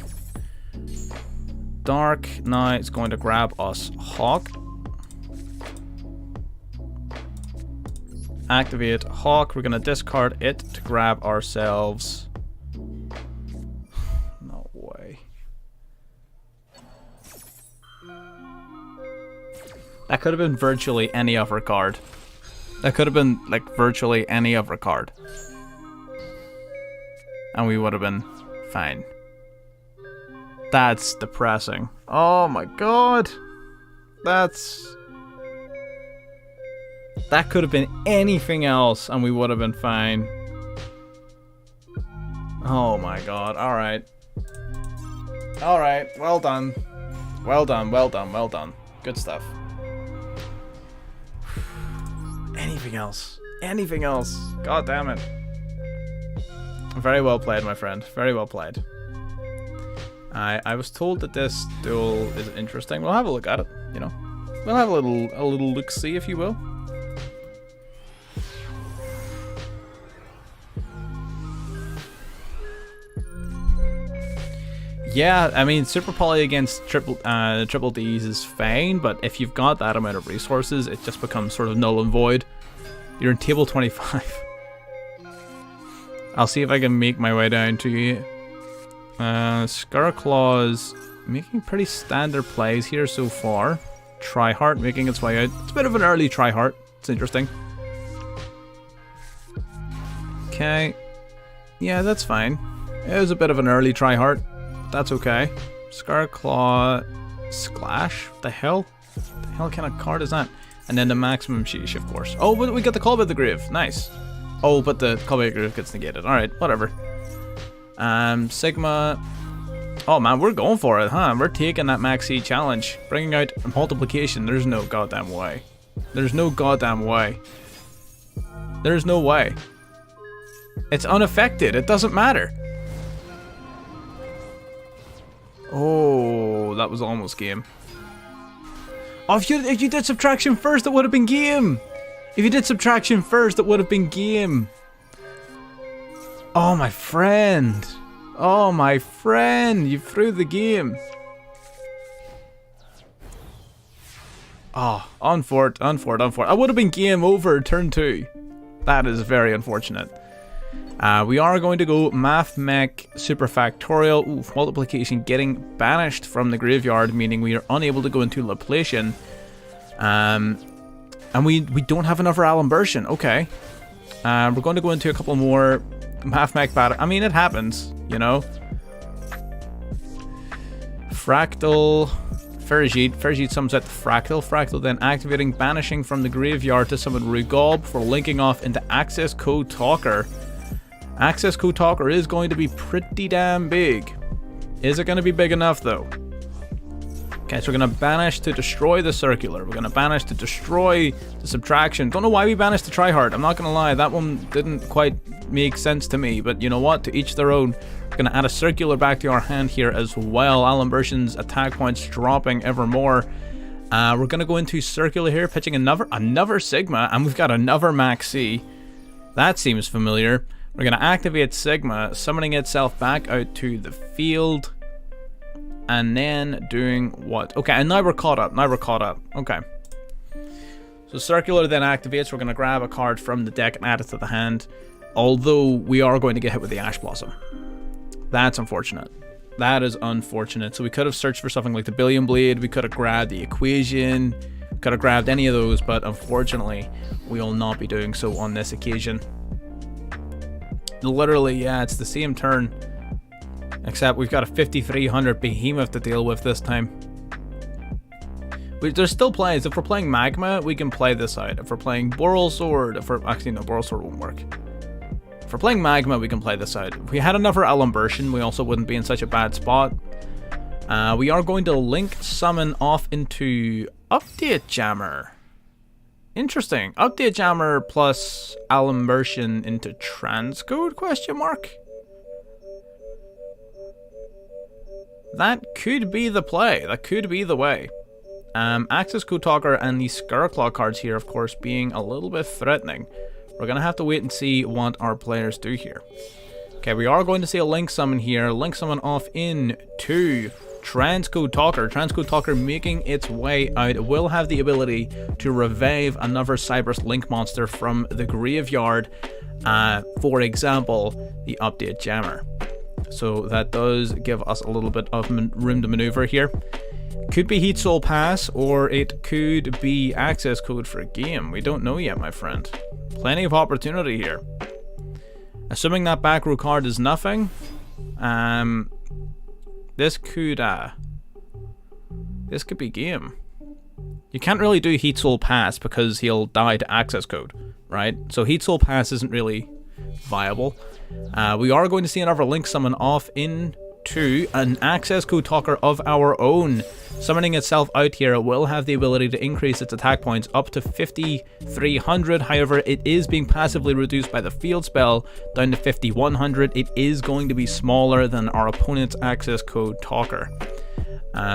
Dark. Now it's going to grab us Hawk. Activate Hawk. We're going to discard it to grab ourselves. No way. That could have been virtually any other card. That could have been like virtually any other card. And we would have been fine. That's depressing. Oh my god. That could have been anything else and we would have been fine. Oh my god. Alright. Alright. Well done. Well done, well done, well done. Good stuff. Anything else? Anything else? God damn it. Very well played, my friend. Very well played. I was told that this duel is interesting. We'll have a look at it, you know. We'll have a little look-see, if you will. Yeah, I mean, Super Poly against triple Ds is fine, but if you've got that amount of resources, it just becomes sort of null and void. You're in table 25. I'll see if I can make my way down to you. Scarclaw's making pretty standard plays here so far. Tryheart making its way out. It's a bit of an early Tryheart. It's interesting. Okay. Yeah, that's fine. It was a bit of an early Tryheart. That's okay. Scarclaw Splash? What the hell? What the hell kind of card is that? And then the maximum sheesh, of course. Oh, but we got the Call by the Grave. Nice. Oh, but the Call by the Grave gets negated. Alright, whatever. Sigma. Oh man, we're going for it, huh? We're taking that Maxi challenge. Bringing out multiplication. There's no goddamn way. There's no goddamn way. There's no way. It's unaffected. It doesn't matter. Oh, that was almost game. Oh, if you did subtraction first, it would have been game. If you did subtraction first, it would have been game. Oh, my friend. Oh, my friend. You threw the game. Oh, unfort. I would have been game over turn 2. That is very unfortunate. We are going to go Mathmech Superfactorial. Ooh, multiplication getting banished from the graveyard, meaning we are unable to go into Laplation. And we don't have another Alimbertion. Okay. We're going to go into a couple more Mathmech battle. I mean, it happens, you know. Fractal. Ferjit summons out the Fractal. Fractal then activating banishing from the graveyard to summon Rugob for linking off into Access Code Talker. Access Code Talker is going to be pretty damn big. Is it going to be big enough though? Okay, so we're going to banish to destroy the circular. We're going to banish to destroy the subtraction. Don't know why we banished the Tryhard. I'm not going to lie, that one didn't quite make sense to me. But you know what? To each their own. We're going to add a circular back to our hand here as well. Alimbertion's attack points dropping ever more. We're going to go into circular here, pitching another Sigma, and we've got another Maxi. That seems familiar. We're going to activate Sigma, summoning itself back out to the field. And then doing what? Okay, and now we're caught up. Okay. So circular then activates. We're going to grab a card from the deck and add it to the hand. Although we are going to get hit with the Ash Blossom. That's unfortunate. That is unfortunate. So we could have searched for something like the Billion Blade. We could have grabbed the Equation. Could have grabbed any of those. But unfortunately, we will not be doing so on this occasion. Literally, yeah, it's the same turn. Except we've got a 5300 behemoth to deal with this time. There's still plays. If we're playing Magma, we can play this out. If we're playing Boral Sword, actually no, Boral Sword won't work. If we're playing Magma, we can play this out. If we had another Alimbertion, we also wouldn't be in such a bad spot. We are going to link summon off into Update Jammer. Interesting. Update Jammer plus Alimmersion into transcode, question mark? That could be the play. That could be the way. Access Code Talker and the Scarclaw cards here, of course, being a little bit threatening. We're going to have to wait and see what our players do here. Okay, we are going to see a Link Summon here. Link Summon off into Transcode Talker. Transcode Talker making its way out. It will have the ability to revive another Cyberse Link monster from the graveyard. For example, the Update Jammer. So that does give us a little bit of room to maneuver here. Could be Heat Soul Pass, or it could be access code for a game. We don't know yet, my friend. Plenty of opportunity here. Assuming that back row card is nothing, this could be game. You can't really do Heat Soul Pass because he'll die to access code, right? So Heat Soul Pass isn't really viable. We are going to see another Link Summon off into an access code talker of our own. Summoning itself out here, it will have the ability to increase its attack points up to 5,300. However, it is being passively reduced by the field spell down to 5,100. It is going to be smaller than our opponent's access code talker.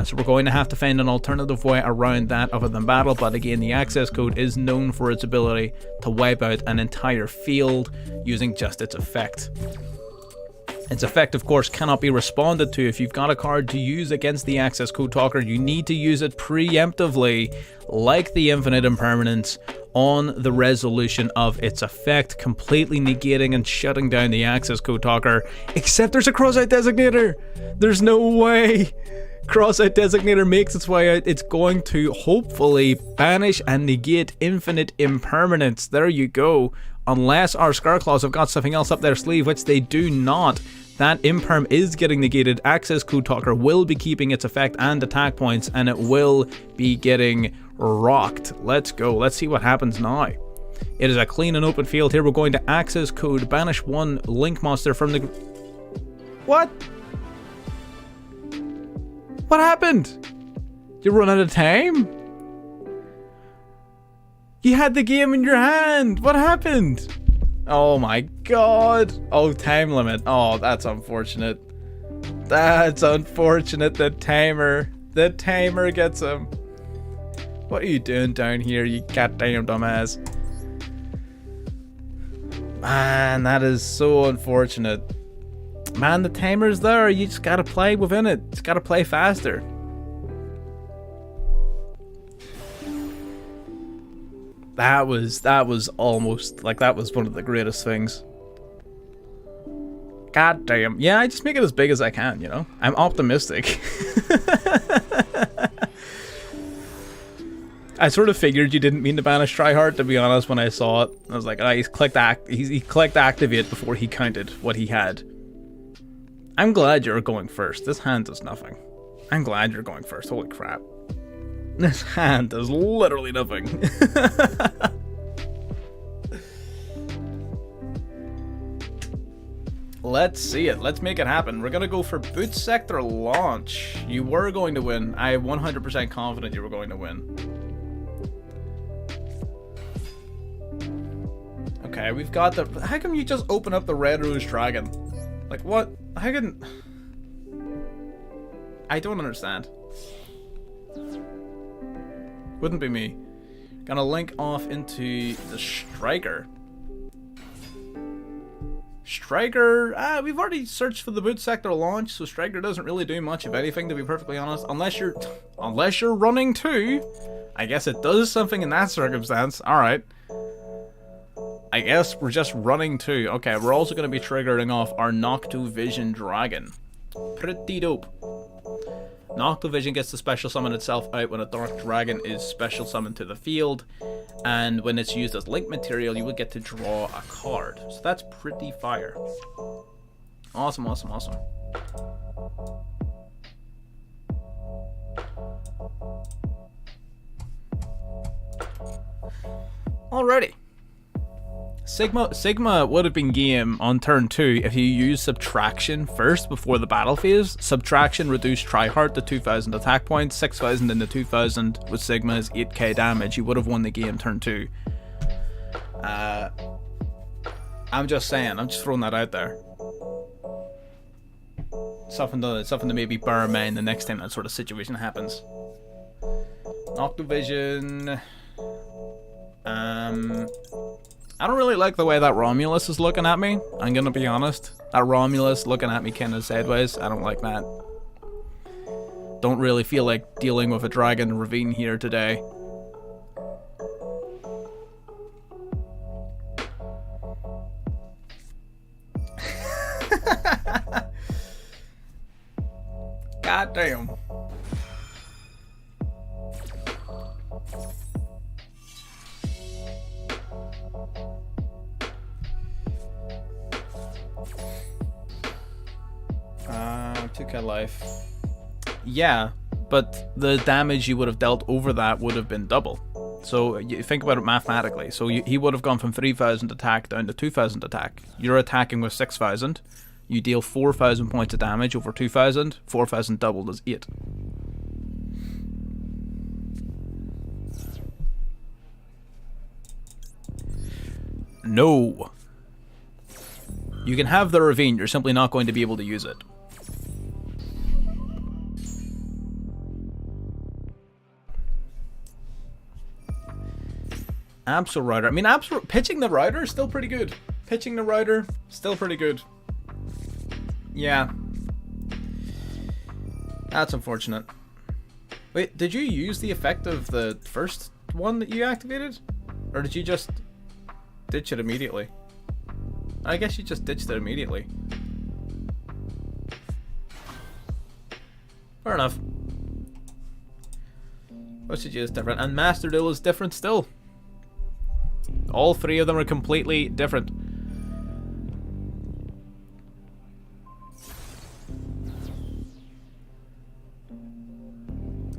So we're going to have to find an alternative way around that other than battle, but again, the access code is known for its ability to wipe out an entire field using just its effect. Its effect, of course, cannot be responded to. If you've got a card to use against the access code talker, you need to use it preemptively, like the Infinite Impermanence, on the resolution of its effect, completely negating and shutting down the access code talker. Except there's a Cross-Out Designator! There's no way! Cross-Out Designator makes its way out. It's going to hopefully banish and negate Infinite Impermanence. There you go. Unless our Scarclaws have got something else up their sleeve, which they do not. That Imperm is getting negated. Access Code Talker will be keeping its effect and attack points, and it will be getting rocked. Let's go. Let's see what happens now. It is a clean and open field here. We're going to access code, banish one Link monster from the... What? What happened? You run out of time? You had the game in your hand. What happened? Oh my god. Oh, time limit. Oh, that's unfortunate. That's unfortunate. The timer gets him. What are you doing down here, you goddamn dumbass? Man, that is so unfortunate. Man, the timer's there. You just gotta play within it. Just gotta play faster. That was almost like that was one of the greatest things. God damn. Yeah, I just make it as big as I can, you know? I'm optimistic. I sort of figured you didn't mean to banish Tryhard, to be honest, when I saw it. I was like, oh, he clicked activate before he counted what he had. I'm glad you're going first. This hand does nothing. I'm glad you're going first. Holy crap. This hand does literally nothing. Let's see it. Let's make it happen. We're going to go for Boot Sector launch. You were going to win. I am 100% confident you were going to win. Okay, we've got the... How come you just open up the Red Rose Dragon? Like, what? How can... I don't understand. Wouldn't be me. Gonna link off into the Striker. Striker, we've already searched for the Boot Sector launch, so Striker doesn't really do much of anything, to be perfectly honest. Unless you're running 2. I guess it does something in that circumstance. Alright. I guess we're just running 2. Okay, we're also going to be triggering off our Nocto Vision Dragon. Pretty dope. Nocto Vision gets to special summon itself out when a Dark Dragon is special summoned to the field, and when it's used as link material, you will get to draw a card. So that's pretty fire. Awesome, awesome, awesome. Alrighty. Sigma would have been game on turn 2 if you use subtraction first before the battle phase. Subtraction reduced tryhard to 2000 attack points, 6000 into 2000 with Sigma is 8k damage. You would have won the game turn 2. I'm just saying, I'm just throwing that out there. Something to maybe bear in mind the next time that sort of situation happens. Octovision. I don't really like the way that Romulus is looking at me. I'm gonna be honest. That Romulus looking at me kind of sideways. I don't like that. Don't really feel like dealing with a dragon ravine here today. God damn. Took a life. Yeah, but the damage you would have dealt over that would have been double. So you think about it mathematically. So he would have gone from 3000 attack down to 2000 attack. You're attacking with 6000. You deal 4000 points of damage over 2000. 4000 doubled is 8. No. You can have the ravine, you're simply not going to be able to use it. Absol Rider. I mean, pitching the Rider is still pretty good. Pitching the Rider, still pretty good. Yeah. That's unfortunate. Wait, did you use the effect of the first one that you activated? Or did you just ditch it immediately? I guess you just ditched it immediately. Fair enough. OCG is different, and Master Duel is different still. All three of them are completely different.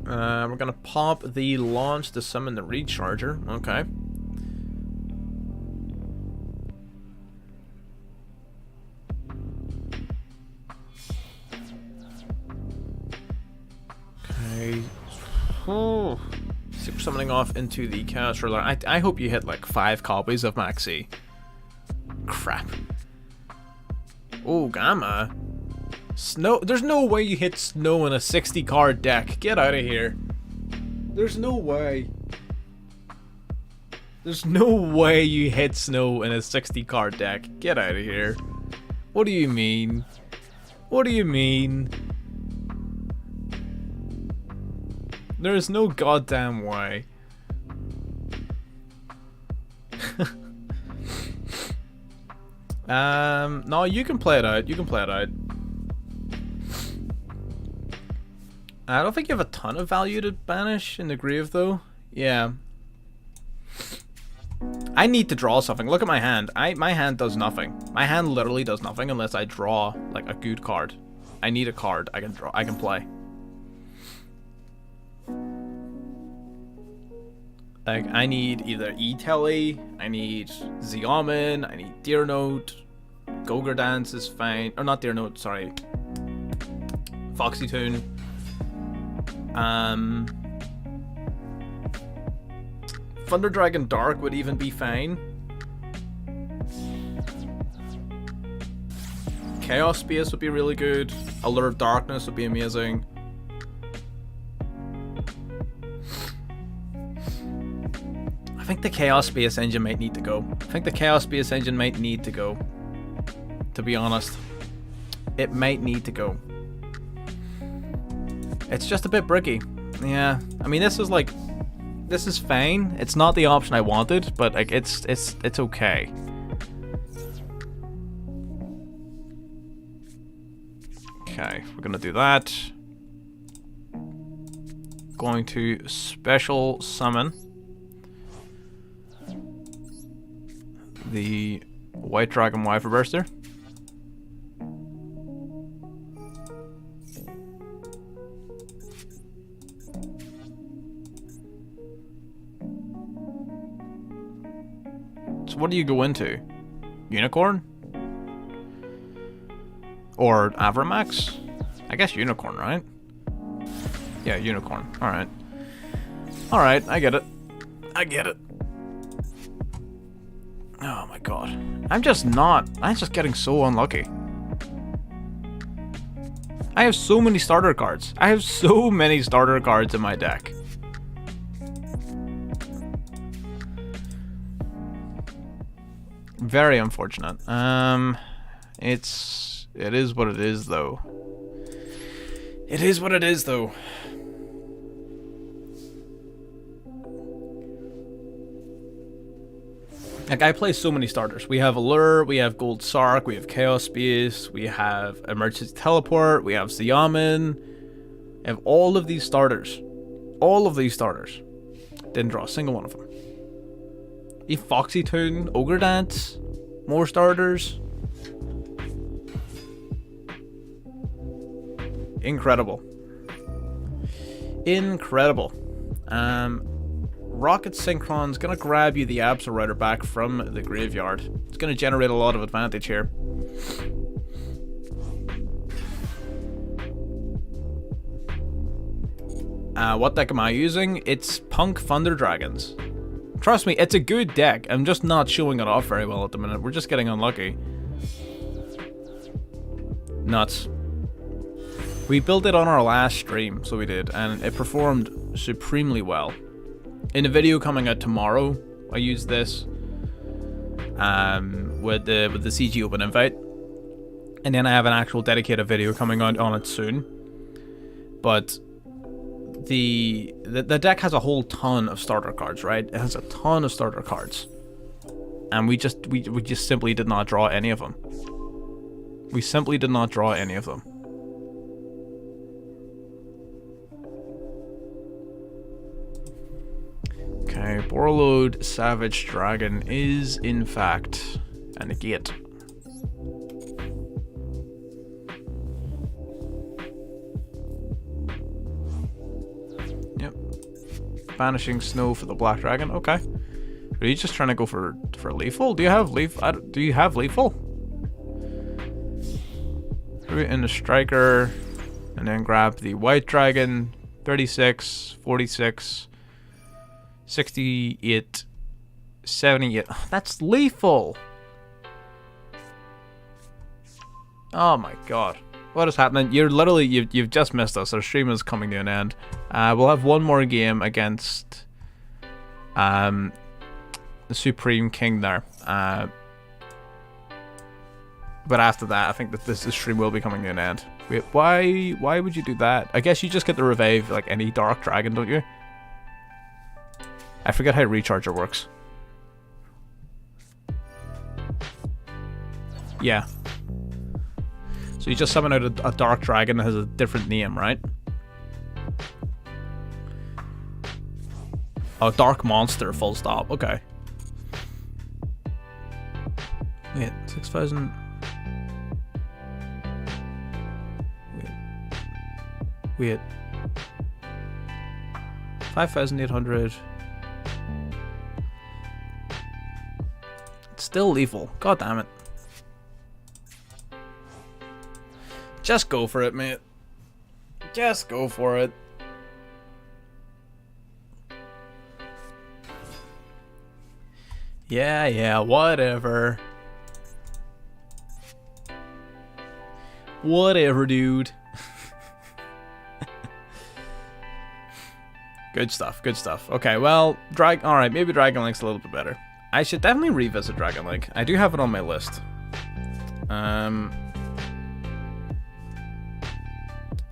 We're gonna pop the launch to summon the recharger. Okay. Okay. Oh. Super summoning off into the Chaos Ruler. I hope you hit like 5 copies of Maxi. Crap. Oh, Gamma. Snow. There's no way you hit Snow in a 60 card deck. Get out of here. There's no way. There's no way you hit Snow in a 60 card deck. Get out of here. What do you mean? What do you mean? There's no goddamn way. No, you can play it out. You can play it out. I don't think you have a ton of value to banish in the Grave, though. Yeah. I need to draw something. Look at my hand. My hand does nothing. My hand literally does nothing unless I draw like a good card. I need a card I can draw. I can play. Like, I need either E-Telly, I need Zeoman, I need Deer Note, Gogre Dance is fine, or not Deer Note, sorry, Foxy Tune, Thunder Dragon Dark would even be fine, Chaos Space would be really good, Allure of Darkness would be amazing. I think the Chaos Space engine might need to go. To be honest. It might need to go. It's just a bit bricky. Yeah. I mean, this is fine. It's not the option I wanted, but like it's okay. Okay, we're gonna do that. Going to special summon the White Dragon Wyver Burster. What do you go into? Unicorn? Or Avramax? I guess unicorn, right? Yeah, unicorn. Alright. Alright, I get it. I get it. Oh my god. I'm just getting so unlucky. I have so many starter cards. I have so many starter cards in my deck. Very unfortunate. It is what it is, though. It is what it is, though. Like, I play so many starters. We have Allure, we have Gold Sark, we have Chaos Space, we have Emergency Teleport, we have Xiamen. We have all of these starters. All of these starters. Didn't draw a single one of them. The Foxy Toon, Ogre Dance, more starters. Incredible. Incredible. Rocket Synchron's gonna grab you the Absol Rider back from the graveyard. It's gonna generate a lot of advantage here. What deck am I using? It's Punk Thunder Dragons. Trust me, it's a good deck. I'm just not showing it off very well at the minute. We're just getting unlucky. Nuts. We built it on our last stream, so we did, and it performed supremely well. In the video coming out tomorrow, I use this with the CG Open Invite, and then I have an actual dedicated video coming out on it soon. But the deck has a whole ton of starter cards, right? It has a ton of starter cards, and we just simply did not draw any of them. We simply did not draw any of them. Okay, Borreload Savage Dragon is in fact a negate. Yep. Banishing Snow for the Black Dragon. Okay. Are you just trying to go for lethal? Do you have lethal? Do you have lethal? Put it in the striker, and then grab the White Dragon. 36, 46. 68, 78. That's lethal. Oh my god. What is happening? You've just missed us. Our stream is coming to an end. We'll have one more game against the Supreme King there. But after that, I think that this stream will be coming to an end. Wait, why would you do that? I guess you just get to revive like any Dark Dragon, don't you? I forget how Recharger works. Yeah. So you just summon out a Dark Dragon that has a different name, right? Oh, Dark Monster, full stop. Okay. Wait, 6,000... Wait. 5,800... Still lethal. God damn it. Just go for it, mate. Just go for it. Yeah, whatever. Whatever, dude. Good stuff, good stuff. Okay, well, alright, maybe Dragon Link's a little bit better. I should definitely revisit Dragon Link. I do have it on my list. I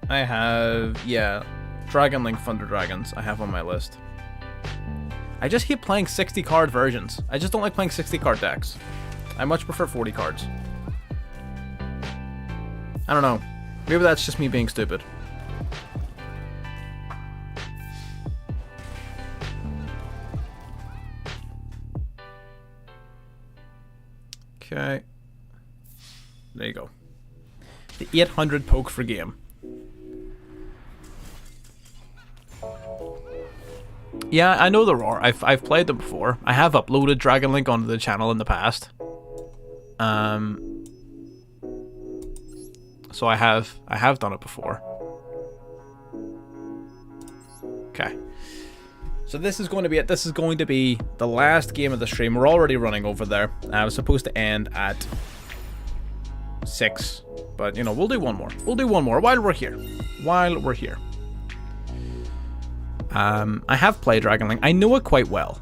have, yeah, Dragon Link Thunder Dragons I have on my list. I just hate playing 60 card versions. I just don't like playing 60 card decks. I much prefer 40 cards. I don't know. Maybe that's just me being stupid. Okay. There you go. The 800 poke for game. Yeah, I know the Roar. I've played them before. I have uploaded Dragon Link onto the channel in the past. So I have done it before. Okay. So this is going to be it. This is going to be the last game of the stream. We're already running over there. I was supposed to end at 6, but you know, we'll do one more. We'll do one more while we're here. While we're here. I have played Dragon Link. I know it quite well.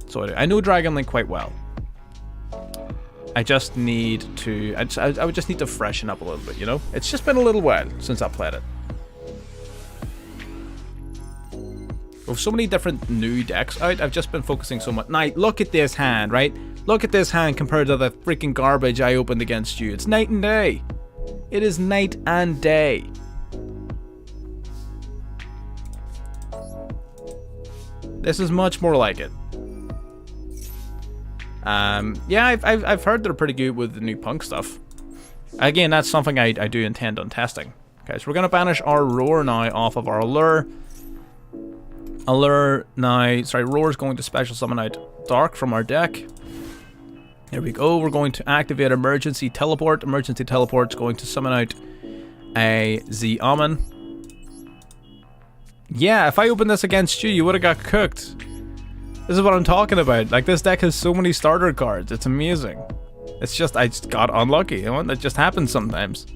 So I know Dragon Link quite well. I just need to... I would just need to freshen up a little bit, you know? It's just been a little while since I played it. With so many different new decks out, I've just been focusing so much. Now, look at this hand, right? Look at this hand compared to the freaking garbage I opened against you. It's night and day. It is night and day. This is much more like it. Yeah, I've heard they're pretty good with the new Punk stuff. Again, that's something I do intend on testing. Okay, so we're gonna banish our Roar now off of our Allure. Allure now, sorry, Roar is going to special summon out Dark from our deck. There we go. We're going to activate Emergency Teleport. Emergency Teleport is going to summon out a Z-Omen. Yeah, if I opened this against you, you would have got cooked. This is what I'm talking about. Like, this deck has so many starter cards. It's amazing. It's just, I just got unlucky. You know, that just happens sometimes.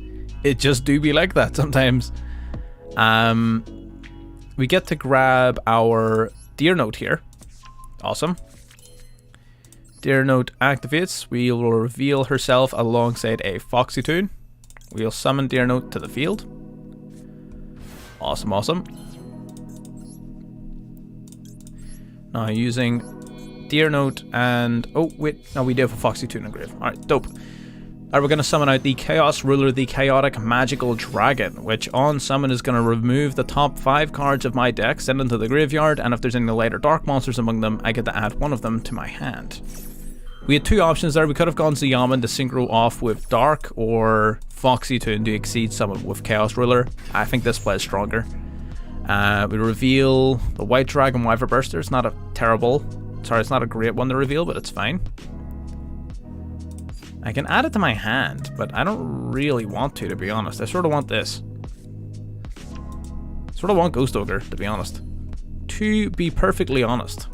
It just do be like that sometimes. We get to grab our Deer Note here. Awesome. Deer Note activates. We will reveal herself alongside a Foxy Toon. We'll summon Deer Note to the field. Awesome, awesome. Now using Deer Note and... oh, wait. No, we do have a Foxy Toon engraved. Alright, dope. Alright, we're going to summon out the Chaos Ruler, the Chaotic Magical Dragon, which on summon is going to remove the top 5 cards of my deck, send them to the graveyard, and if there's any light or dark monsters among them, I get to add one of them to my hand. We had 2 options there. We could have gone Z-Omen to synchro off with Dark, or Foxy Toon to exceed summon with Chaos Ruler. I think this plays stronger. We reveal the White Dragon Wyver Burster. It's not a terrible... sorry, it's not a great one to reveal, but it's fine. I can add it to my hand, but I don't really want to be honest. I sort of want this. Sort of want Ghost Ogre, to be honest. To be perfectly honest.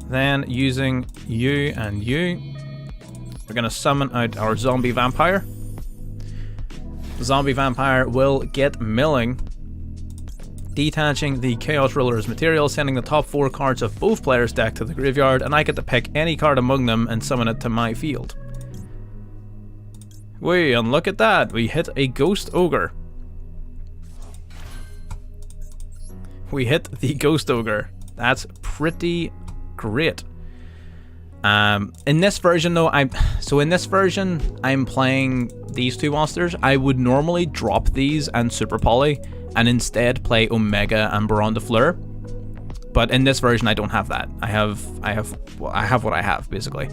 Then, using you and you, we're going to summon out our Zombie Vampire. The Zombie Vampire will get milling, detaching the Chaos Ruler's material, sending the top 4 cards of both players' deck to the graveyard, and I get to pick any card among them and summon it to my field. Wait, and look at that, we hit a Ghost Ogre. We hit the Ghost Ogre. That's pretty great. In this version though, I'm playing these 2 monsters. I would normally drop these and Super Poly and instead play Omega and Baron de Fleur. But in this version I don't have that. I have what I have basically.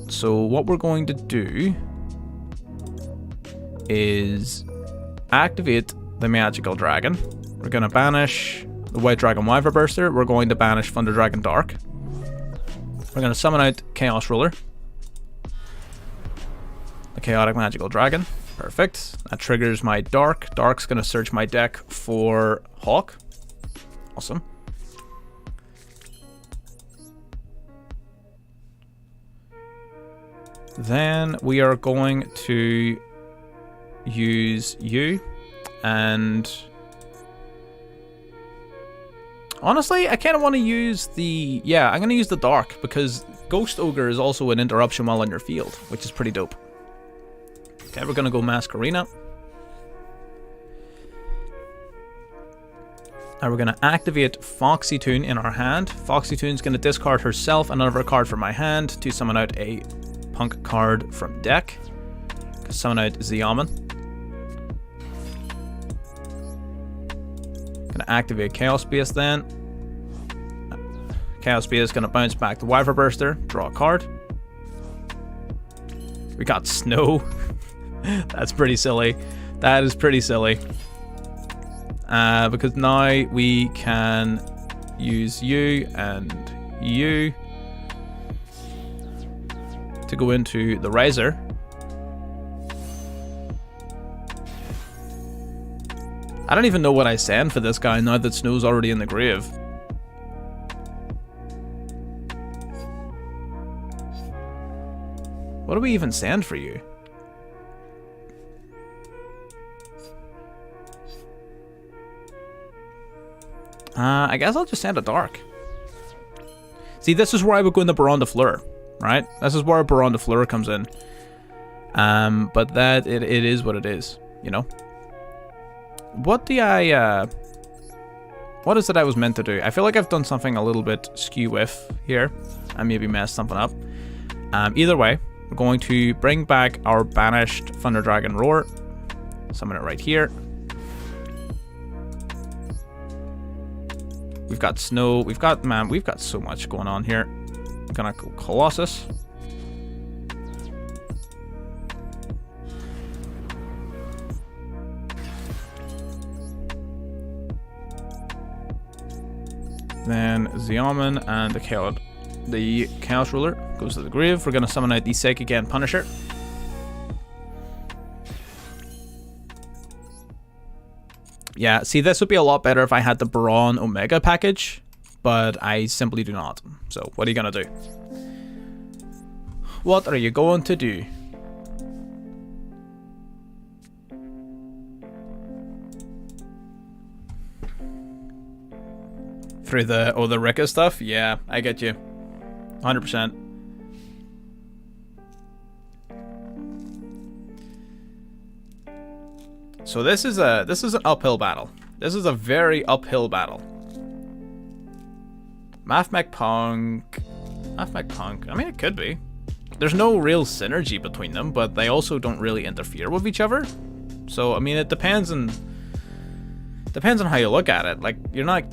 So what we're going to do is activate the Magical Dragon. We're going to banish the White Dragon Wyver Burster. We're going to banish Thunder Dragon Dark. We're going to summon out Chaos Ruler. The Chaotic Magical Dragon. Perfect. That triggers my Dark. Dark's going to search my deck for Hawk. Awesome. Then we are going to use you and... honestly, I kind of want to use the... yeah, I'm going to use the Dark because Ghost Ogre is also an interruption while on your field, which is pretty dope. Okay, we're going to go Masquerena. Now we're going to activate Foxy Toon in our hand. Foxy Toon's going to discard herself another card from my hand to summon out a Punk card from deck. Summon out Z-Omen. Gonna activate Chaos Base then. Chaos Base is gonna bounce back the Wyver Burster, draw a card. We got Snow. That's pretty silly. That is pretty silly. because now we can use you and you to go into the riser. I don't even know what I send for this guy now that Snow's already in the grave. What do we even send for you? I guess I'll just send a dark. See, this is where I would go in the Baron de Fleur, right? This is where Baron de Fleur comes in. But that it is what it is, you know. What do I what is it I was meant to do? I feel like I've done something a little bit skew with here. I maybe messed something up. Either way, we're going to bring back our banished Thunder Dragon Roar. Summon it right here. We've got Snow. We've got so much going on here. I'm gonna go Colossus. Then Xiamen and the Chaos Ruler goes to the grave. We're gonna summon out the Sake again Punisher. Yeah, see, this would be a lot better if I had the Baron Omega package, but I simply do not. So, what are you gonna do? What are you going to do? Through the Rika stuff? Yeah, I get you. 100%. So this is an uphill battle. This is a very uphill battle. Mathmech Punk. I mean, it could be. There's no real synergy between them, but they also don't really interfere with each other. So I mean, it depends on how you look at it. Like, you're not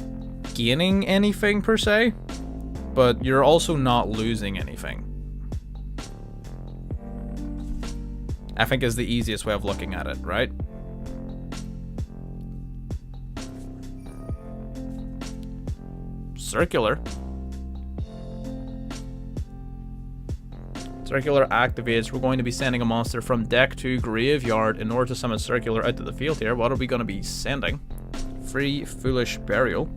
gaining anything per se, but you're also not losing anything. I think is the easiest way of looking at it, right? Circular activates. We're going to be sending a monster from deck to graveyard in order to summon Circular out to the field here. What are we going to be sending? Free Foolish Burial.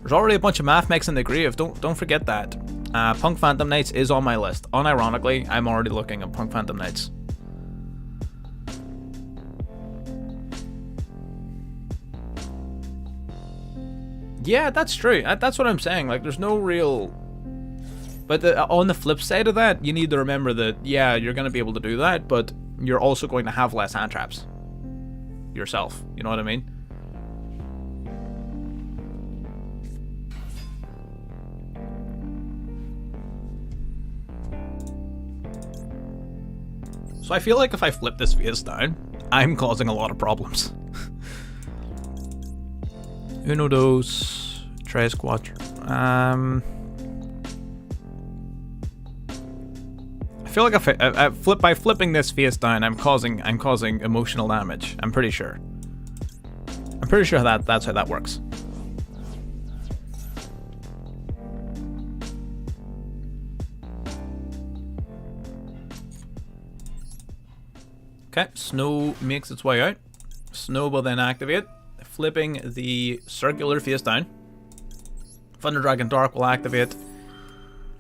There's already a bunch of Mathmechs in the grave. Don't forget that. Punk Phantom Knights is on my list. Unironically, I'm already looking at Punk Phantom Knights. Yeah, that's true. That's what I'm saying. Like, there's no real... But on the flip side of that, you need to remember that, yeah, you're going to be able to do that, but you're also going to have less hand traps yourself. You know what I mean? So I feel like if I flip this face down, I'm causing a lot of problems. Uno, dos, tres, cuatro. I feel like if by flipping this face down, I'm causing emotional damage. I'm pretty sure. That's how that works. Okay, Snow makes its way out. Snow will then activate, flipping the Circular face down. Thunder Dragon Dark will activate,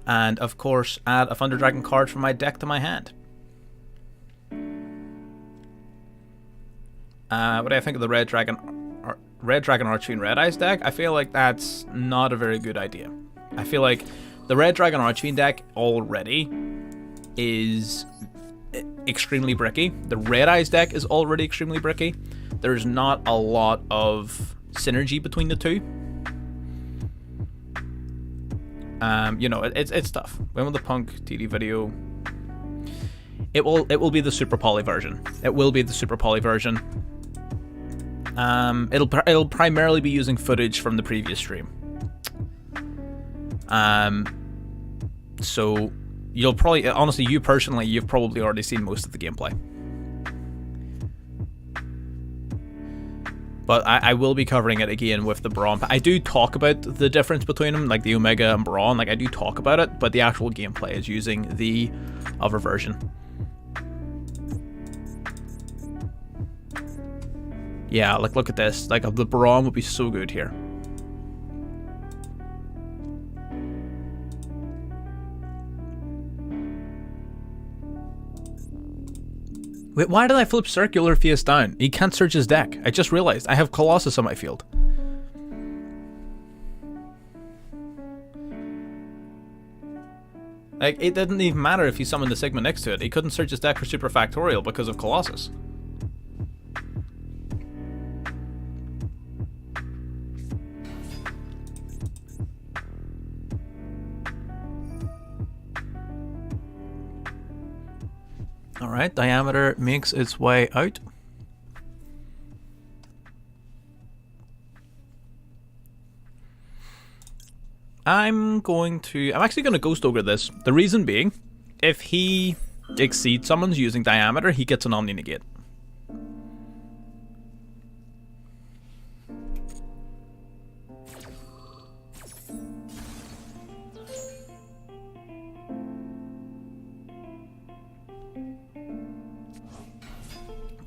and of course add a Thunder Dragon card from my deck to my hand. What do I think of the Red Dragon Archfiend Red Eyes deck? I feel like that's not a very good idea. I feel like the Red Dragon Archfiend deck already is extremely bricky. The Red Eyes deck is already extremely bricky. There's not a lot of synergy between the two. You know, it's tough. When will the Punk TD video? It will be the Super Poly version. It will be the Super Poly version. It'll primarily be using footage from the previous stream. So you'll probably, honestly, you personally, you've probably already seen most of the gameplay. But I will be covering it again with the Brawn. I do talk about the difference between them, like the Omega and Brawn. Like, I do talk about it, but the actual gameplay is using the other version. Yeah, like, look at this. Like, the Brawn would be so good here. Wait, why did I flip circular face down? He can't search his deck. I just realized I have Colossus on my field. Like, it didn't even matter if he summoned the Sigma next to it. He couldn't search his deck for Super Factorial because of Colossus. Alright, Diameter makes its way out. I'm actually going to Ghost Ogre this. The reason being, if he exceeds summons using Diameter, he gets an Omni Negate.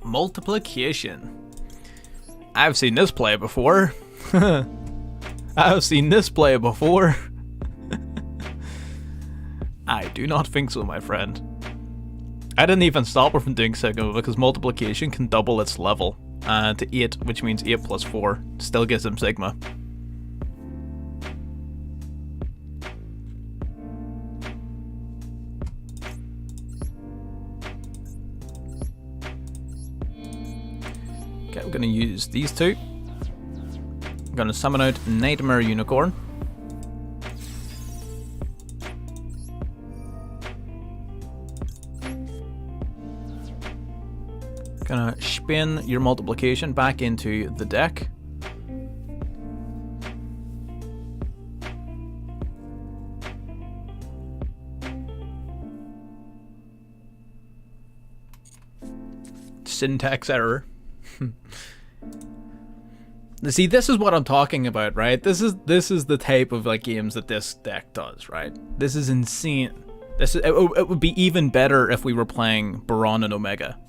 Multiplication. I've seen this play before. I've seen this play before. I do not think so, my friend. I didn't even stop her from doing Sigma because multiplication can double its level to 8, which means 8 plus 4 still gives him Sigma. Okay, we're going to use these two. I'm going to summon out Nightmare Unicorn. Gonna spin your multiplication back into the deck. Syntax error. See, this is what I'm talking about, right? This is the type of like games that this deck does, right? This is insane. It would be even better if we were playing Baron and Omega.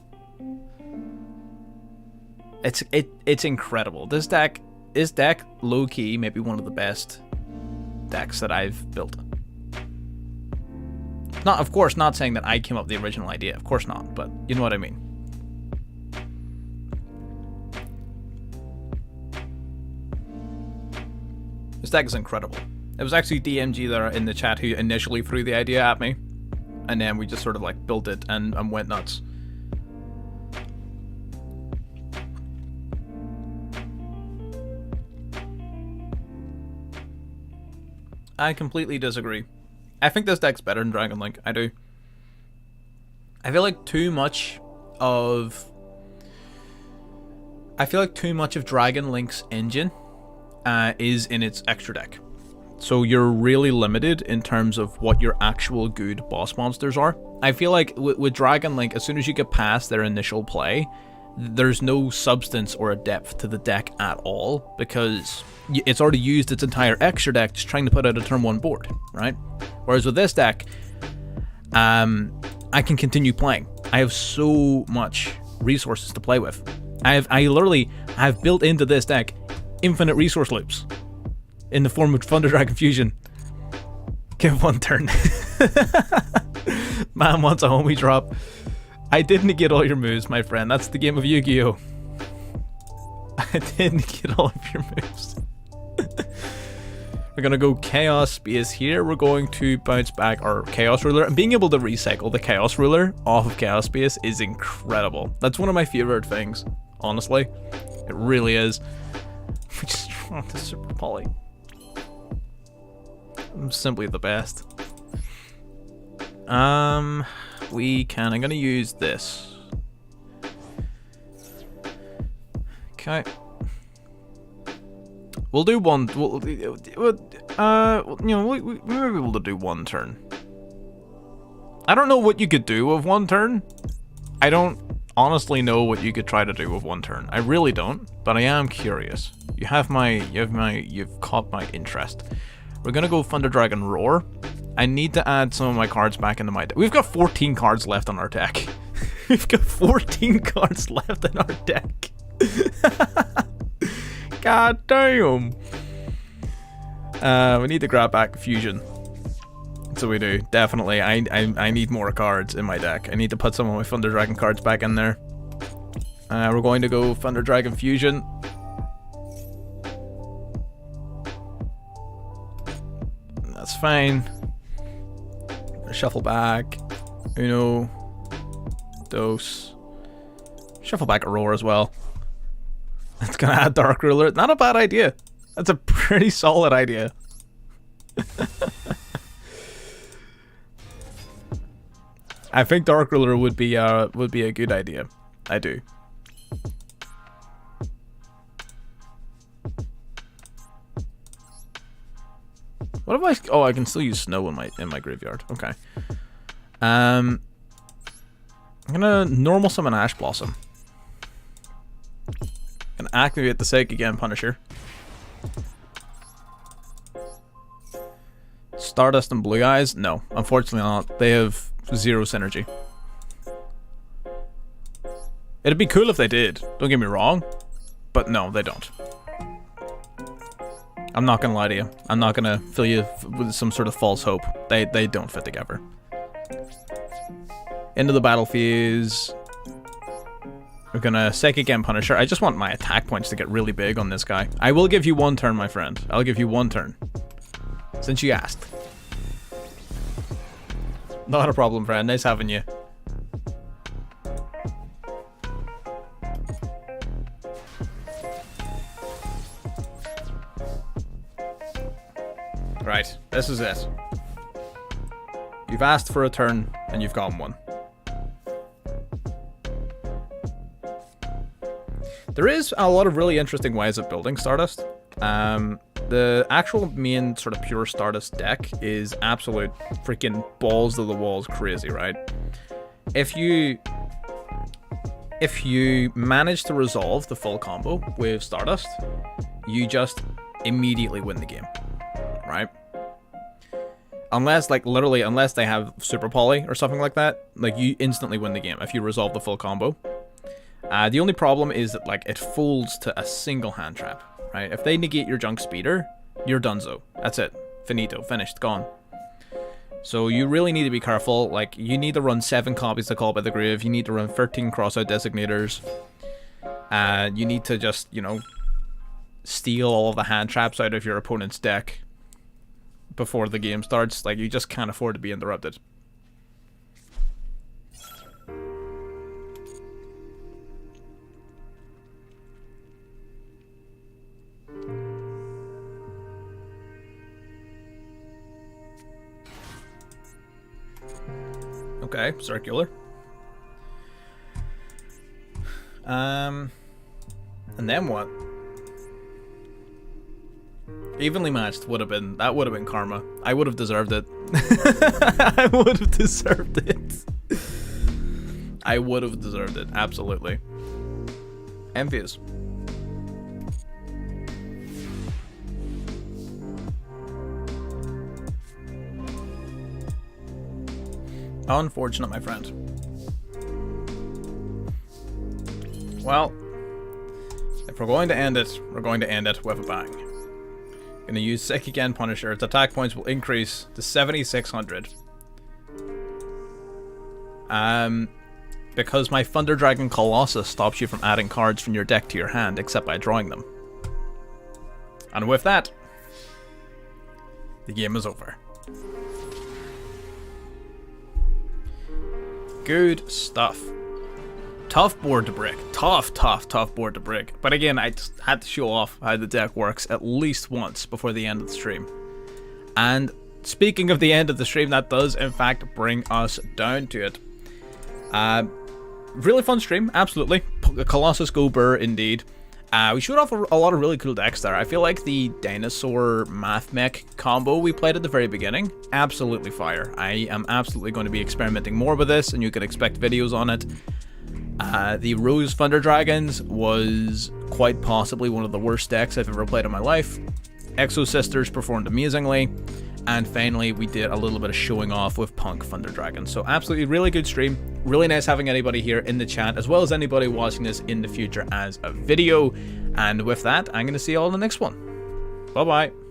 It's incredible. This deck low key may be one of the best decks that I've built. Not, of course, not saying that I came up with the original idea. Of course not, but you know what I mean. This deck is incredible. It was actually DMG there in the chat who initially threw the idea at me, and then we just sort of like built it and went nuts. I completely disagree. I think this deck's better than Dragon Link. I do. I feel like too much of Dragon Link's engine is in its extra deck. So you're really limited in terms of what your actual good boss monsters are. I feel like with Dragon Link, as soon as you get past their initial play, there's no substance or a depth to the deck at all, because it's already used its entire extra deck just trying to put out a turn 1 board, right? Whereas with this deck, I can continue playing. I have so much resources to play with. I literally have built into this deck infinite resource loops in the form of Thunder Dragon Fusion. Give 1 turn. Man wants a homie drop. I didn't get all your moves, my friend. That's the game of Yu-Gi-Oh! I didn't get all of your moves. We're gonna go Chaos Space here. We're going to bounce back our Chaos Ruler. And being able to recycle the Chaos Ruler off of Chaos Space is incredible. That's one of my favorite things, honestly. It really is. We just want the Super Poly. I'm simply the best. I'm gonna use this. Okay. We'll do one. We may be able to do 1 turn. I don't know what you could do with 1 turn. I don't honestly know what you could try to do with one turn. I really don't, but I am curious. You've caught my interest. We're gonna go Thunder Dragon Roar. I need to add some of my cards back into my deck. We've got 14 cards left on our deck. We've got 14 cards left in our deck. God damn. We need to grab back Fusion. So we do, definitely. I need more cards in my deck. I need to put some of my Thunder Dragon cards back in there. We're going to go Thunder Dragon Fusion. That's fine. Shuffle back. Uno. Dos. Shuffle back a Roar as well. That's gonna add Dark Ruler. Not a bad idea. That's a pretty solid idea. I think Dark Ruler would be a good idea. I do. What if I? Oh, I can still use Snow in my graveyard. Okay. I'm gonna normal summon Ash Blossom. And activate the Psychic again, Punisher. Stardust and Blue Eyes? No, unfortunately not. They have 0 synergy. It'd be cool if they did, don't get me wrong. But no, they don't. I'm not gonna lie to you. I'm not gonna fill you with some sort of false hope. They don't fit together. Into the battle phase. We're gonna Psychic again, Punisher. I just want my attack points to get really big on this guy. I will give you 1 turn, my friend. I'll give you 1 turn. Since you asked. Not a problem, friend. Nice having you. Right, this is it. You've asked for a turn, and you've gotten one. There is a lot of really interesting ways of building Stardust. The actual main sort of pure Stardust deck is absolute freaking balls to the walls crazy, right? If you manage to resolve the full combo with Stardust, you just immediately win the game, right? Unless, like, literally, unless they have Super Poly or something like that, like, you instantly win the game if you resolve the full combo. The only problem is that, like, it folds to a single hand trap, right? If they negate your Junk Speeder, you're donezo. That's it. Finito. Finished. Gone. So you really need to be careful. Like, you need to run 7 copies to Call by the Grave. You need to run 13 Crossout Designators. You need to just, you know, steal all of the hand traps out of your opponent's deck before the game starts. Like, you just can't afford to be interrupted. Okay, circular. And then what? Evenly matched would have been karma. I would have deserved it. I would have deserved it. I would have deserved it, absolutely. Envious. Unfortunate, my friend. Well, if we're going to end it, we're going to end it with a bang. Gonna use Psychic again, Punisher. Its attack points will increase to 7,600. Because my Thunder Dragon Colossus stops you from adding cards from your deck to your hand, except by drawing them. And with that, the game is over. Good stuff. Tough board to break. Tough board to break. But again, I just had to show off how the deck works at least once before the end of the stream. And speaking of the end of the stream, that does in fact bring us down to it. Really fun stream, absolutely. Colossus Go Burr indeed. We showed off a lot of really cool decks there. I feel like the Dinosaur Mathmech combo we played at the very beginning, absolutely fire. I am absolutely going to be experimenting more with this, and you can expect videos on it. The Rose Thunder Dragons was quite possibly one of the worst decks I've ever played in my life. Exo Sisters performed amazingly. And finally, we did a little bit of showing off with Punk Thunder Dragon. So absolutely really good stream. Really nice having anybody here in the chat, as well as anybody watching this in the future as a video. And with that, I'm going to see you all in the next one. Bye-bye.